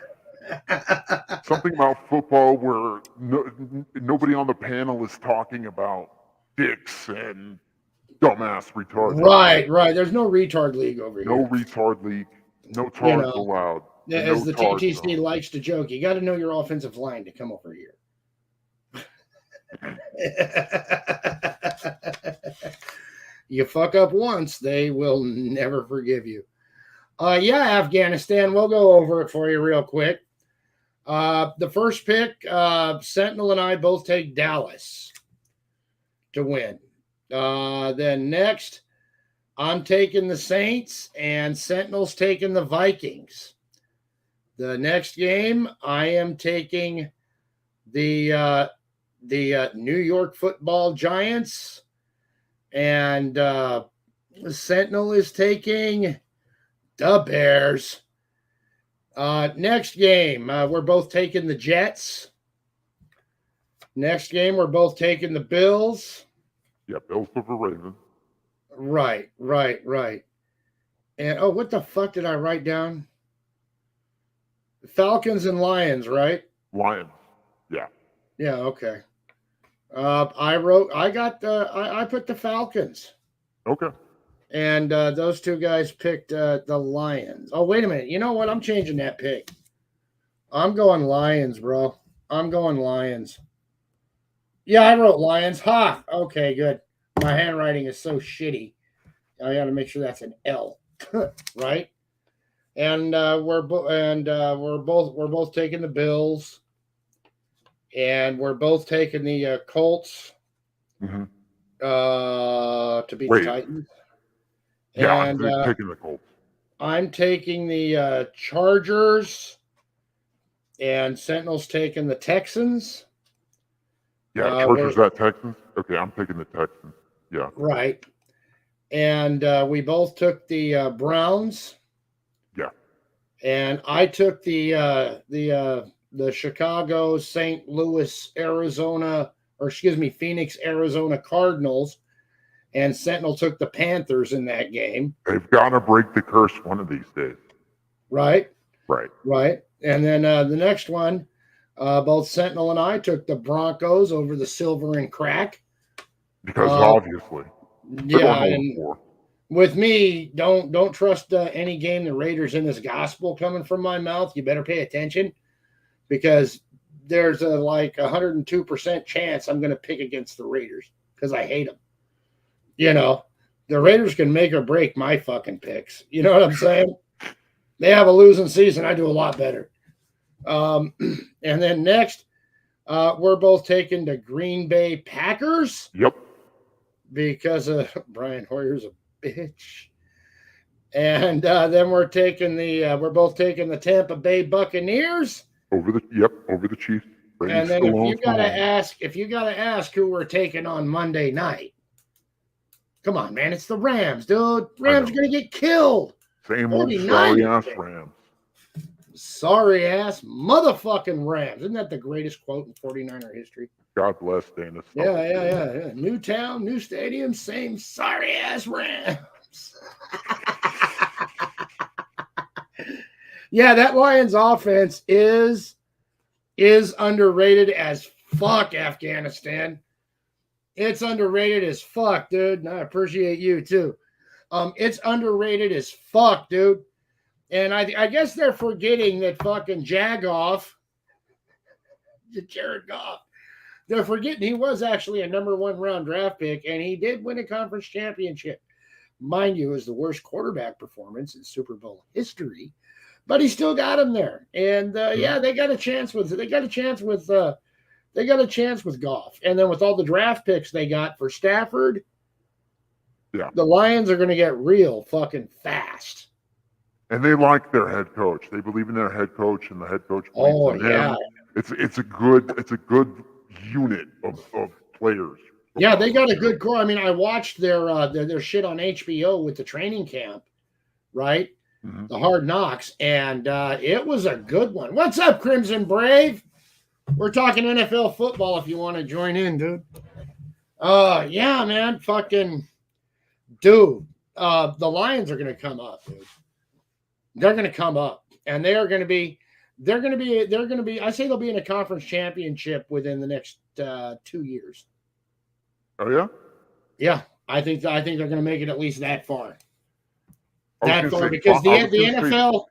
Something about football where nobody on the panel is talking about dicks and dumbass retards. Right. There's no retard league over here. No retard league. No tards know, allowed. As No the tards TTC allowed. likes to joke, you got to know your offensive line to come over here. You fuck up once, they will never forgive you. Afghanistan, we'll go over it for you real quick. The first pick, Sentinel and I both take Dallas to win. Then next, I'm taking the Saints and Sentinel's taking the Vikings. The next game, I am taking the New York Football Giants, and Sentinel is taking the Bears. Next game, we're both taking the Jets. Next game, we're both taking the Bills. Yeah, Bills over Ravens. Right. And what the fuck did I write down? Falcons and Lions, right? Lions. Yeah. Yeah, okay. I put the Falcons. Okay. And those two guys picked the Lions. Oh, wait a minute. You know what? I'm changing that pick. I'm going Lions, bro. I'm going Lions. Yeah, I wrote Lions. Ha! Okay, good. My handwriting is so shitty. I got to make sure that's an L, right? And we're both taking the Bills, and we're both taking the Colts Mhm. To beat the Titans. Yeah, And I'm taking the Colts. I'm taking the Chargers, and Sentinel's taking the Texans. Yeah, Chargers at Texans. Okay, I'm taking the Texans. Yeah. Right. And we both took the Browns. Yeah. And I took the Chicago, St. Louis, Phoenix, Arizona Cardinals. And Sentinel took the Panthers in that game. They've got to break the curse one of these days. Right. Right. And then the next one, both Sentinel and I took the Broncos over the Silver and Crack. Because obviously. Yeah, and with me, don't trust any game the Raiders in this gospel coming from my mouth. You better pay attention, because there's a 102% chance I'm going to pick against the Raiders because I hate them. You know, the Raiders can make or break my fucking picks. You know what I'm saying? They have a losing season. I do a lot better. And then next, we're both taking the Green Bay Packers. Yep. Because Brian Hoyer's a bitch. And then we're both taking the Tampa Bay Buccaneers. Over the Chiefs. And then if you gotta ask who we're taking on Monday night, come on, man, it's the Rams, dude. Rams are gonna get killed. Same old sorry ass Rams. Sorry ass motherfucking Rams. Isn't that the greatest quote in 49er history? God bless Dana. Yeah. New town, new stadium, same sorry ass Rams. Yeah, that Lions offense is underrated as fuck, Afghanistan. It's underrated as fuck, dude. And I appreciate you too. It's underrated as fuck, dude. And I guess they're forgetting that fucking Jared Goff, they're forgetting he was actually a number 1 round draft pick, and he did win a conference championship. Mind you, it was the worst quarterback performance in Super Bowl history. but he still got him there. And yeah, they got a chance with Goff. And then with all the draft picks they got for Stafford, Yeah. the Lions are going to get real fucking fast. And they like their head coach. They believe in their head coach, and the head coach believes Oh in them. yeah. It's a good unit of players. Yeah, they got a good core. I mean, I watched their shit on HBO with the training camp, right? Mhm. The Hard Knocks, and it was a good one. What's up, Crimson Brave? We're talking NFL football if you want to join in, dude. Yeah, man, fucking dude. The Lions are going to come up, dude. They're going to come up, and they're going to be. I say they'll be in a conference championship within the next 2 years. Oh yeah. Yeah, I think they're going to make it at least that far. I was That gonna far say- because I was gonna say-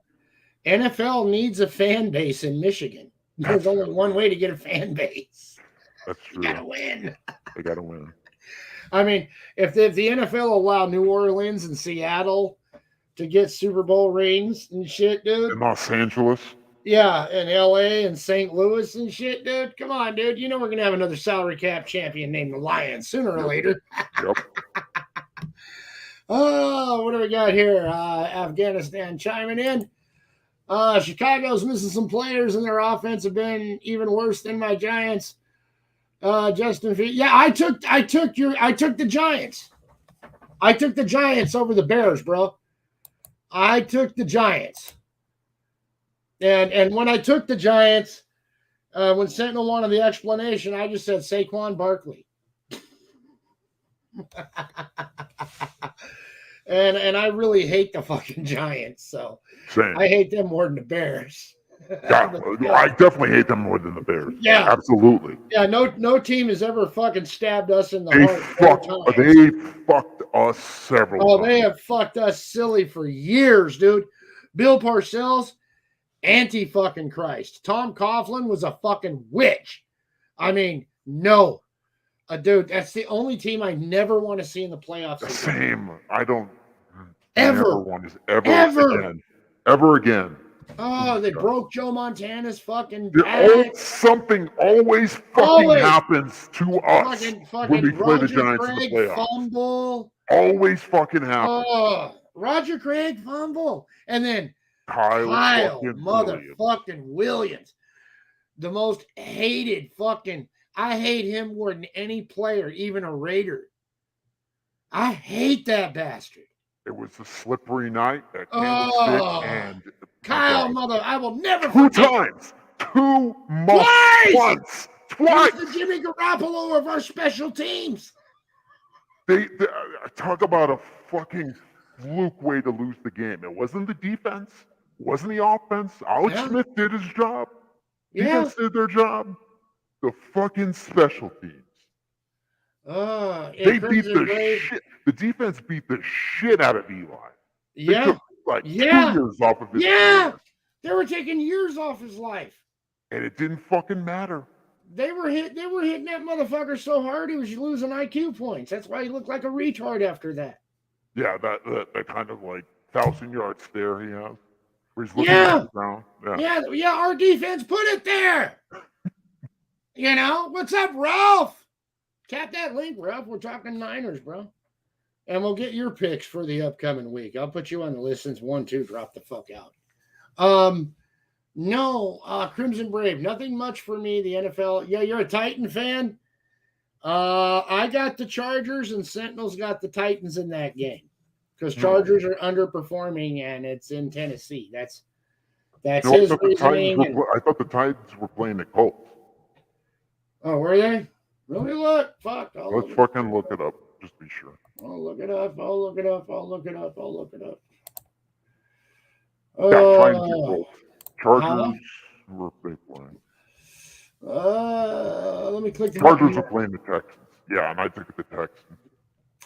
NFL needs a fan base in Michigan. There's only one way to get a fan base. That's You true. gotta win. They gotta win. I mean, if the NFL allow New Orleans and Seattle to get Super Bowl rings and shit, dude. In Los Angeles. Yeah, and LA and St. Louis and shit, dude. Come on, dude. You know we're gonna have another salary cap champion named the Lions sooner or later. Yep. Oh, what do we got here? Afghanistan chiming in. Chicago's missing some players, and their offense have been even worse than my Giants. Justin, yeah, I took the Giants. I took the Giants over the Bears, bro. I took the Giants. And when I took the Giants, when Sentinel wanted the explanation, I just said Saquon Barkley. and I really hate the fucking Giants, so Same. I hate them more than the Bears. Yeah, I definitely hate them more than the Bears. Yeah. Absolutely. Yeah, no team has ever fucking stabbed us in the They heart. fucked us several Oh, times. they have fucked us silly for years, dude. Bill Parcells, anti-fucking Christ. Tom Coughlin was a fucking witch. I mean, no. Dude, that's the only team I never want to see in the playoffs. The again. same. I don't Ever. never want to Ever. again. Ever again. Oh, they broke Joe Montana's fucking Something always fucking Always. happens to us fucking when we play the Roger Giants in Craig the playoffs. fumble. Always fucking happens. Oh, Roger Craig fumble. And then Kyle Kyle fucking motherfucking Williams. The most hated fucking. I hate him more than any player, even a Raider. I hate that bastard. It was a slippery night at Oh, Candlestick and Kyle mother, I will never two forget. times. 2 months. Twice! Twice. He's the Jimmy Garoppolo of our special teams. They talk about a fucking fluke way to lose the game. It wasn't the defense. It wasn't the offense. Alex Yeah. Smith did his job. Yeah. Defense did their job. The fucking special teams. They beat the shit. The defense beat the shit out of Eli. They Yeah. took like 2 Yeah. years off of his Yeah. career, They were taking years off his life. and it didn't fucking matter. They were hitting that motherfucker so hard he was losing IQ points. That's why he looked like a retard after that. Yeah, that kind of like 1,000-yard stare he has, where he's looking Yeah. at the ground. Yeah. Yeah, our defense put it there. You know, what's up, Ralph? Tap that link, Ralph. We're talking Niners, bro. And we'll get your picks for the upcoming week. I'll put you on the list since 1-2 drop the fuck out. No, Crimson Brave, nothing much for me. The NFL. Yeah, you're a Titan fan. I got the Chargers and Sentinels got the Titans in that game because Chargers are underperforming and it's in Tennessee. That's No, his reasoning. I thought the Titans were playing the Colts. Oh, were they? Let me look. Fuck. Let's fucking look it up, just to be sure. I'll look it up. Yeah, Titans and Colts. Chargers were they playing? Let me click the Chargers were playing the Texans. Yeah, and I took the Texans.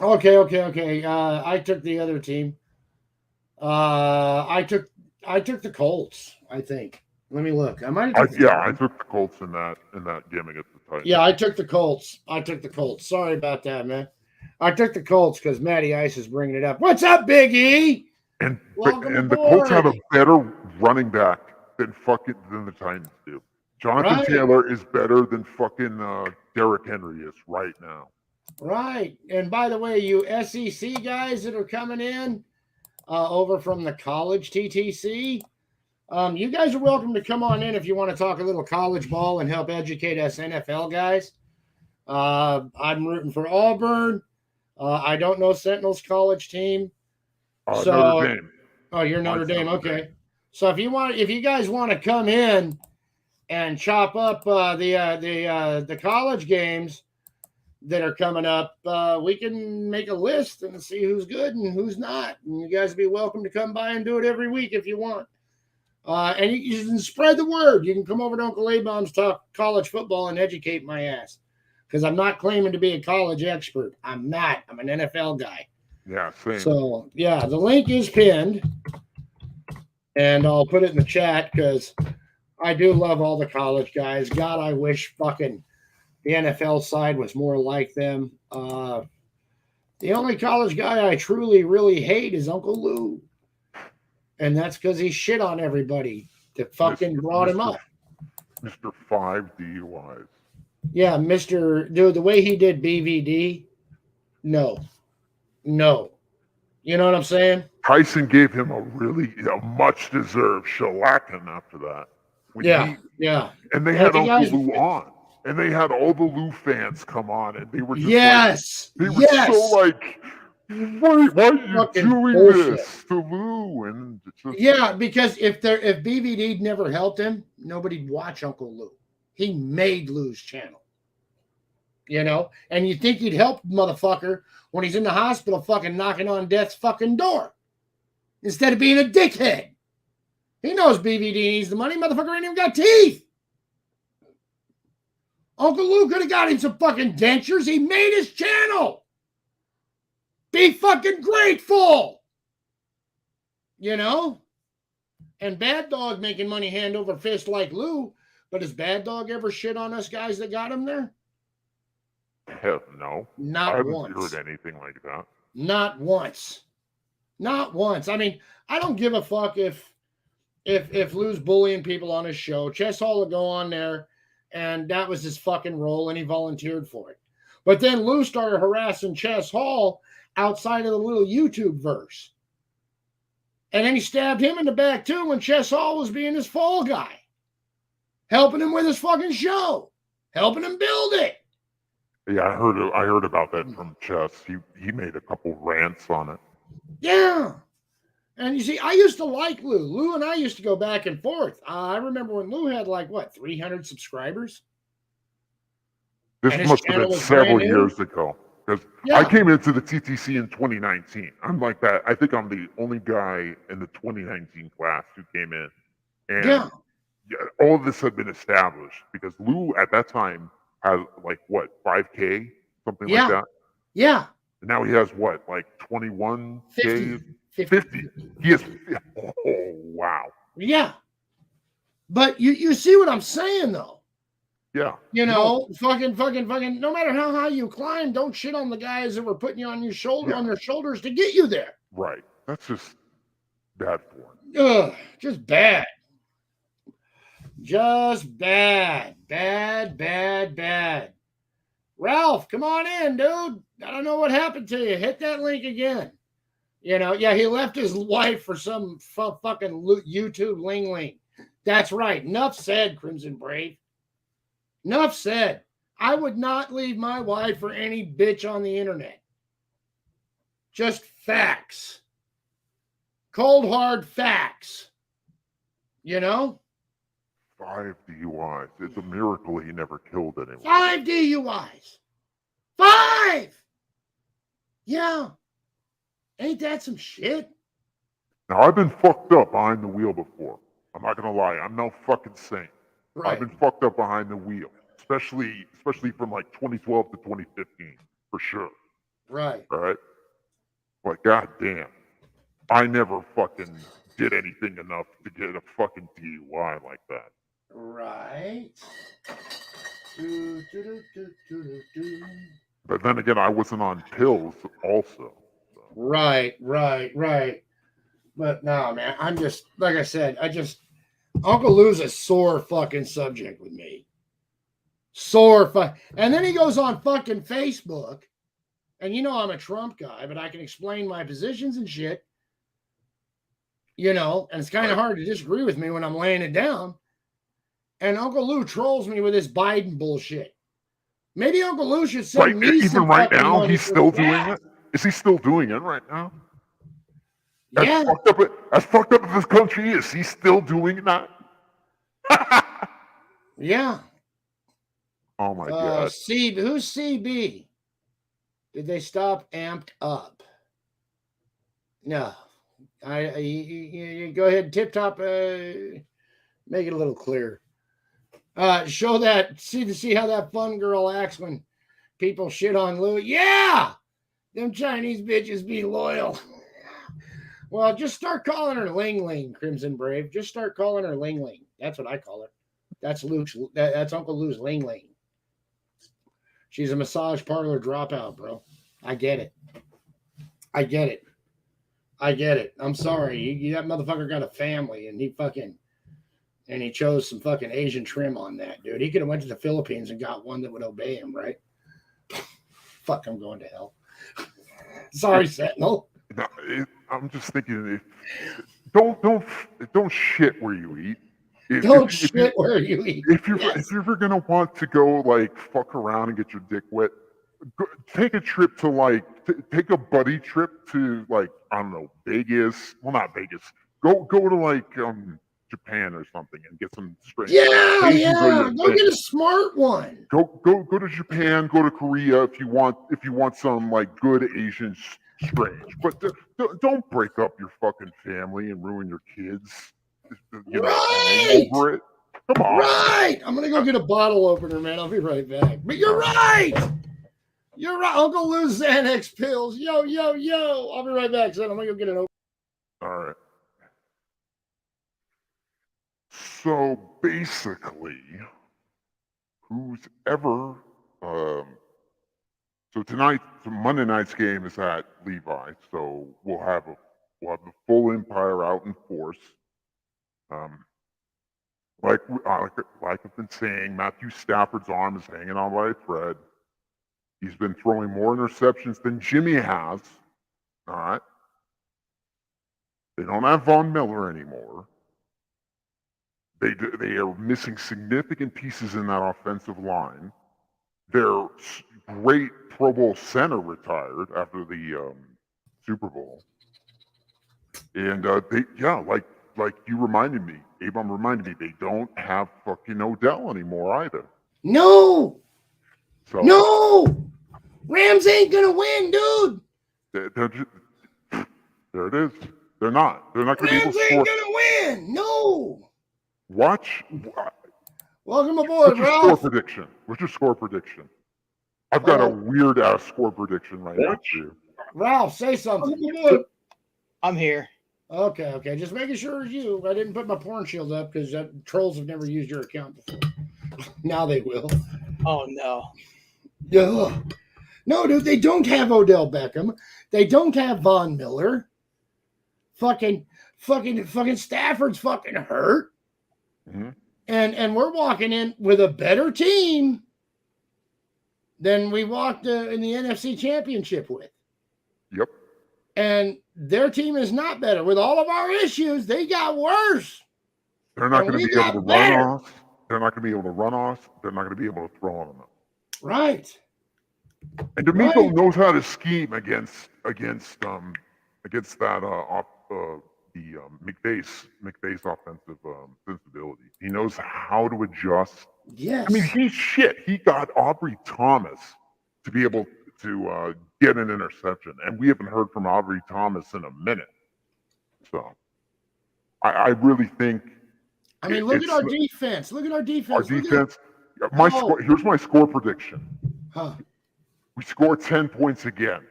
Okay. I took the other team. I took the Colts, I think. Let me look. I took the Colts in that game against the Titans. Yeah, I took the Colts. Sorry about that, man. I took the Colts because Matty Ice is bringing it up. What's up, Big E? And Welcome the Colts had a aboard. better running back than the Titans do. Jonathan Right. Taylor is better than fucking Derrick Henry is right now. Right. And by the way, you SEC guys that are coming in over from the college TTC, you guys are welcome to come on in if you want to talk a little college ball and help educate us NFL guys. I'm rooting for Auburn. I don't know Sentinel's college team. So, Notre Dame. Oh, you're Notre Mine's Dame. Notre Okay. Dame. So if you guys want to come in and chop up the college games that are coming up, we can make a list and see who's good and who's not. And you guys be welcome to come by and do it every week if you want. And you can spread the word. You can come over to Uncle A-Bomb's Talk College Football and educate my ass. Because I'm not claiming to be a college expert. I'm not. I'm an NFL guy. Yeah, same. So, yeah, the link is pinned. And I'll put it in the chat because I do love all the college guys. God, I wish fucking the NFL side was more like them. The only college guy I truly, really hate is Uncle Lou. And that's because he shit on everybody that fucking brought him up. Mr. 5 DUIs. Yeah, dude, the way he did BVD, no. You know what I'm saying? Tyson gave him a much-deserved shellacking after that. Yeah. And they had Uncle Lou on. And they had all the Lou fans come on. And they were just they were so like, why are you Fucking doing bullshit. this to Lou? And it's just, Yeah, because if BVD never helped him, nobody'd watch Uncle Lou. He made Lou's channel. You know? And you think he'd help motherfucker when he's in the hospital fucking knocking on death's fucking door. Instead of being a dickhead. He knows BVD needs the money. Motherfucker ain't even got teeth. Uncle Lou could have got him some fucking dentures. He made his channel. Be fucking grateful. You know? And Bad Dog making money hand over fist like Lou. But has Bad Dog ever shit on us guys that got him there? hell no. I Not haven't once. heard anything like that. Not once. Not once. I mean, I don't give a fuck if Lou's bullying people on his show. Chess Hall will go on there, and that was his fucking role, and he volunteered for it. But then Lou started harassing Chess Hall outside of the little YouTube verse. And then he stabbed him in the back, too, when Chess Hall was being his fall guy. Helping him with his fucking show. Helping him build it. Yeah, I heard about that from Chess. He made a couple rants on it. Yeah. And you see, I used to like Lou. Lou and I used to go back and forth. I remember when Lou had 300 subscribers? This And his must have channel been was several brand new? years ago. Because Yeah. I came into the TTC in 2019. I'm like that. I think I'm the only guy in the 2019 class who came in. And Yeah. all of this had been established because Lou at that time had 5K, something Yeah. like that. Yeah. And now he has 21K? 50. He has, oh, wow. Yeah. But you see what I'm saying, though. Yeah. You know, fucking, no matter how high you climb, don't shit on the guys that were putting you on your shoulder, on their shoulders to get you there. Right. That's just bad form. Ugh, just bad. Just bad. Bad. Ralph, come on in, dude. I don't know what happened to you. Hit that link again. You know, yeah, he left his wife for some fucking YouTube ling. That's right. Enough said, Crimson Brave. Enough said. I would not leave my wife for any bitch on the internet. Just facts. Cold, hard facts. You know? 5 DUIs. It's a miracle he never killed anyone. 5 DUIs. 5! Yeah. Ain't that some shit? Now, I've been fucked up behind the wheel before. I'm not going to lie. I'm no fucking saint. Right. I've been fucked up behind the wheel, especially from 2012 to 2015, for sure. Right. All right? But goddamn, I never fucking did anything enough to get a fucking DUI like that. Right. But then again, I wasn't on pills also. So. Right. But no, man, I'm just like I said. Uncle Lou's a sore fucking subject with me. And then he goes on fucking Facebook, and you know I'm a Trump guy, but I can explain my positions and shit. You know, and it's kind of hard to disagree with me when I'm laying it down. And Uncle Lou trolls me with this Biden bullshit. Maybe Uncle Lou should send me even some right fucking now, money he's for still the doing gas. it. Is he still doing it right now? Yeah. As fucked up as this country is, he's still doing that. Yeah. Oh my god. Who's CB? Did they stop Amped Up? No. You go ahead, Tip Top. Make it a little clearer. Show that. See how that fun girl acts when people shit on Lou. Yeah, them Chinese bitches be loyal. Well, just start calling her Ling Ling, Crimson Brave. Just start calling her Ling Ling. That's what I call her. That's That's Uncle Lou's Ling Ling. She's a massage parlor dropout, bro. I get it. I'm sorry. That motherfucker got a family, and he chose some fucking Asian trim on that, dude. He could have went to the Philippines and got one that would obey him, right? Fuck, I'm going to hell. Sorry, Sentinel. No, I'm just thinking, don't shit where you eat. Don't shit where you eat. If you're ever gonna want to go like fuck around and get your dick wet, take a trip to take a buddy trip to I don't know, Vegas. Well, not Vegas. Go to Japan or something and get some straight. Yeah. Go get a smart one. Go to Japan. Go to Korea if you want some good Asian strange. But don't break up your fucking family and ruin your kids. Right. Over it. Come on. Right. I'm gonna go get a bottle opener, man. I'll be right back. But you're right. You're right. Uncle Lou's Xanax pills. Yo. I'll be right back, son. I'm gonna go get an opener. All right. So basically, who's ever so Monday night's game is at Levi, so we'll have the full Empire out in force. Like I've been saying, Matthew Stafford's arm is hanging on by a thread. He's been throwing more interceptions than Jimmy has. All right. They don't have Von Miller anymore. They are missing significant pieces in that offensive line. Their great Pro Bowl center retired after the Super Bowl, and like you reminded me, Abram reminded me, they don't have fucking Odell anymore either. No. So no, Rams ain't gonna win, dude. There it is. They're not. They're not going to be able to score. Rams ain't gonna win. No. Watch. Welcome aboard, What's your Ralph. score prediction? What's your score prediction? I've got a weird ass score prediction right now for you. Ralph, say something. I'm here. Okay. Just making sure it's you. I didn't put my porn shield up because trolls have never used your account before. Now they will. Oh no. Yeah. No, dude, they don't have Odell Beckham. They don't have Von Miller. Fucking Stafford's fucking hurt. Mm-hmm. And we're walking in with a better team than we walked in the NFC Championship with. Yep. And their team is not better. With all of our issues, they got worse. They're not going to be able to run off. They're not going to be able to run off. They're not going to be able to throw on them. Right. And D'Amico knows how to scheme against that the McVay's offensive sensibility. He knows how to adjust. Yes. I mean, he got Aubrey Thomas to be able to get an interception, and we haven't heard from Aubrey Thomas in a minute. So, I really think. I mean, look at our defense. Look at our defense. Our defense. Here's my score prediction. Huh. We score 10 points again,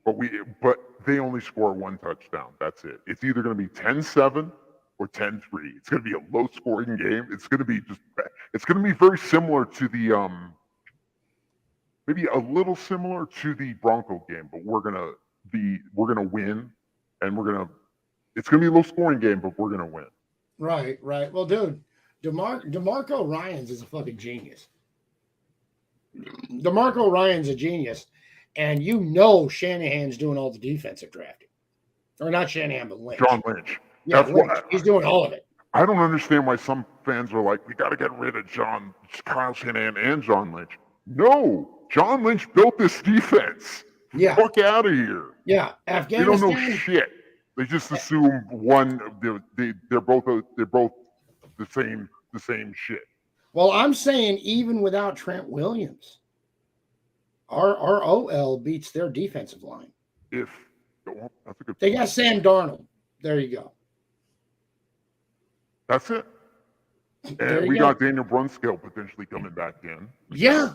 but they only score one touchdown. That's it. It's either going to be 10-7 or 10-3. It's going to be a low-scoring game. It's going to be very similar to the maybe a little similar to the Bronco game, but we're gonna win, and it's gonna be a low scoring game, but we're gonna win. Right. Well, dude, DeMarco Ryans is a fucking genius. DeMarco Ryans a genius, and Shanahan's doing all the defensive drafting, or not Shanahan, but Lynch. John Lynch. Yeah, That's Lynch. what He's doing all of it. I don't understand why some fans are like, we got to get rid of Kyle Shanahan and John Lynch. No, John Lynch built this defense. Yeah. Fuck out of here. Yeah, They Afghanistan. don't know shit. They just assume they're both the same shit. Well, I'm saying even without Trent Williams, our OL beats their defensive line. That's a good. They got Sam Darnold. There you go. That's it. There And you we go. got Daniel Brunskill potentially coming back in. Yeah.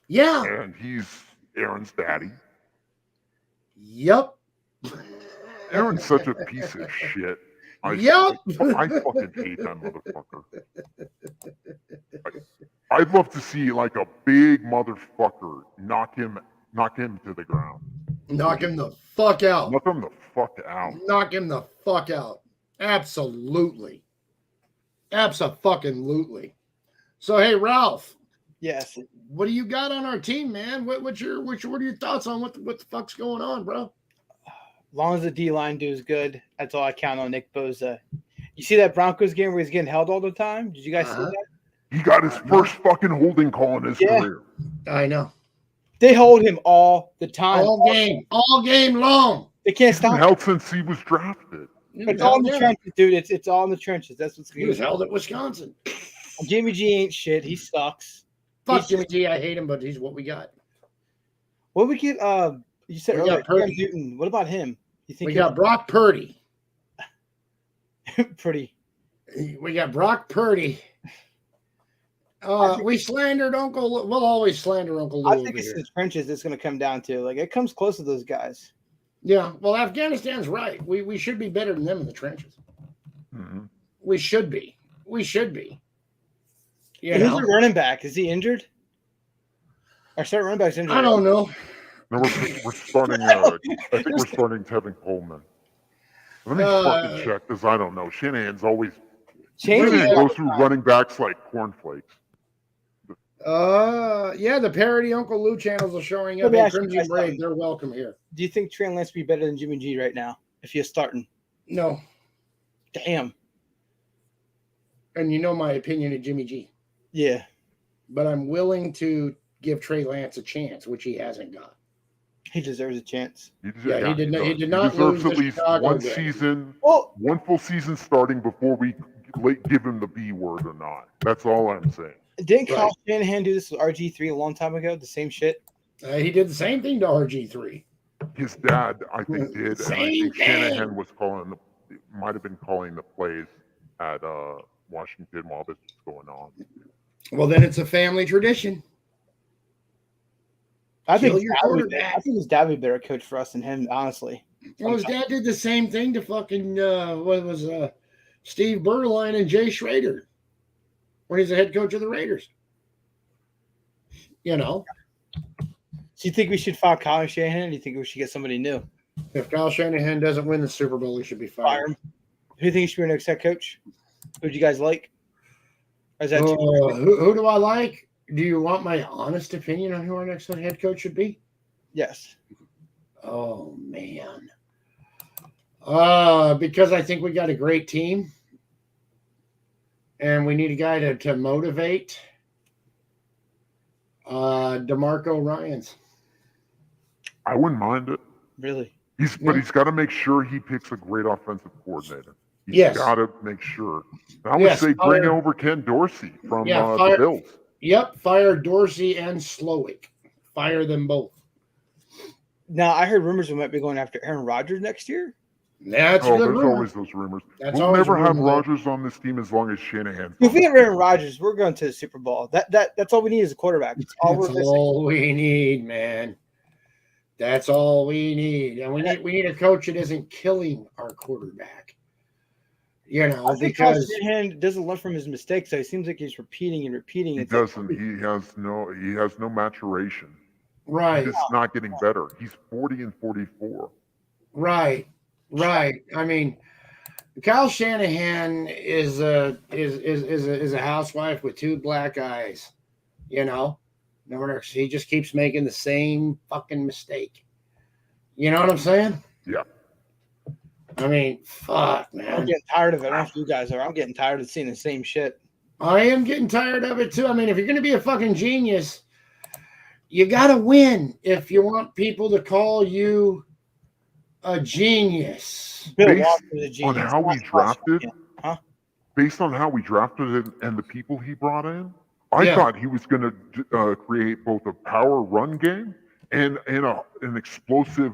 And he's Aaron's daddy. Yep. Aaron's such a piece of shit. I fucking hate that motherfucker. I'd love to see like a big motherfucker knock him to the ground. Knock him the fuck out. Knock him the fuck out. Knock him the fuck out. Absolutely. Abso-fucking-lutely. So, hey, Ralph, Yes. what do you got on our team, man? What are your thoughts on what the fuck's going on, bro? As long as the D line does good, that's all I count on Nick Bosa. You see that Broncos game where he's getting held all the time? Did you guys see that? He got his first fucking holding call in his career. I know. They hold him all the time. All game long. They can't He's been stop. held since he was drafted. It's all in the trenches, dude. It's all in the trenches. That's what's He going was on. held at Wisconsin. Jimmy G ain't shit. He sucks. Fuck Jimmy G. I hate him, but he's what we got. What we get? You said We earlier, got Purdy. Cam Newton. What about him? You think We got Brock Purdy. pretty? We got Brock Purdy. We slandered Uncle. We'll always slander Uncle Lou I over think it's here. the trenches. It's going to come down to like it comes close to those guys. Yeah. Well, Afghanistan's right. We should be better than them in the trenches. Mm-hmm. We should be. You Who's know? the running back? Is he injured? Our starting running back's injured. I don't know. No, we're starting. I think we're starting Tevin Coleman. Let me fucking check because I don't know. Shanahan's always Shanahan goes through running backs like cornflakes. Yeah, the parody Uncle Lou channels are showing up. Let me Hey, ask you Crimson guys Brave, something. they're welcome here. Do you think Trey Lance would be better than Jimmy G right now if he's starting? No, Damn. and you know my opinion of Jimmy G, Yeah. but I'm willing to give Trey Lance a chance, which he hasn't got. He deserves a chance. He did not He lose deserves at the least Chicago one game. season, Well, one full season starting before we give him the B word or not. That's all I'm saying. didn't Kyle Right. Shanahan do this with RG3 a long time ago? The same shit? He did the same thing to RG3. His dad, I think, did. And I Same think thing. Shanahan was might have been calling the plays at Washington while this was going on. Well, then it's a family tradition. I think Kill your quarterback. his dad would be a better coach for us than him, honestly. Well, his dad did the same thing to fucking Steve Berline and Jay Schrader when he's the head coach of the Raiders. You know, Do you think we should fire Kyle Shanahan? Or do you think we should get somebody new? if Kyle Shanahan doesn't win the Super Bowl, he should be Fire fired. him. Who do you think should be our next head coach? Who do you guys like? Or is that too Who do I like? Do you want my honest opinion on who our next head coach should be? Yes. Oh man. Because I think we got a great team and we need a guy to motivate. DeMarco Ryans. I wouldn't mind it. Really? But he's got to make sure he picks a great offensive coordinator. He's Yes. got to make sure. And I would Yes, say bring fire- over Ken Dorsey from Yeah, the Bills. Yep, fire Dorsey and Slowick. Fire them both. Now, I heard rumors we might be going after Aaron Rodgers next year. That's a Oh, good there's rumor. always those rumors. That's We'll always never a have rumor. Rodgers on this team as long as Shanahan's If on we it. have Aaron Rodgers, we're going to the Super Bowl. That's all we need is a quarterback. That's all we're That's missing. all we need, man. That's all we need. And we need a coach that isn't killing our quarterback. You know, I think Kyle because Shanahan doesn't learn from his mistakes, so it seems like he's repeating and repeating. He It's like, doesn't. He has no maturation. right, He's not getting better. He's 40 and 44. right. Right. I mean, Kyle Shanahan is a housewife with two black eyes. You know, no wonder he just keeps making the same fucking mistake. You know what I'm saying? Yeah. I mean, fuck, I'm man. getting tired of it. I don't know if you guys are. I'm getting tired of seeing the same shit. I am getting tired of it too. I mean, if you're going to be a fucking genius, you got to win if you want people to call you a genius. Bill Based Walsh is a on genius. how we Not drafted, Shanahan. Huh? based on how we drafted it and the people he brought in, I Yeah. thought he was going to create both a power run game and an explosive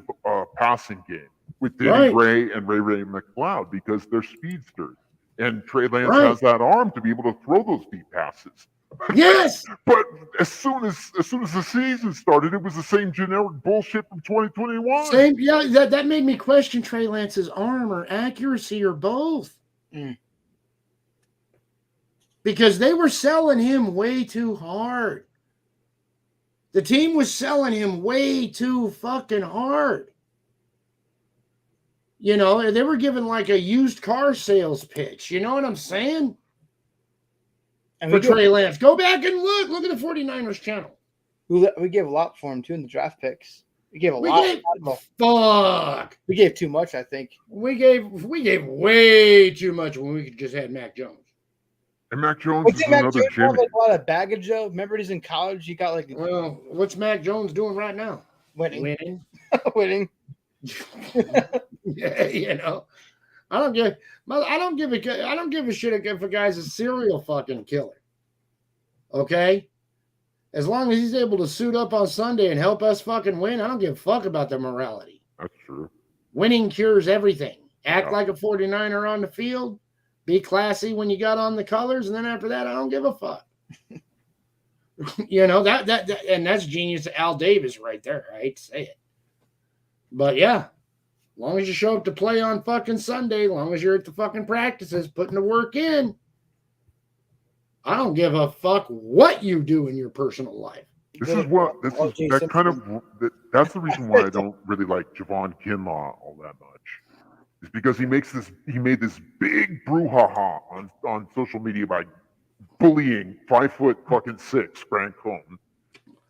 passing game with Danny Right. Gray and Ray McLeod because they're speedsters. And Trey Lance Right. has that arm to be able to throw those deep passes. Yes. But as soon as the season started, it was the same generic bullshit from 2021. Same. Yeah. That made me question Trey Lance's arm or accuracy or both. Mm. Because they were selling him way too hard. The team was selling him way too fucking hard. You know, they were giving like a used car sales pitch. You know what I'm saying? And For we gave, Trey Lance. Go back and look. Look at the 49ers channel. we gave a lot for him too in the draft picks. We gave a We lot. gave, Well, fuck. we gave too much, I think. We gave way too much when we could just had Mac Jones. And Mac Jones What's is Mac another Jones have, Jimmy. like a lot of baggage though? Remember he's in college. He got like Well, what's Mac Jones doing right now? winning. Winning. Winning. Yeah, you know. I don't give a shit if a guy's a serial fucking killer. Okay? As long as he's able to suit up on Sunday and help us fucking win, I don't give a fuck about the morality. That's true. Winning cures everything. Act Yeah. like a 49er on the field. Be classy when you got on the colors, and then after that, I don't give a fuck. You know, that and that's genius Al Davis right there. I hate to say it. But yeah, as long as you show up to play on fucking Sunday, as long as you're at the fucking practices, putting the work in, I don't give a fuck what you do in your personal life. That's the reason why I don't really like Javon Kinlaw all that much. Is because he made this big brouhaha on social media by bullying 5'6" Grant Cohn.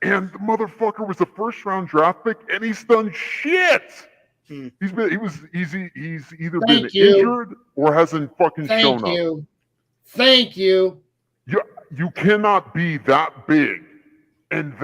And the motherfucker was a first round draft pick and he's done shit. He's either been injured or hasn't fucking shown up. Thank you. You cannot be that big and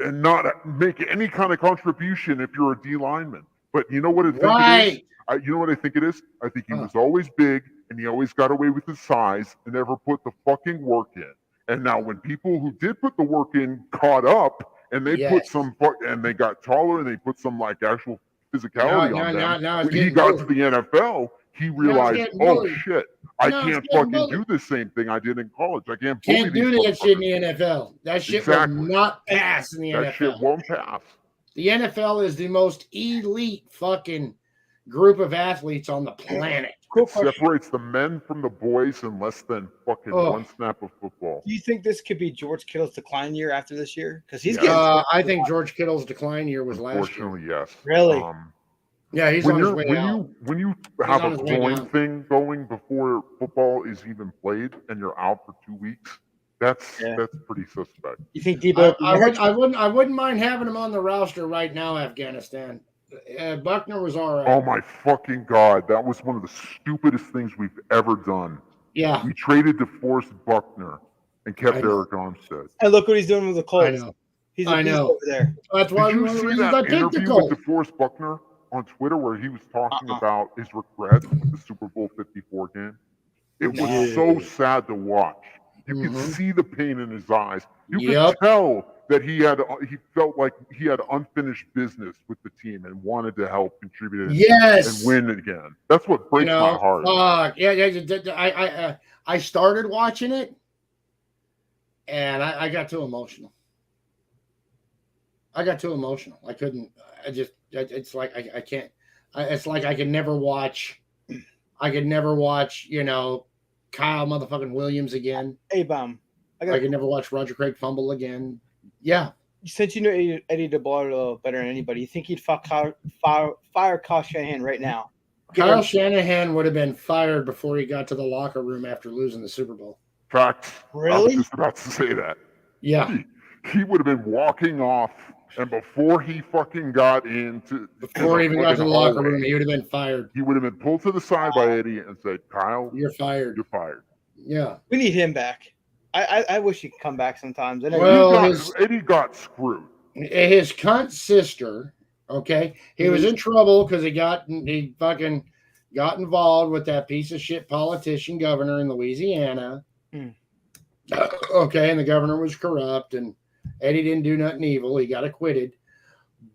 not make any kind of contribution if you're a D lineman. But you know what I think it is? You know what I think it is? I think he was always big and he always got away with his size and never put the fucking work in. And now when people who did put the work in caught up and they put some and they got taller and they put some like actual physicality on them, when he got to the NFL, he realized, oh shit, I can't fucking do the same thing I did in college. I can't do that shit in the NFL. That shit will not pass in the NFL. That shit won't pass. The NFL is the most elite fucking group of athletes on the planet. It separates the men from the boys in less than fucking one snap of football. Do you think this could be George Kittle's decline year after this year? Because he's getting. I think George Kittle's decline year was last year. Unfortunately, yes. Really? Yeah, he's on his way out. When you have a groin thing going before football is even played and you're out for 2 weeks, that's pretty suspect. You think Debo? I wouldn't mind having him on the roster right now, Afghanistan. Buckner was all right. Oh my fucking God. That was one of the stupidest things we've ever done. Yeah. We traded DeForest Buckner and kept Eric Armstead. And look what he's doing with the Colts. I know. He's over there. That's why Did you see that interview with DeForest Buckner on Twitter where he was talking about his regrets with the Super Bowl 54 game? It was so sad to watch. You could see the pain in his eyes. You could tell that he felt like he had unfinished business with the team and wanted to help contribute and win again. That's what breaks my heart. I started watching it and I got too emotional. I couldn't. It's like I can't. It's like I could never watch. You know, Kyle motherfucking Williams again. A-bomb. I could never watch Roger Craig fumble again. Yeah. Since you know Eddie DeBartolo better than anybody, you think he'd fire Kyle Shanahan right now? Kyle Shanahan would have been fired before he got to the locker room after losing the Super Bowl. Facts. I Really? was just about to say that. Yeah. He would have been walking off, and before he fucking got into Before he even got to the locker hallway, room, he would have been fired. he would have been pulled to the side by Eddie and said, "Kyle, You're fired. you're fired." Yeah. We need him back. I wish he could come back sometimes. I know Well, Eddie got screwed. His cunt sister, okay, he was in trouble because he fucking got involved with that piece of shit politician governor in Louisiana. Okay, and the governor was corrupt, and Eddie didn't do nothing evil. He got acquitted,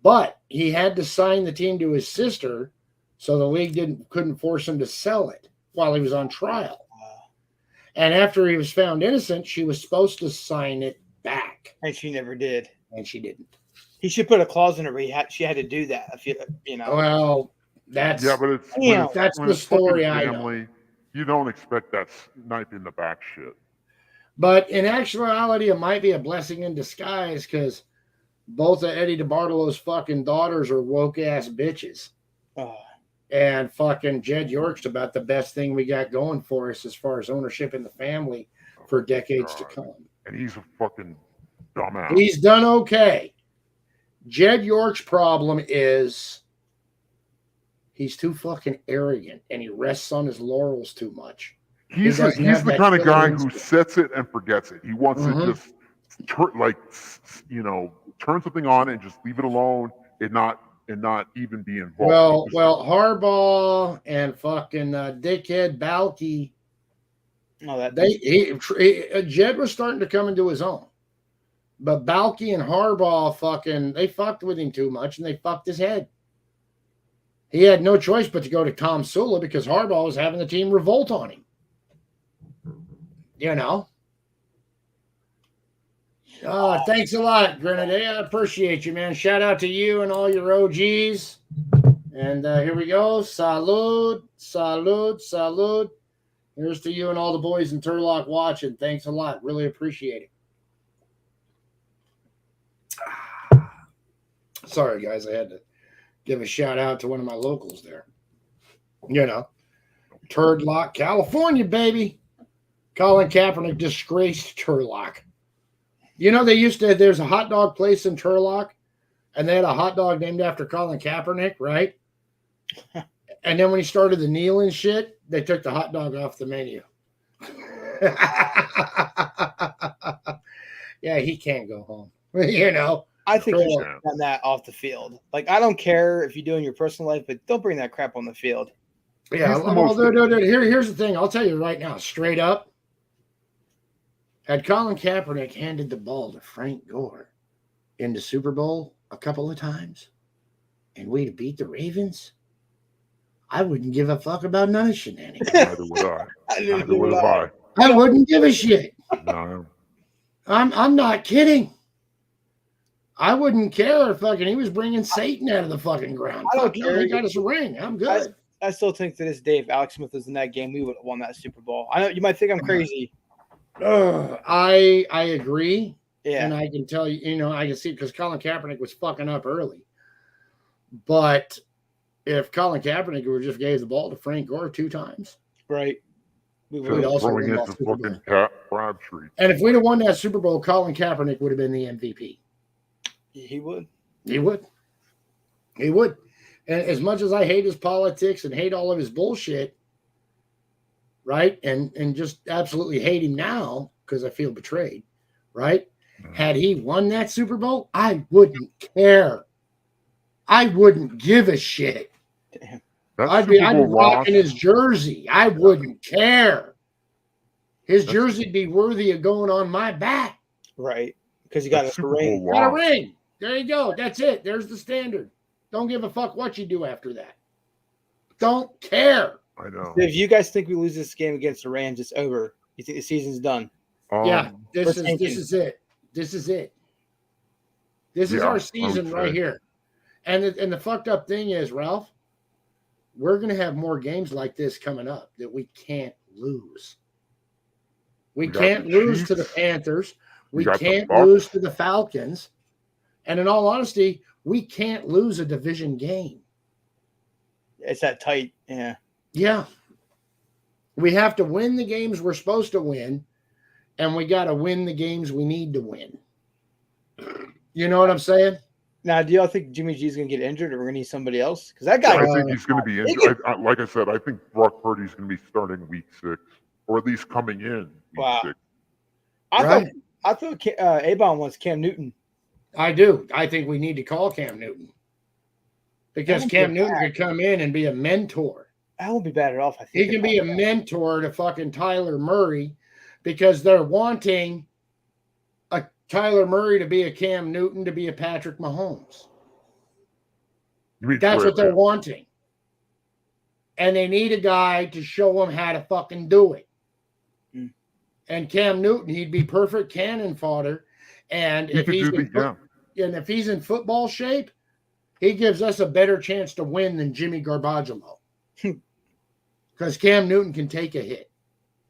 but he had to sign the team to his sister, so the league couldn't force him to sell it while he was on trial. And after he was found innocent, she was supposed to sign it back, and she never did. and she didn't. He should put a clause in it where she had to do that. If you know. Well, that's But it's Damn. That's when the it's fucking story I know. family, you don't expect that snipe in the back shit. But in actuality, it might be a blessing in disguise because both of Eddie DeBartolo's fucking daughters are woke ass bitches. Oh, And fucking Jed York's about the best thing we got going for us as far as ownership in the family for decades to God. come. And he's a fucking dumbass. He's done okay. Jed York's problem is he's too fucking arrogant and he rests on his laurels too much. He's doesn't the have that kind of killer guy who instinct. sets it and forgets it. He wants Mhm. to just turn something on and just leave it alone and not even be involved. Well, Harbaugh and fucking dickhead Balky, no, that Jed was starting to come into his own, but Balky and Harbaugh they fucked with him too much and they fucked his head. He had no choice but to go to Tom Sula because Harbaugh was having the team revolt on him. You know. Thanks a lot, Grenade. I appreciate you, man. Shout out to you and all your OGs. And here we go. Salud, salud, salud. Here's to you and all the boys in Turlock watching. Thanks a lot. Really appreciate it. Sorry, guys. I had to give a shout out to one of my locals there. You know, Turdlock, California, baby. Colin Kaepernick disgraced Turlock. You know, there's a hot dog place in Turlock, and they had a hot dog named after Colin Kaepernick, right? And then when he started the kneeling shit, they took the hot dog off the menu. Yeah, he can't go home. You know. I think you Cool. should have done that off the field. Like, I don't care if you do in your personal life, but don't bring that crap on the field. Yeah, He's the well, most- here's the thing. I'll tell you right now, straight up. Had Colin Kaepernick handed the ball to Frank Gore in the Super Bowl a couple of times, and we'd have beat the Ravens, I wouldn't give a fuck about none of shenanigans. Neither would I. Neither would I. I wouldn't give a shit. No. I'm not kidding. I wouldn't care if fucking he was bringing Satan out of the fucking ground. I don't Fuck no, care. he got us a ring. I'm good. I still think to this day, if Alex Smith was in that game, we would have won that Super Bowl. I know you might think I'm crazy. I agree. Yeah. And I can tell you, I can see because Colin Kaepernick was fucking up early. But if Colin Kaepernick would just gave the ball to Frank Gore 2 times, Right. We We'd would. also Throwing win it that to Super fucking Bowl. Crabtree. And if we'd have won that Super Bowl, Colin Kaepernick would have been the MVP. He would. He would. He would. And as much as I hate his politics and hate all of his bullshit, right? And just absolutely hate him now because I feel betrayed, right? Had he won that Super Bowl, I wouldn't care. I wouldn't give a shit. That I'd be Super Bowl rocking loss- his jersey. I wouldn't care. His jersey'd be worthy of going on my back. Right. Because you got that a Super Bowl ring. Got a loss. ring. There you go. That's it. There's the standard. Don't give a fuck what you do after that. Don't care. I know. If you guys think we lose this game against the Rams, it's over. You think the season's done? Yeah, this we're is it. This is it. This is Yeah, I our would season right say. here. And the fucked up thing is, Ralph, we're gonna have more games like this coming up that we can't lose. We We got can't the lose to the Chiefs. Panthers. We We got the can't Bucs. lose to the Falcons. And in all honesty, we can't lose a division game. It's that tight. Yeah. Yeah. We have to win the games we're supposed to win, and we got to win the games we need to win. You know what I'm saying? Now, do y'all think Jimmy G's gonna get injured, or we're gonna need somebody else? Because that guy, I think he's going to be injured. Like I said, I think Brock Purdy's going to be starting week 6, or at least coming in week Wow. 6. Right. I thought Abon wants Cam Newton. I do. I think we need to call Cam Newton because That Cam would be Newton bad. could come in and be a mentor. That won't be bad at all. If I He think can be a mentor to fucking Tyler Murray because they're wanting a Tyler Murray to be a Cam Newton to be a Patrick Mahomes. You mean That's Trey what they're Lance. wanting. And they need a guy to show them how to fucking do it. Mm. And Cam Newton, he'd be perfect cannon fodder. And He if could he's do the, yeah. and if he's in football shape, he gives us a better chance to win than Jimmy Garbaggio. Because Cam Newton can take a hit.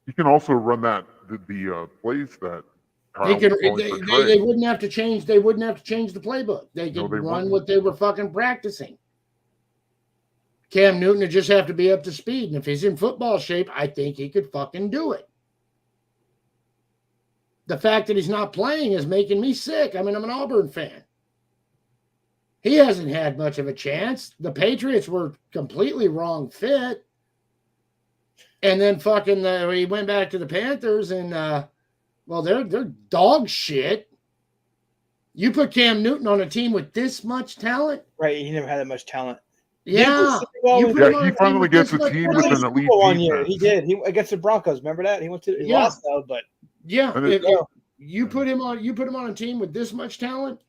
He can also run the plays that Kyle They can. was calling for Trey. They wouldn't have to change. They wouldn't have to change the playbook. They No, could they run wouldn't. what they were fucking practicing. Cam Newton would just have to be up to speed, and if he's in football shape, I think he could fucking do it. The fact that he's not playing is making me sick. I mean, I'm an Auburn fan. He hasn't had much of a chance. The Patriots were completely wrong fit. And then fucking he went back to the Panthers and well, they're dog shit. You put Cam Newton on a team with this much talent? right, he never had that much talent. Yeah. You put him Yeah, on he a team finally with gets this a much team talent. with an elite One year, defense. he did. He against the Broncos. Remember that? He Yeah. lost though, but Yeah. And it- If you put him on a team with this much talent.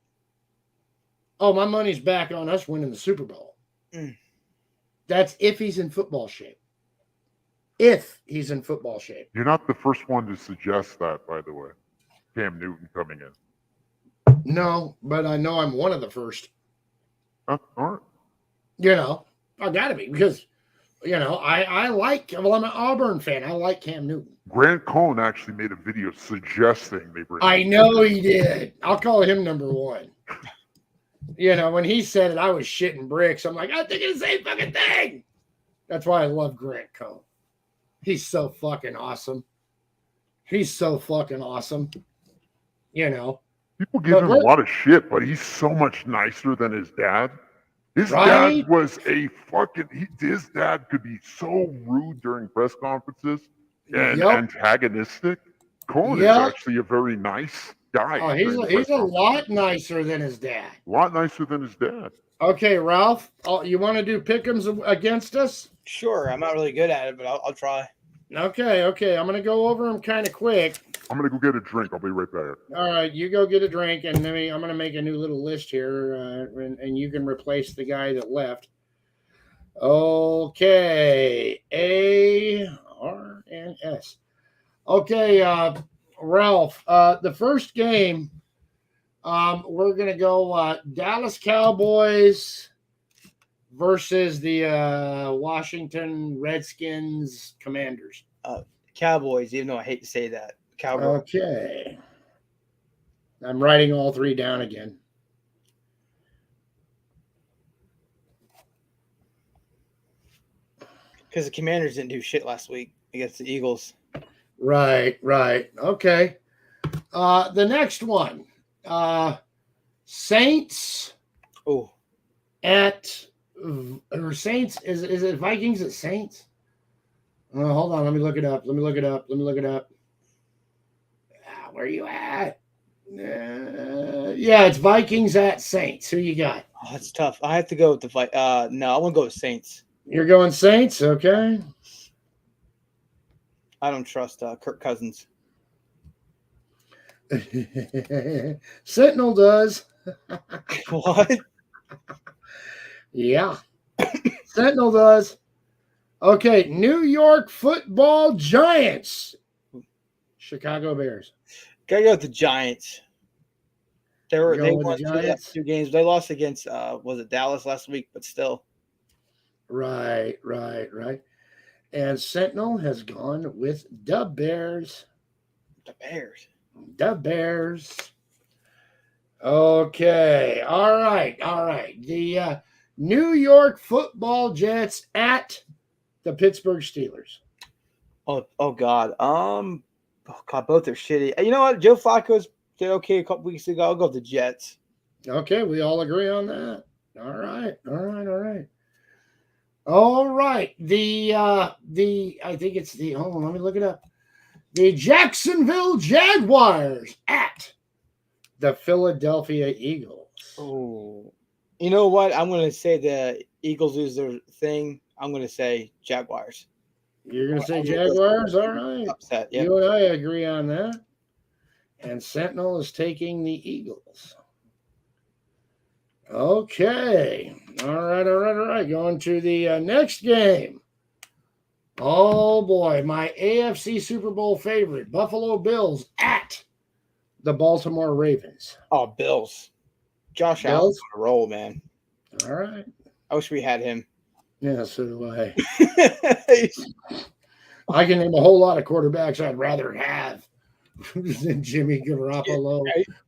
Oh, my money's back on us winning the Super Bowl. Mm. That's if he's in football shape. If he's in football shape. You're not the first one to suggest that, by the way. Cam Newton coming in. No, but I know I'm one of the first. All right. You know, I got to be because, you know, I like, well, I'm an Auburn fan. I like Cam Newton. Grant Cohn actually made a video suggesting they bring. I know he did. I'll call him number one. You know, when he said it, I was shitting bricks. I'm like, I'm thinking the same fucking thing. That's why I love Grant Cohn. He's so fucking awesome. He's so fucking awesome. You know, People give But him a look- lot of shit, but he's so much nicer than his dad. His Right? dad was a fucking. His dad could be so rude during press conferences and Yep. antagonistic. Cohen Yep. is actually a very nice guy. Oh, he's during he's press a lot conferences. nicer than his dad. A lot nicer than his dad. Okay, Ralph, you want to do pick'ems against us? sure, I'm not really good at it, but I'll try. Okay. I'm going to go over them kind of quick. I'm gonna go get a drink. I'll be right back. All right, you go get a drink, and then I'm going to make a new little list here, and you can replace the guy that left. Okay, A, R, and S. Okay, Ralph, the first game, we're going to go Dallas Cowboys versus the Washington Redskins Commanders. Cowboys, even though I hate to say that. Cowboys. Okay. I'm writing all three down again. Because the Commanders didn't do shit last week against the Eagles. Right. Okay. The next one. Saints Oh, at or Saints is it Vikings at Saints? Hold on, let me look it up. Where are you at? Yeah, it's Vikings at Saints. Who you got? oh, that's tough. I have to go with the no, I want to go with Saints. You're going Saints, okay? I don't trust Kirk Cousins. Sentinel does. What? Yeah. Sentinel does. Okay, New York Football Giants. Chicago Bears. Gotta go with the Giants. They Going with won the two of the Giants? last two games. They lost against was it Dallas last week, but still. Right. And Sentinel has gone with the Bears. The Bears. The Bears. Okay. All right. The New York Football Jets at the Pittsburgh Steelers. Oh God. Oh God, both are shitty. You know what? Joe Flacco's did okay a couple weeks ago. I'll go with the Jets. Okay, we all agree on that. All right. All right. The I think it's the hold on, let me look it up. The Jacksonville Jaguars at the Philadelphia Eagles. Oh, you know what? I'm going to say the Eagles lose their thing. I'm going to say Jaguars. You're gonna say Jaguars? All right. Upset. Yeah. You and I agree on that. And Sentinel is taking the Eagles. Okay. All right. Going to the next game. Oh, boy. My AFC Super Bowl favorite, Buffalo Bills at the Baltimore Ravens. Oh, Bills. Josh Allen's on a roll, man. All right. I wish we had him. Yeah, so do I. I can name a whole lot of quarterbacks I'd rather have than Jimmy Garoppolo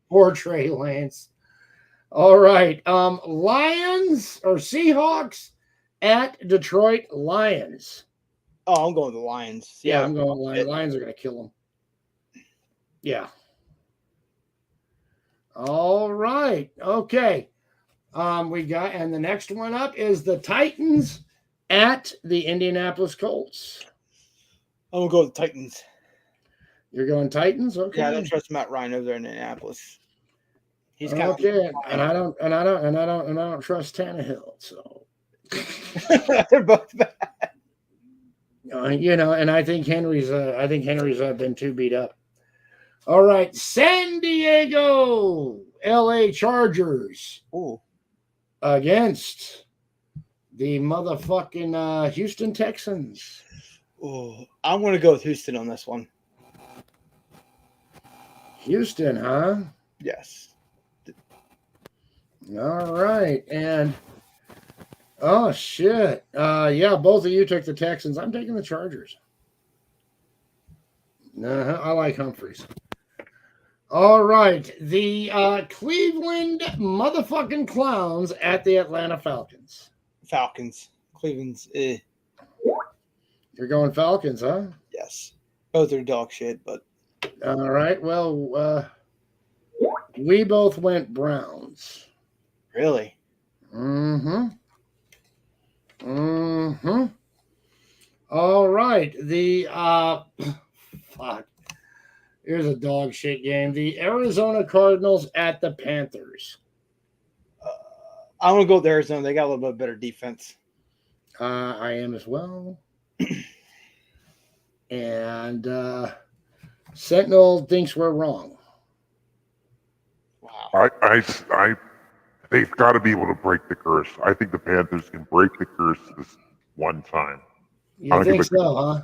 or Trey Lance. All right. Lions or Seahawks at Detroit Lions. Oh, I'm going with the Lions. Yeah, I'm going Lions. Lions are going to kill them. Yeah. All right. Okay. We got, and the next one up is the Titans at the Indianapolis Colts. I'm gonna go with the Titans. You're going Titans? Okay. Yeah, I don't trust Matt Ryan over there in Indianapolis. He's kind okay. And I don't trust Tannehill. So they're both bad. And I think Henry's been too beat up. All right, San Diego, LA Chargers. Ooh. Against the motherfucking Houston Texans. Oh, I'm going to go with Houston on this one. Houston, huh? Yes. All right. And, oh, shit. Yeah, both of you took the Texans. I'm taking the Chargers. I like Humphreys. All right. The Cleveland motherfucking Clowns at the Atlanta Falcons. Falcons. Cleveland's. You're going Falcons, huh? Yes. Both are dog shit, but. All right. Well, we both went Browns. Really? Mm-hmm. All right. The fuck. Here's a dog shit game. The Arizona Cardinals at the Panthers. I'm gonna go with Arizona. They got a little bit better defense. I am as well. And Sentinel thinks we're wrong. Wow. I they've got to be able to break the curse. I think the Panthers can break the curse this one time. You think so, huh?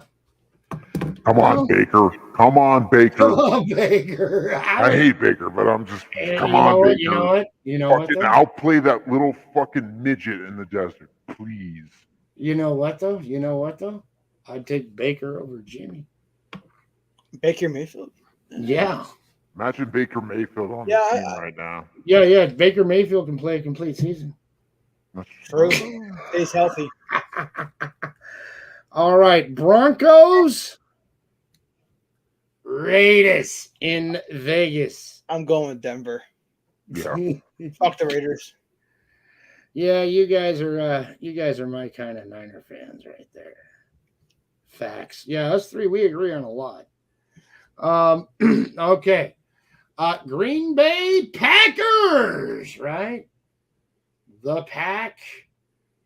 Come on, Baker. Come on, Baker. Come on, Baker. I hate Baker, but I'm just come you on, Baker. You know what? You know what? I'll play that little fucking midget in the desert, please. You know what though? I'd take Baker over Jimmy. Baker Mayfield? Yeah. Imagine Baker Mayfield on the team right now. Yeah. Baker Mayfield can play a complete season. That's true. Stays healthy. All right, Broncos, Raiders in Vegas. I'm going with Denver. Yeah. Fuck the Raiders. Yeah, you guys are my kind of Niner fans right there. Facts. Yeah, us three, we agree on a lot. Okay. Green Bay Packers, right? The Pack.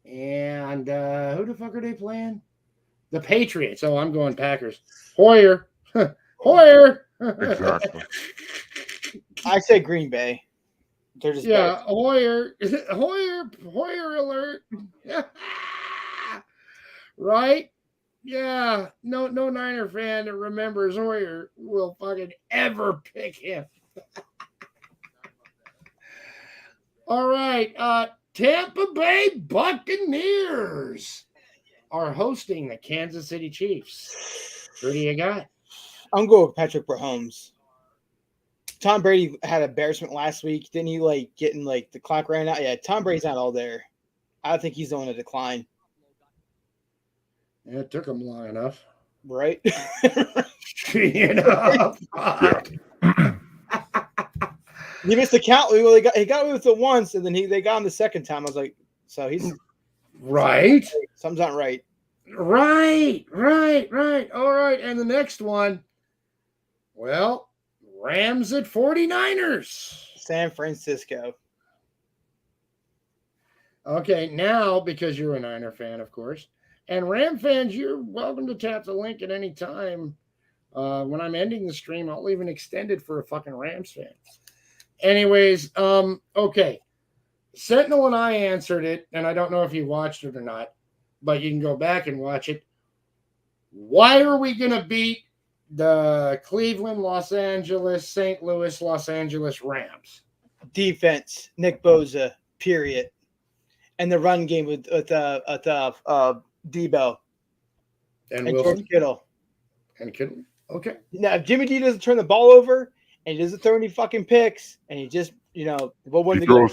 And who the fuck are they playing? The Patriots. Oh, I'm going Packers. Hoyer. Hoyer. Exactly. I say Green Bay. They're just better. Hoyer. Hoyer alert. Right? Yeah. No Niner fan that remembers Hoyer will fucking ever pick him. All right. Tampa Bay Buccaneers are hosting the Kansas City Chiefs. Who do you got? I'm going with Patrick Mahomes. Tom Brady had embarrassment last week. Didn't he getting the clock ran out? Yeah, Tom Brady's not all there. I think he's on a decline. Yeah, it took him long enough. Right? You know, fuck. He missed the count. Well, he got away with it once, and then they got him the second time. I was like, so he's Right. something's not right. Right. All right. And the next one, well, Rams at 49ers. San Francisco. Okay, now because you're a Niner fan, of course, and Ram fans, you're welcome to tap the link at any time. When I'm ending the stream, I'll even extend it for a fucking Rams fan. Anyways, okay. Sentinel and I answered it, and I don't know if you watched it or not, but you can go back and watch it. Why are we going to beat the Cleveland, Los Angeles, St. Louis, Los Angeles Rams? Defense, Nick Bosa, period. And the run game with Debo And and Wilson? George Kittle. And Kittle? Okay. Now, if Jimmy D doesn't turn the ball over and he doesn't throw any fucking picks, and he just, He throws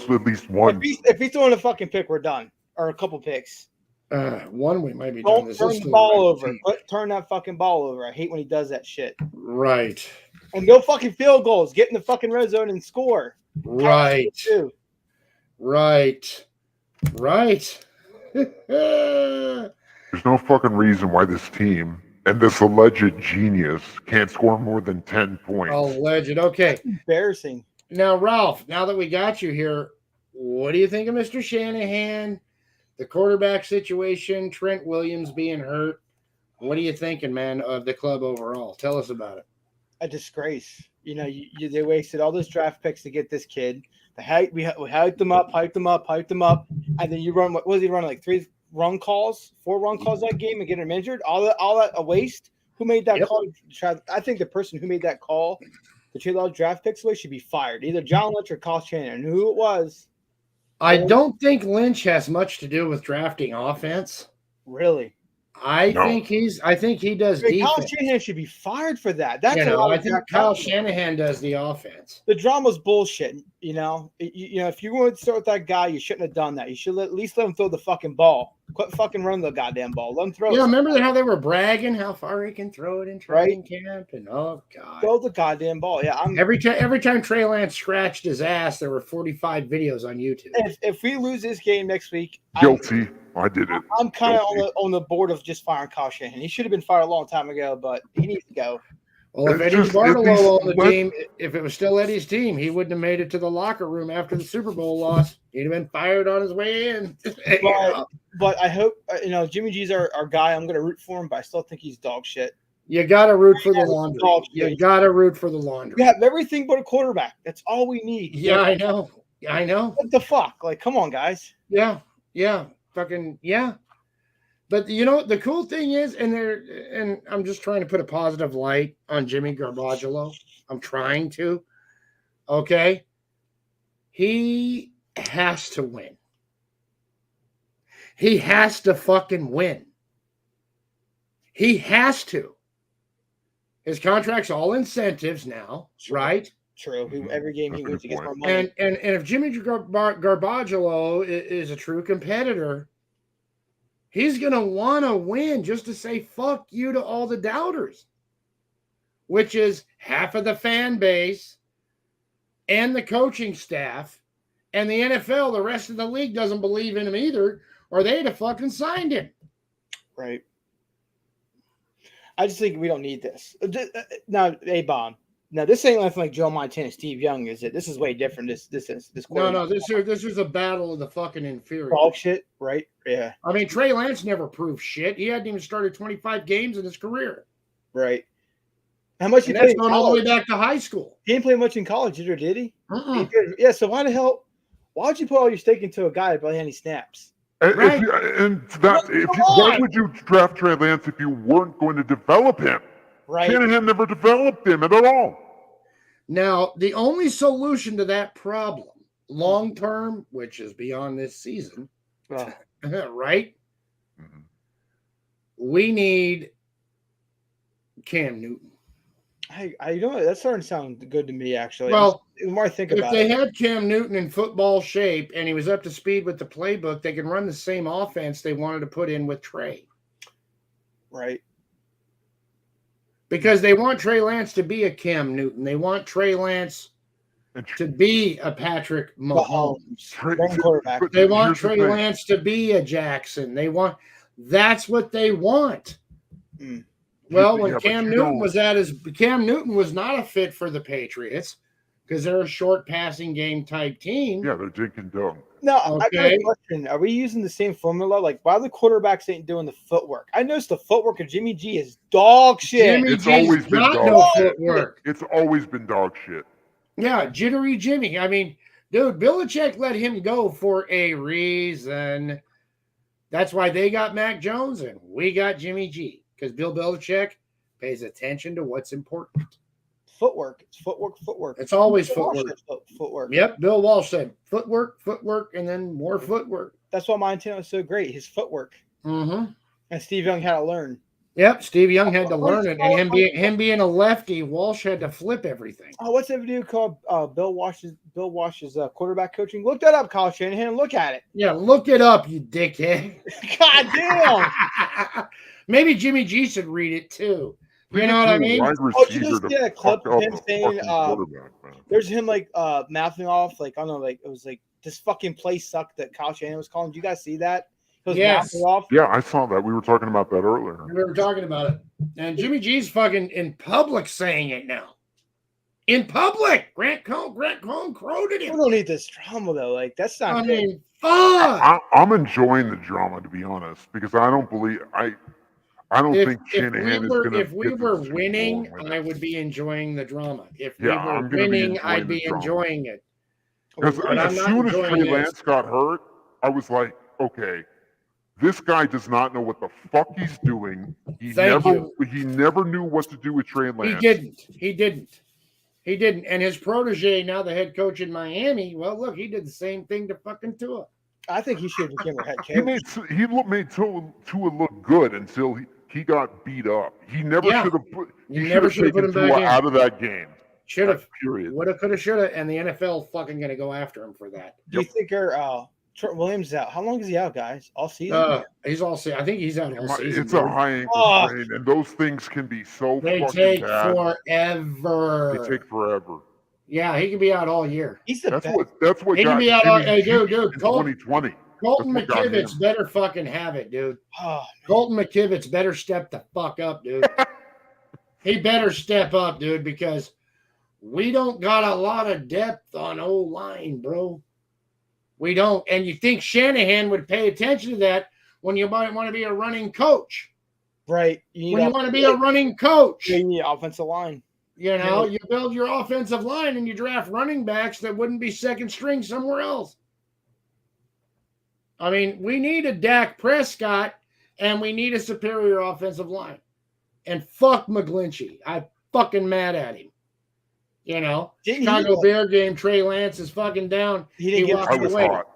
at least one. if he's throwing a fucking pick, we're done. Or a couple picks. One we might be doing. Don't This turn is the still ball right over. team. Turn that fucking ball over. I hate when he does that shit. Right. And no fucking field goals. Get in the fucking red zone and score. Right. Too. Right. There's no fucking reason why this team and this alleged genius can't score more than 10 points. Alleged. Okay. Embarrassing. Now, Ralph, now that we got you here, what do you think of Mr. Shanahan, the quarterback situation, Trent Williams being hurt? What are you thinking, man, of the club overall? Tell us about it. A disgrace. They wasted all those draft picks to get this kid. We hyped them up, and then you run. What was he running, like 4 run calls that game and get him injured? All that a waste. Who made that Yep. call? I think the person who made that call to trade all draft picks away should be fired. Either John Lynch or Kyle Shanahan. Who it was? I don't think Lynch has much to do with drafting offense. Really? I No. think he does I mean, Kyle defense. Shanahan should be fired for that. That's I think Kyle Shanahan does the offense. The drama's bullshit. If you wanted to start with that guy, you shouldn't have done that. You should at least let him throw the fucking ball. Quit fucking running the goddamn ball. Let him throw. Yeah, it. remember how they were bragging how far he can throw it in training camp, and oh god, Throw the goddamn ball. Yeah, every time Trey Lance scratched his ass, there were 45 videos on YouTube. If we lose this game next week, Guilty. I did it. I'm kind of Guilty. on the board of just firing Kyle Shanahan. He should have been fired a long time ago, but he needs to go. Well, if It's Eddie just- Bartolo at least on the let- team, if it was still Eddie's team, he wouldn't have made it to the locker room after the Super Bowl loss. He'd have been fired on his way in. You know? But I hope Jimmy G's our guy. I'm going to root for him, but I still think he's dog shit. You got to root for the Yeah, laundry. dog You shit. got to root for the laundry. We have everything but a quarterback. That's all we need. Yeah, I know. What the fuck? Like, come on, guys. Yeah. Fucking yeah. But the cool thing is, and I'm just trying to put a positive light on Jimmy Garbaggio. I'm trying to. Okay. He has to win. He has to fucking win. He has to. His contract's all incentives now, right? True. Every game he That's a wins, good he gets more point. money. And if Jimmy Garbaggio is a true competitor, he's going to want to win just to say fuck you to all the doubters, which is half of the fan base and the coaching staff and the NFL. The rest of the league doesn't believe in him either, or they'd have fucking signed him. Right. I just think we don't need this. Now, A-Bomb. Now, this ain't nothing like Joe Montana, Steve Young, is it? This is way different. This No, this is a battle of the fucking inferior. dog shit, right? Yeah, I mean, Trey Lance never proved shit. He hadn't even started 25 games in his career. right. How much he And played that's in going all the way college? back to high school. He didn't play much in college, either, did he? Uh-uh. He did. Yeah, so why would you put all your stake into a guy that barely had any snaps? Right. Why would you draft Trey Lance if you weren't going to develop him? Right. Shanahan never developed him at all. Now, the only solution to that problem, long term, which is beyond this season, Well, right? Mhm. We need Cam Newton. that's starting to sound good to me, actually. Well, the more I think If about they it, had Cam Newton in football shape and he was up to speed with the playbook, they can run the same offense they wanted to put in with Trey. right? Because they want Trey Lance to be a Cam Newton. They want Trey Lance And to be a Patrick Mahomes. Wrong quarterback. but They want here's the Trey thing. Lance to be a Jackson. That's what they want. Mm. Well, Yeah, when but Cam you Newton don't- Cam Newton was not a fit for the Patriots because they're a short passing game type team. Yeah, they're dink and dunk. No, I got Okay. a question. Are we using the same formula? Like, why the quarterbacks ain't doing the footwork? I noticed the footwork of Jimmy G is dog shit. Jimmy It's G's always been got dog no shit. footwork. It's always been dog shit. Yeah, jittery Jimmy. I mean, dude, Belichick let him go for a reason. That's why they got Mac Jones and we got Jimmy G because Bill Belichick pays attention to what's important. Footwork. It's footwork. It's always Bill Walsh footwork. said Footwork. Yep, Bill Walsh said footwork, and then more footwork. That's why Montana was so great. His footwork. Mm-hmm. And Steve Young had to learn. Yep, Steve Young had to learn it, and him being a lefty, Walsh had to flip everything. Oh, what's that video called? Bill Walsh's quarterback coaching. Look that up, Kyle Shanahan. Look at it. Yeah, look it up, you dickhead. God damn. Maybe Jimmy G should read it too. You know what I mean? Wide Oh, did you receiver just to get a clip fuck of up him a saying, fucking quarterback, man. there's him like mouthing off, like I don't know, like it was like this fucking play sucked that Kyle Shanahan was calling. Did you guys see that? He was Yes. mouthing off. Yeah, I saw that. We were talking about that earlier. We were talking about it. And Jimmy G's fucking in public saying it now. In public. Grant Cohn quoted We him. don't need this drama though. Like that's not I good. mean, fuck. I'm enjoying the drama, to be honest, because I don't think Shanahan is going to. If we were winning, I would be enjoying the drama. If we Yeah, were I'm gonna be winning, enjoying I'd the be drama. enjoying it. Because But I'm as not soon as Trey enjoying this. Lance got hurt, I was like, okay, this guy does not know what the fuck he's doing. He never knew what to do with Trey Lance. He didn't. And his protege, now the head coach in Miami, well, look, he did the same thing to fucking Tua. I think he should have become a head He coach. made Tua look good until he got beat up. He never Yeah. should have put. You He never should have put him taken back Tua in. out of that game. Should have. Period. Woulda, coulda, shoulda. And the NFL fucking going to go after him for that. Do you think Trent Williams is out? How long is he out, guys? All season? He's all I think he's out all season. It's a high ankle Oh. sprain, and those things can be so They fucking take bad. forever. They take forever. Yeah, he can be out all year. He's the That's best. what He can got be out all. Jimmy Hey, G dude, in Colton 2020. Colton That's what got McKivitz him. better fucking have it, dude. Oh, Colton McKivitz better step the fuck up, dude. He better step up, dude, because we don't got a lot of depth on O-line, bro. We don't. And you think Shanahan would pay attention to that when you might want to be a running coach. right. When you want to be a running coach, you need offensive line. you know, you build your offensive line and you draft running backs that wouldn't be second string somewhere else. I mean, we need a Dak Prescott and we need a superior offensive line. And fuck McGlinchey. I'm fucking mad at him. You know, Didn't he, Chicago like- Bear game, Trey Lance is fucking down. He didn't He get walked I was away. hot.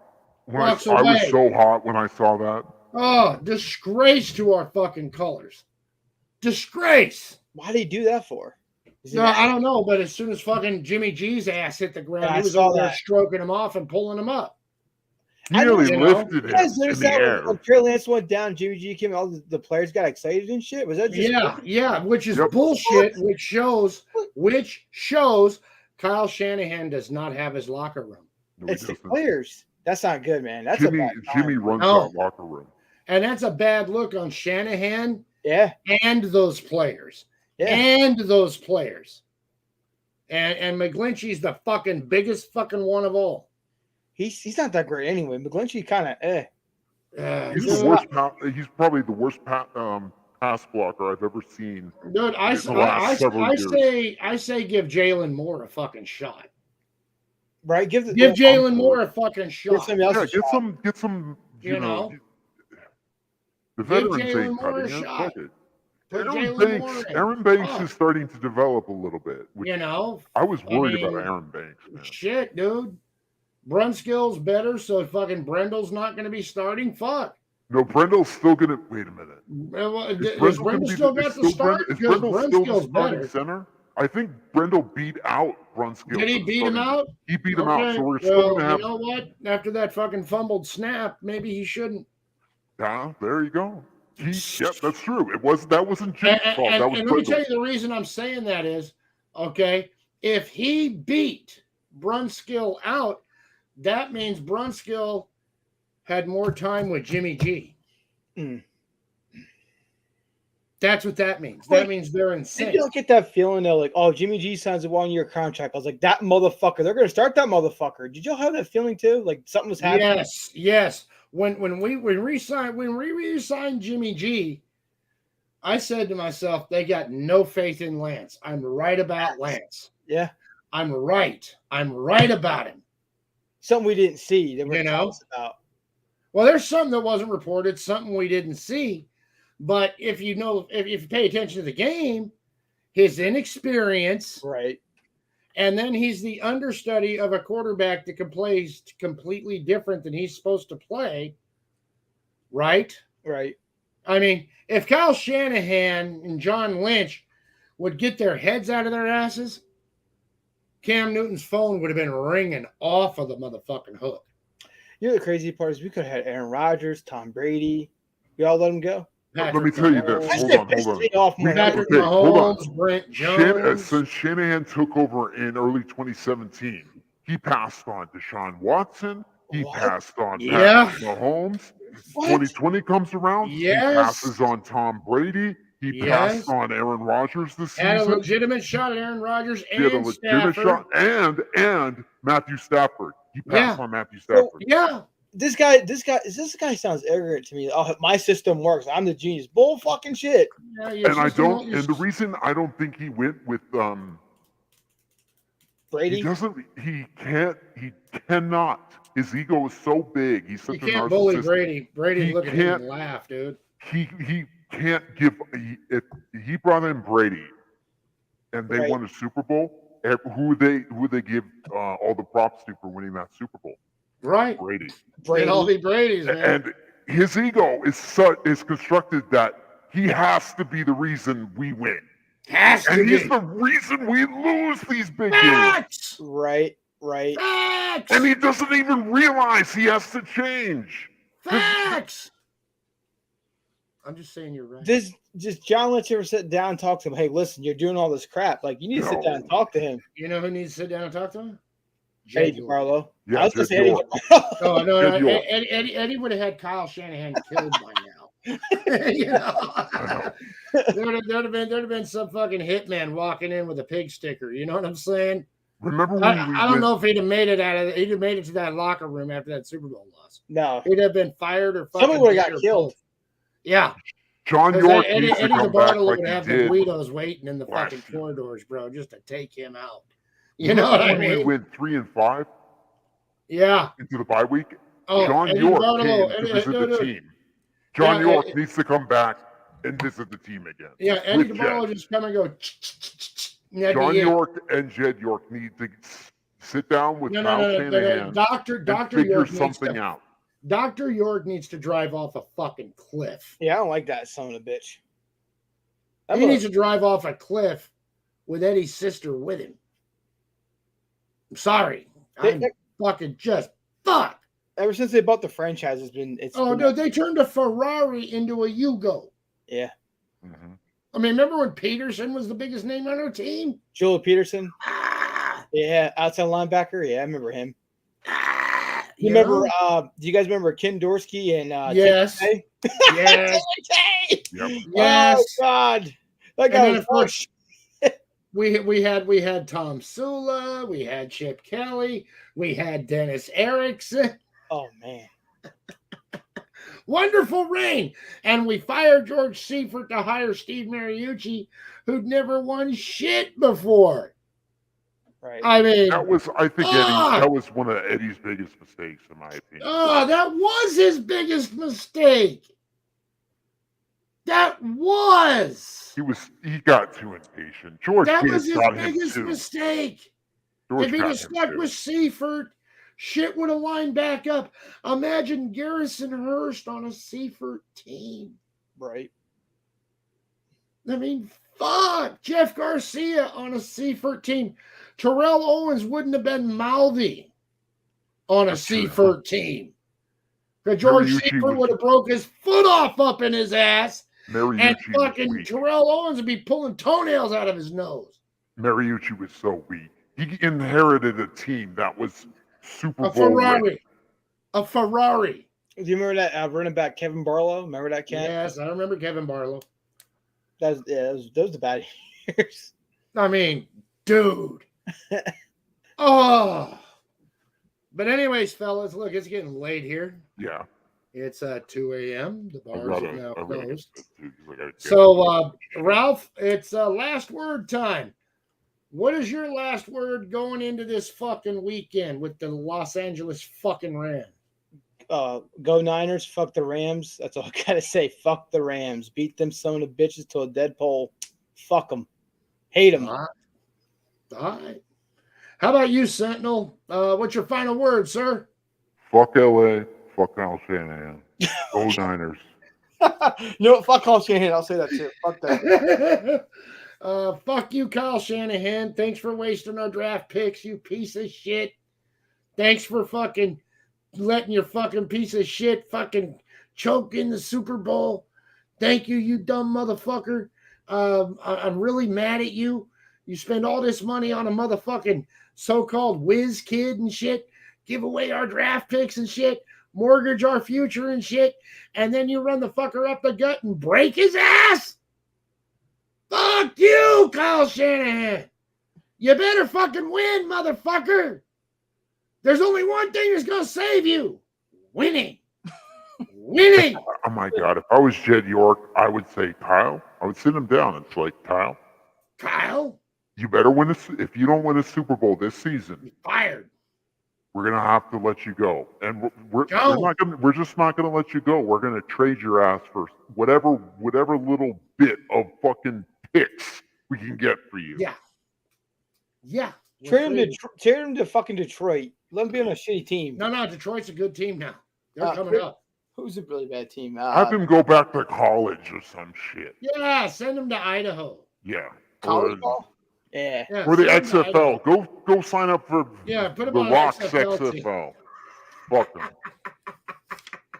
Walks I was away. so hot when I saw that. Oh, disgrace to our fucking colors. Disgrace. Why did he do that for? Is he No, mad? I don't know, but as soon as fucking Jimmy G's ass hit the ground, Yeah, I he was saw over there that. stroking him off and pulling him up. He I know, nearly you know. lifted You him guys in noticed the that air. when Trey Lance went down, Jimmy G came, all the players got excited and shit. Was that just Yeah, which is Yep. bullshit, which shows Kyle Shanahan does not have his locker room. No, he It's the doesn't. players. That's not good, man. That's Jimmy a bad sign. Jimmy runs No. that locker room. And that's a bad look on Shanahan Yeah, and those players. yeah. And those players. And McGlinchey's the fucking biggest fucking one of all. He's not that great anyway. McGlinchey kind of He's Dude, the worst. He's probably the worst pass blocker I've ever seen. dude, I in the last several years. say give Jalen Moore a fucking shot. right. Give Jalen Moore a fucking Give shot. somebody else Yeah, a shot. get some. You You know, know? the Give veterans Jalen ain't Moore a cutting it. shot. Fuck it. Put Aaron Jalen Moore Banks. in. Aaron Banks Fuck. is starting to develop a little bit. Which You know, I was worried mean, about Aaron Banks, man. shit, dude. Brunskill's better, so fucking Brendel's not going to be starting. Fuck. No, Brendel's still gonna. Wait a minute. Well, Is Does Brendel gonna Brendel be still is got the still start? Brendel- is Because Brendel still the Brunskill's starting better. center? I think Brendel beat out Brunskill. Did he for the beat him starting- out? He beat him out. Okay, So we're still well, gonna have. you know what? After that fucking fumbled snap, maybe he shouldn't. Yeah, there you go. Yep, that's true. That wasn't Jimmy's fault. And, That was and let me tell Brendel's. you the reason I'm saying that is, okay, if he beat Brunskill out, that means Brunskill had more time with Jimmy G. Mm. That's what that means. Wait, That means they're Did insane. you not get that feeling though, like, oh, Jimmy G signs a 1-year contract? I was like, that motherfucker, they're gonna start that motherfucker. Did y'all have that feeling too? Like something was happening? Yes. When we re-signed Jimmy G, I said to myself, they got no faith in Lance. I'm right about Lance. Yeah. I'm right about him. Something we didn't see that we're You gonna tell know? us about. Well, there's something that wasn't reported, something we didn't see. But if you pay attention to the game, his inexperience, Right. and then he's the understudy of a quarterback that plays completely different than he's supposed to play, right? Right. I mean, if Kyle Shanahan and John Lynch would get their heads out of their asses, Cam Newton's phone would have been ringing off of the motherfucking hook. You know the crazy part is we could have had Aaron Rodgers, Tom Brady. We all let him go. Let me tell you this. That Hold shit on. pissed me off more than Patrick Okay, hold on. Mahomes, Brent Jones. Since Shanahan took over in early 2017, he passed on Deshaun Watson. He What? passed on Yeah. Patrick Mahomes. What? 2020 comes around. Yes. He passes on Tom Brady. He Yes. passed on Aaron Rodgers this Had a season. legitimate shot at Aaron Rodgers He had a and legitimate Stafford. shot, and Matthew Stafford. He passed Yeah. on Matthew Stafford. Yeah. This guy sounds arrogant to me. Oh, my system works. I'm the genius. Bull fucking shit. Yeah, And the reason I don't think he went with Brady. he cannot. His ego is so big. He's such You a can't bully narcissist. Brady. Brady He look at him can't- and laugh, dude. He can't give. If he brought in Brady, and they Right. won a Super Bowl, who would they give all the props to for winning that Super Bowl? Right. Brady. Brady. It'll all be Brady's, man. And his ego is constructed that he has to be the reason we win, Has to and he's be. the reason we lose these big games. Facts. Right. Facts. And he doesn't even realize he has to change. Facts. I'm just saying you're right. This just John Lynch ever sit down and talk to him. Hey, listen, you're doing all this crap. Like you need to sit down and talk to him. You know who needs to sit down and talk to him? Eddie Jed York. DeBarlo. Yeah, I was gonna Jed say Eddie York. DeBarlo. Oh no, Jed York. Eddie would have had Kyle Shanahan killed by now. You know, there'd have been some fucking hitman walking in with a pig sticker. You know what I'm saying? Remember when I don't know if he'd have made it he'd have made it to that locker room after that Super Bowl loss. No. He'd have been fired or fucking Somebody would have dead got or killed. both. Yeah. John 'Cause York Eddie needs to come back DeBartolo like would he have the did. Guidos waiting in the last fucking year. corridors, bro, just to take him out. You know what I When we mean? went 3-5 Yeah. into the bye week, Oh, John Eddie York DeBartolo, came to visit no, the team. John Yeah, York needs to come back and visit the team again. Yeah, Eddie with DeBarlo Jed. just come and go. That'd John be it. York and Jed York need to sit down with No, Kyle no. Shanahan Doctor and figure York something out. Dr. York needs to drive off a fucking cliff. Yeah, I don't like that son of a bitch. That He mother- needs to drive off a cliff with Eddie's sister with him. I'm sorry. I'm fucking just fuck. Ever since they bought the franchise, it's Oh, been- no, they turned a Ferrari into a Yugo. Yeah. Mhm. I mean, remember when Peterson was the biggest name on our team? Joel Peterson. Ah, Yeah, outside linebacker. Yeah, I remember him. You you remember? know? Do you guys remember Ken Dorsey and Yes. Tim Yes. Tay? Yep. Yes. Oh God, that And guy then, was of course, we had Tom Sula, we had Chip Kelly, we had Dennis Erickson. Oh man, Wonderful reign. And we fired George Seifert to hire Steve Mariucci, who'd never won shit before. right? I mean, I think that was one of Eddie's biggest mistakes, in my opinion. that was his biggest mistake. That was. He got too impatient. George That Kidd was his got him biggest too. mistake. George If he'd got have him stuck too. with Seifert, shit would have lined back up. Imagine Garrison Hurst on a Seifert team. Right. I mean, Fuck! Jeff Garcia on a C13. Terrell Owens wouldn't have been mouthy on a That's true. C13. Because George Mariucci Seifert was- would have broke his foot off up in his ass, and Mariucci was fucking weak. Terrell Owens would be pulling toenails out of his nose. Mariucci was so weak. He inherited a team that was Super A Bowl ready. Ferrari. A Ferrari. Do you remember that running back Kevin Barlow? Remember that cat? Yes, I remember Kevin Barlow. Those the bad years. I mean, dude. Oh. But anyways, fellas, look, it's getting late here. Yeah. It's 2 a.m. The I bars gotta- are now I gotta get closed. this too, 'cause I gotta get So, Ralph, it's last word time. What is your last word going into this fucking weekend with the Los Angeles fucking Rams? Go Niners, fuck the Rams. That's all I gotta say. Fuck the Rams. Beat them son of bitches to a dead pole. Fuck them. Hate them. All right. How about you, Sentinel? What's your final word, sir? Fuck LA. Fuck Al Shanahan. Go Niners. You know what? Fuck Kyle Shanahan. I'll say that too. Fuck that. Fuck you, Kyle Shanahan. Thanks for wasting our draft picks, you piece of shit. Thanks for fucking letting your fucking piece of shit fucking choke in the Super Bowl. Thank you, you dumb motherfucker. I'm really mad at you. You spend all this money on a motherfucking so-called whiz kid and shit, give away our draft picks and shit, mortgage our future and shit, and then you run the fucker up the gut and break his ass? Fuck you, Kyle Shanahan. You better fucking win, motherfucker. There's only one thing that's going to save you. Winning. Winning. Oh my God. If I was Jed York, I would say, Kyle, I would sit him down. It's like, Kyle, Kyle, you better win if you don't win a Super Bowl this season, you're fired. we're gonna have to let you go. And we're Go. not gonna. We're just not gonna let you go. We're gonna trade your ass for whatever little bit of fucking picks we can get for you. Yeah. Yeah. Trade him to fucking Detroit. Let him be on a shitty team. No, Detroit's a good team now. They're coming up. Who's a really bad team? Have him go back to college or some shit. Yeah, send them to Idaho. Yeah. college Or, ball? Yeah. Yeah, or the send 'em to Idaho. XFL. Go sign up for Yeah, put him the on Rock's XFL team. XFL. Fuck him.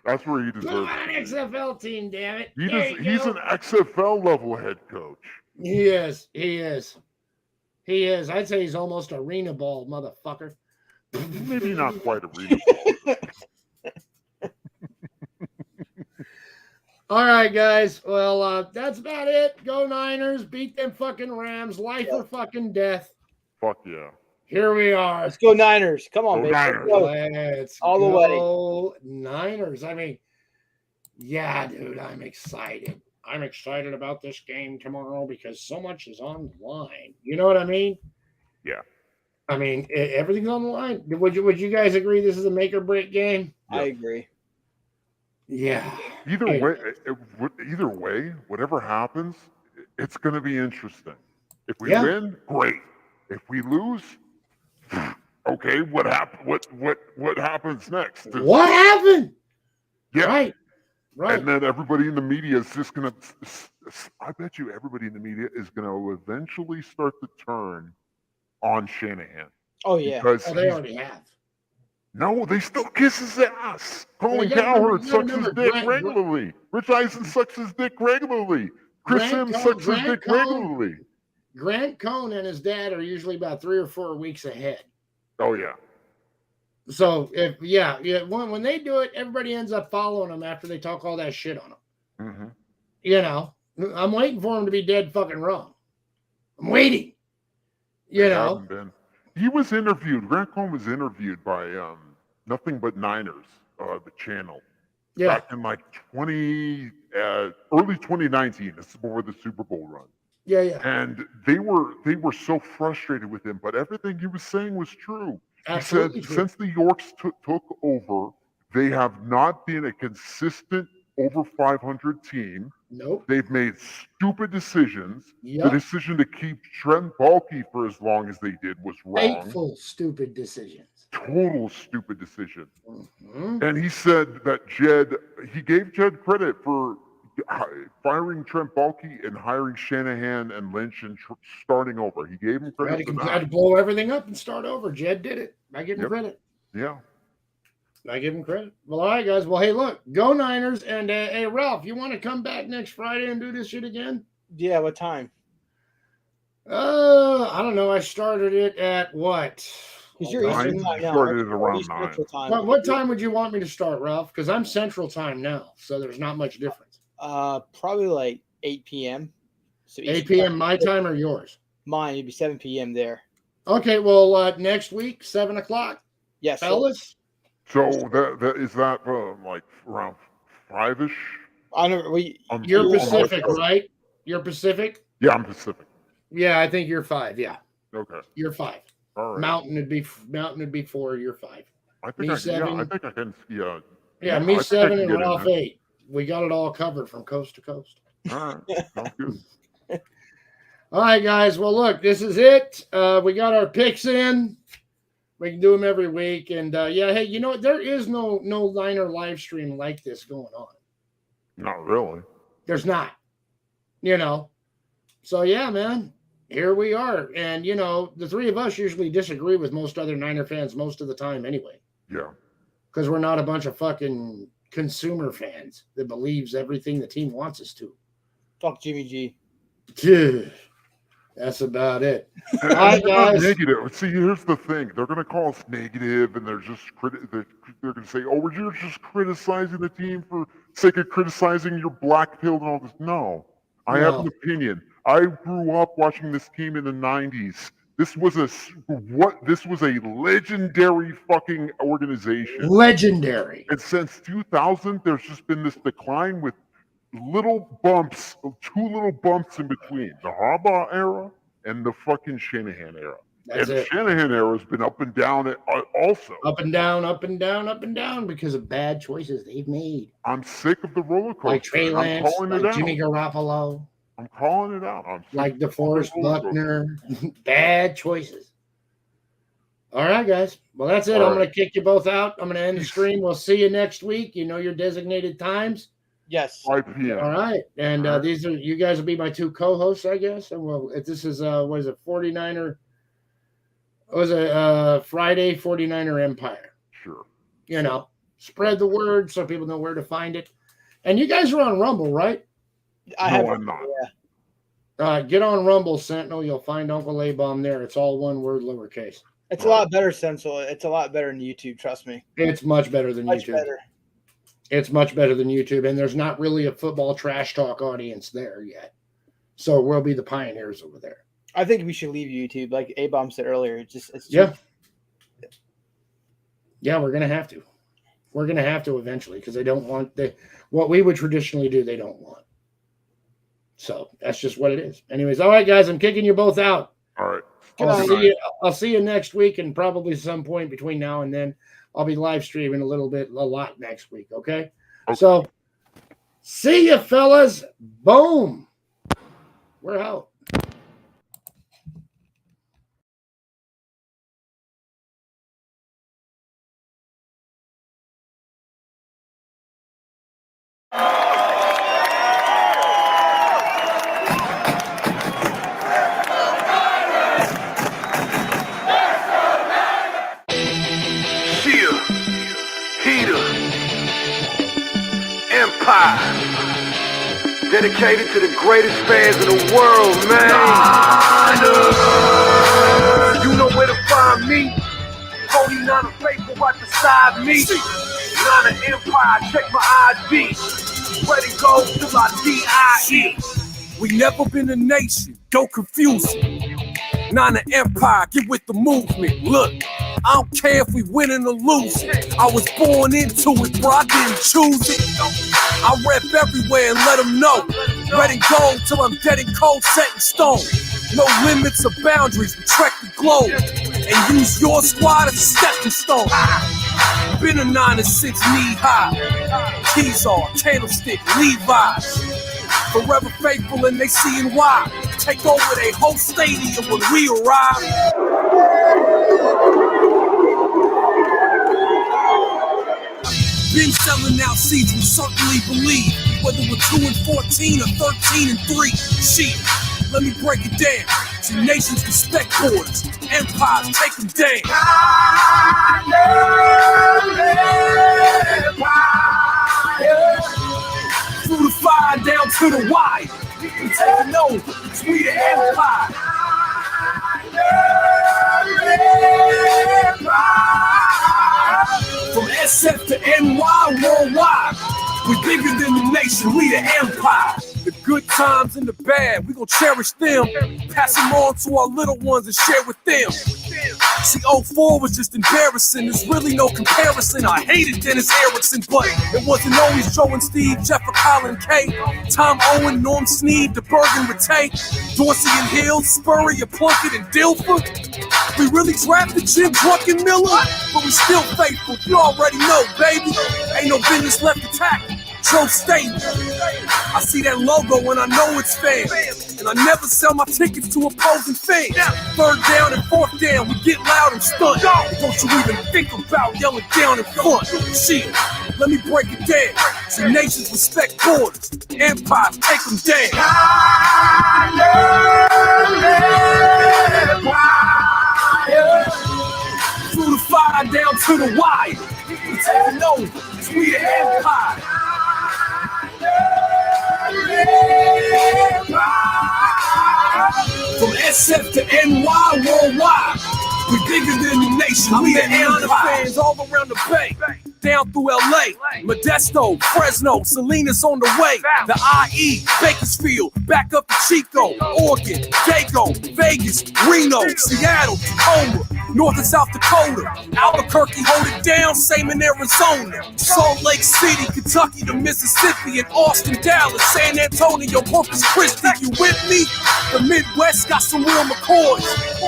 That's where he Put him deserves on an it. XFL team, damn it. He's There you go. an XFL level head coach. He is. He is. He is. I'd say he's almost arena ball, motherfucker. Maybe not quite a reasonable. All right, guys. Well, that's about it. Go Niners. Beat them fucking Rams. Life or fucking death. Fuck yeah. Here we are. Let's go Niners. Come on, Go baby. Niners. Let's go. Let's All the go Niners. I mean, yeah, dude, I'm excited. I'm excited about this game tomorrow because so much is on the line. You know what I mean? Yeah. I mean, everything's on the line. Would you guys agree this is a make or break game? I agree. Yeah. Either Hey. way, whatever happens, it's going to be interesting. If we Yeah. win, great. If we lose, okay, what happens next? What happened? Yeah. Right. Right. And then everybody in the media is just going to, I bet you everybody in the media is going to eventually start to turn on Shanahan. Oh yeah. Because Oh, they he's- already have. no, they still kiss his ass. Colin you gotta Cowherd remember- sucks you his gotta dick remember regularly. Rich Eisen sucks his dick regularly. Chris Sims sucks his dick regularly. Grant Cohn and his dad are usually about 3 or 4 weeks ahead. Oh, yeah. So when they do it, everybody ends up following them after they talk all that shit on them. Mm-hmm. You know, I'm waiting for him to be dead fucking wrong. I'm waiting. You know, Haven't been. He was interviewed. Grant Cohn was interviewed by Nothing But Niners, the channel, yeah, back in like early 2019, before the Super Bowl run. yeah, And they were so frustrated with him, but everything he was saying was true. absolutely. He said true. since the Yorks took over, they have not been a consistent over 500 team. Nope. They've made stupid decisions. The Yep. decision to keep Trent Baalke for as long as they did was wrong. Fateful, stupid decisions. Total stupid decision. Mhm. And he said that he gave Jed credit for firing Trent Baalke and hiring Shanahan and Lynch and starting over. He gave him credit for I had to that. blow everything up and start over. Jed did it. I give him Yep. credit. Yeah. I give him credit. Well, all right, guys. Well, hey, look, go Niners. And hey, Ralph, you want to come back next Friday and do this shit again? Yeah, what time? I don't know. I started it at what? Because you're Nine. Eastern time now. Started right? at around Eastern 9. Central time. What time would you want me to start, Ralph? Because I'm Central Time now, so there's not much difference. Probably like 8 p.m. So 8 Eastern p.m. my time or yours? Mine, it'd be 7 p.m. there. Okay, well, next week, 7 o'clock, Yes. fellas. So that is that like around 5-ish? I don't. You're I'm Pacific, West Coast. right? You're Pacific? Yeah, I'm Pacific. Yeah, I think you're 5. Yeah, Okay. you're 5. All right. Mountain would be 4. You're 5. I me think I 7. think I can. Yeah. Yeah, I me think I 7 can and get in Ralph there. 8. We got it all covered from coast to coast. All right. Sounds good. All right, guys. Well, look, this is it. We got our picks in. We can do them every week. And yeah, hey, you know what? There is no Niner live stream like this going on. Not really. There's not. You know. So yeah, man. Here we are. And you know, the three of us usually disagree with most other Niner fans most of the time anyway. Yeah. Because we're not a bunch of fucking consumer fans that believes everything the team wants us to. Fuck Jimmy G. Dude, that's about it. All right, guys. Negative. See, here's the thing. They're going to call us negative, and they're just they're going to say, "Oh, you're just criticizing the team for sake of criticizing your black pill and all this." No, I have an opinion. I grew up watching this team in the '90s. This was a legendary fucking organization. Legendary. And since 2000, there's just been this decline with little bumps, 2 little bumps in between the Harbaugh era and the fucking Shanahan era. That's and it. the Shanahan era has been up and down also. Up and down, up and down, up and down because of bad choices they've made. I'm sick of the roller coaster. Like Trey and Lance, I'm calling like it out. Jimmy Garoppolo, I'm calling it out. I'm sick like of the DeForest roller coaster. Buckner. Bad choices. All right, guys. Well, that's it. All I'm going right. to kick you both out. I'm going to end the Peace. stream. We'll see you next week. You know your designated times. Yes. 5 p.m. All right. And All right. these are you guys will be my 2 co-hosts, I guess. And well, if this is what is it, 49er? Was it Friday 49er Empire? Sure. You know, spread the word so people know where to find it. And you guys are on Rumble, right? I'm not. Get on Rumble, Sentinel. You'll find Uncle A-Bomb there. It's all one word, lowercase. It's a lot better, Central. It's a lot better than YouTube. Trust me. It's much better than Much YouTube. better. It's much better than YouTube, and there's not really a football trash talk audience there yet. So we'll be the pioneers over there. I think we should leave YouTube, like A-Bomb said earlier. It's Yeah. Yeah, we're gonna have to. We're gonna have to eventually because they don't want what we would traditionally do. They don't want. So that's just what it is. Anyways, all right, guys, I'm kicking you both out. All right. I'll see you next week, and probably some point between now and then, I'll be live streaming a lot next week. Okay. So, see you, fellas. Boom. We're out. Cheer, heater, empire, dedicated to the greatest fans in the world, man. You know where to find me. 49 faithful right beside me. Niner Empire, check my ID. Ready go till I die. We never been a nation, don't confuse it. Niner Empire, get with the movement. Look, I don't care if we winning or losing. I was born into it, bro, I didn't choose it. I rep everywhere and let them know. Red and gold till I'm dead and cold, set in stone. No limits or boundaries, we trek the globe. And use your squad as a stepping stone. Been a Niner since knee high. Keys on, candlestick, Levi's. Forever faithful and they seeing why. Take over their whole stadium when we arrive. Been selling out seats, we certainly believe. Whether we're 2 and 14 or 13 and 3. Shit, let me break it down. See, nations respect borders, empires take them down. Through the fire down to the wire, we taking over, 'cause we the empire. From SF to NY worldwide, we bigger than the nation, we the empire. The good times and the bad, we gon' cherish them. Pass them on to our little ones and share with them. See, 04 was just embarrassing. There's really no comparison. I hated Dennis Erickson, but it wasn't always Joe and Steve, Jeff or Colin K. Tom Owen, Norm Sneed, DeBergen with Tate, Dorsey and Hill, Spurrier, Plunkett, and Dilfer. We really drafted Jim Drunken Miller, but we still faithful. You already know, baby. Ain't no business left to tackle. Joe State. I see that logo and I know it's fans. And I never sell my tickets to opposing fans. Third down and fourth down, we get loud and stunned. Don't you even think about yelling down in front. Shit, let me break it down. See, nations respect borders, empires take them down. Through the fire down to the wire, we taking over, 'cause we the empire. From SF to NY worldwide, we bigger than the nation. We the empire. Fans all around the bay, down through LA, Modesto, Fresno, Salinas on the way. The IE, Bakersfield, back up to Chico, Oregon, Dago, Vegas, Reno, Seattle, Tacoma, North and South Dakota, Albuquerque, hold it down, same in Arizona, Salt Lake City, Kentucky to Mississippi, and Austin, Dallas, San Antonio, Corpus Christi. You with me? The Midwest got some real McCoys.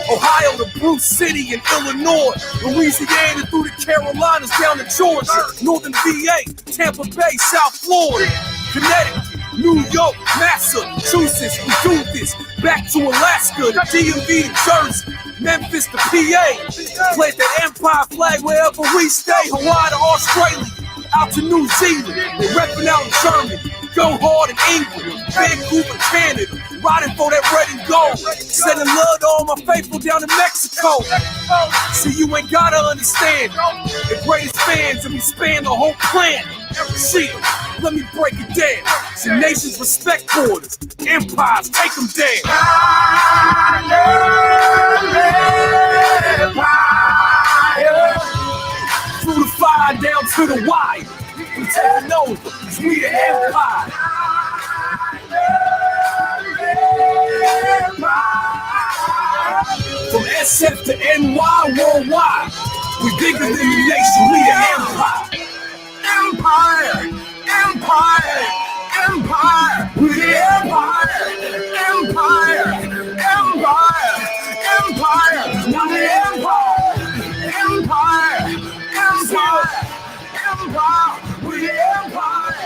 Ohio to Bruce City and Illinois, Louisiana through the Carolinas down to Georgia, Northern VA, Tampa Bay, South Florida, Connecticut, New York, Massachusetts, we do this. Back to Alaska, the DMV to Jersey, Memphis to PA. Plant the Empire flag wherever we stay. Hawaii to Australia, out to New Zealand. We're repping out in Germany. Go hard in England, Vancouver, Canada. Riding for that red and gold. Sending love to all my faithful down in Mexico. See, you ain't gotta understand. The greatest fans and we span the whole planet. See, let me break it down. See, nations respect borders. Empires take them down. Through the fire down to the wire, we taking over, 'cause we the empire. From SF to NY worldwide, we bigger than the nation, we the empire. Empire, empire, empire, we the empire. Empire, empire, empire, we the empire. Empire, empire, empire, we the empire.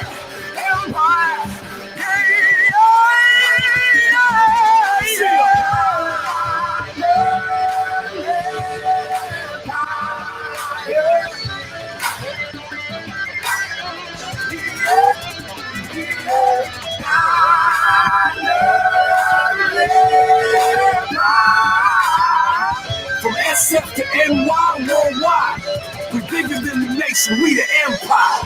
Empire, from SF to NY worldwide, we bigger than the nation, we the empire.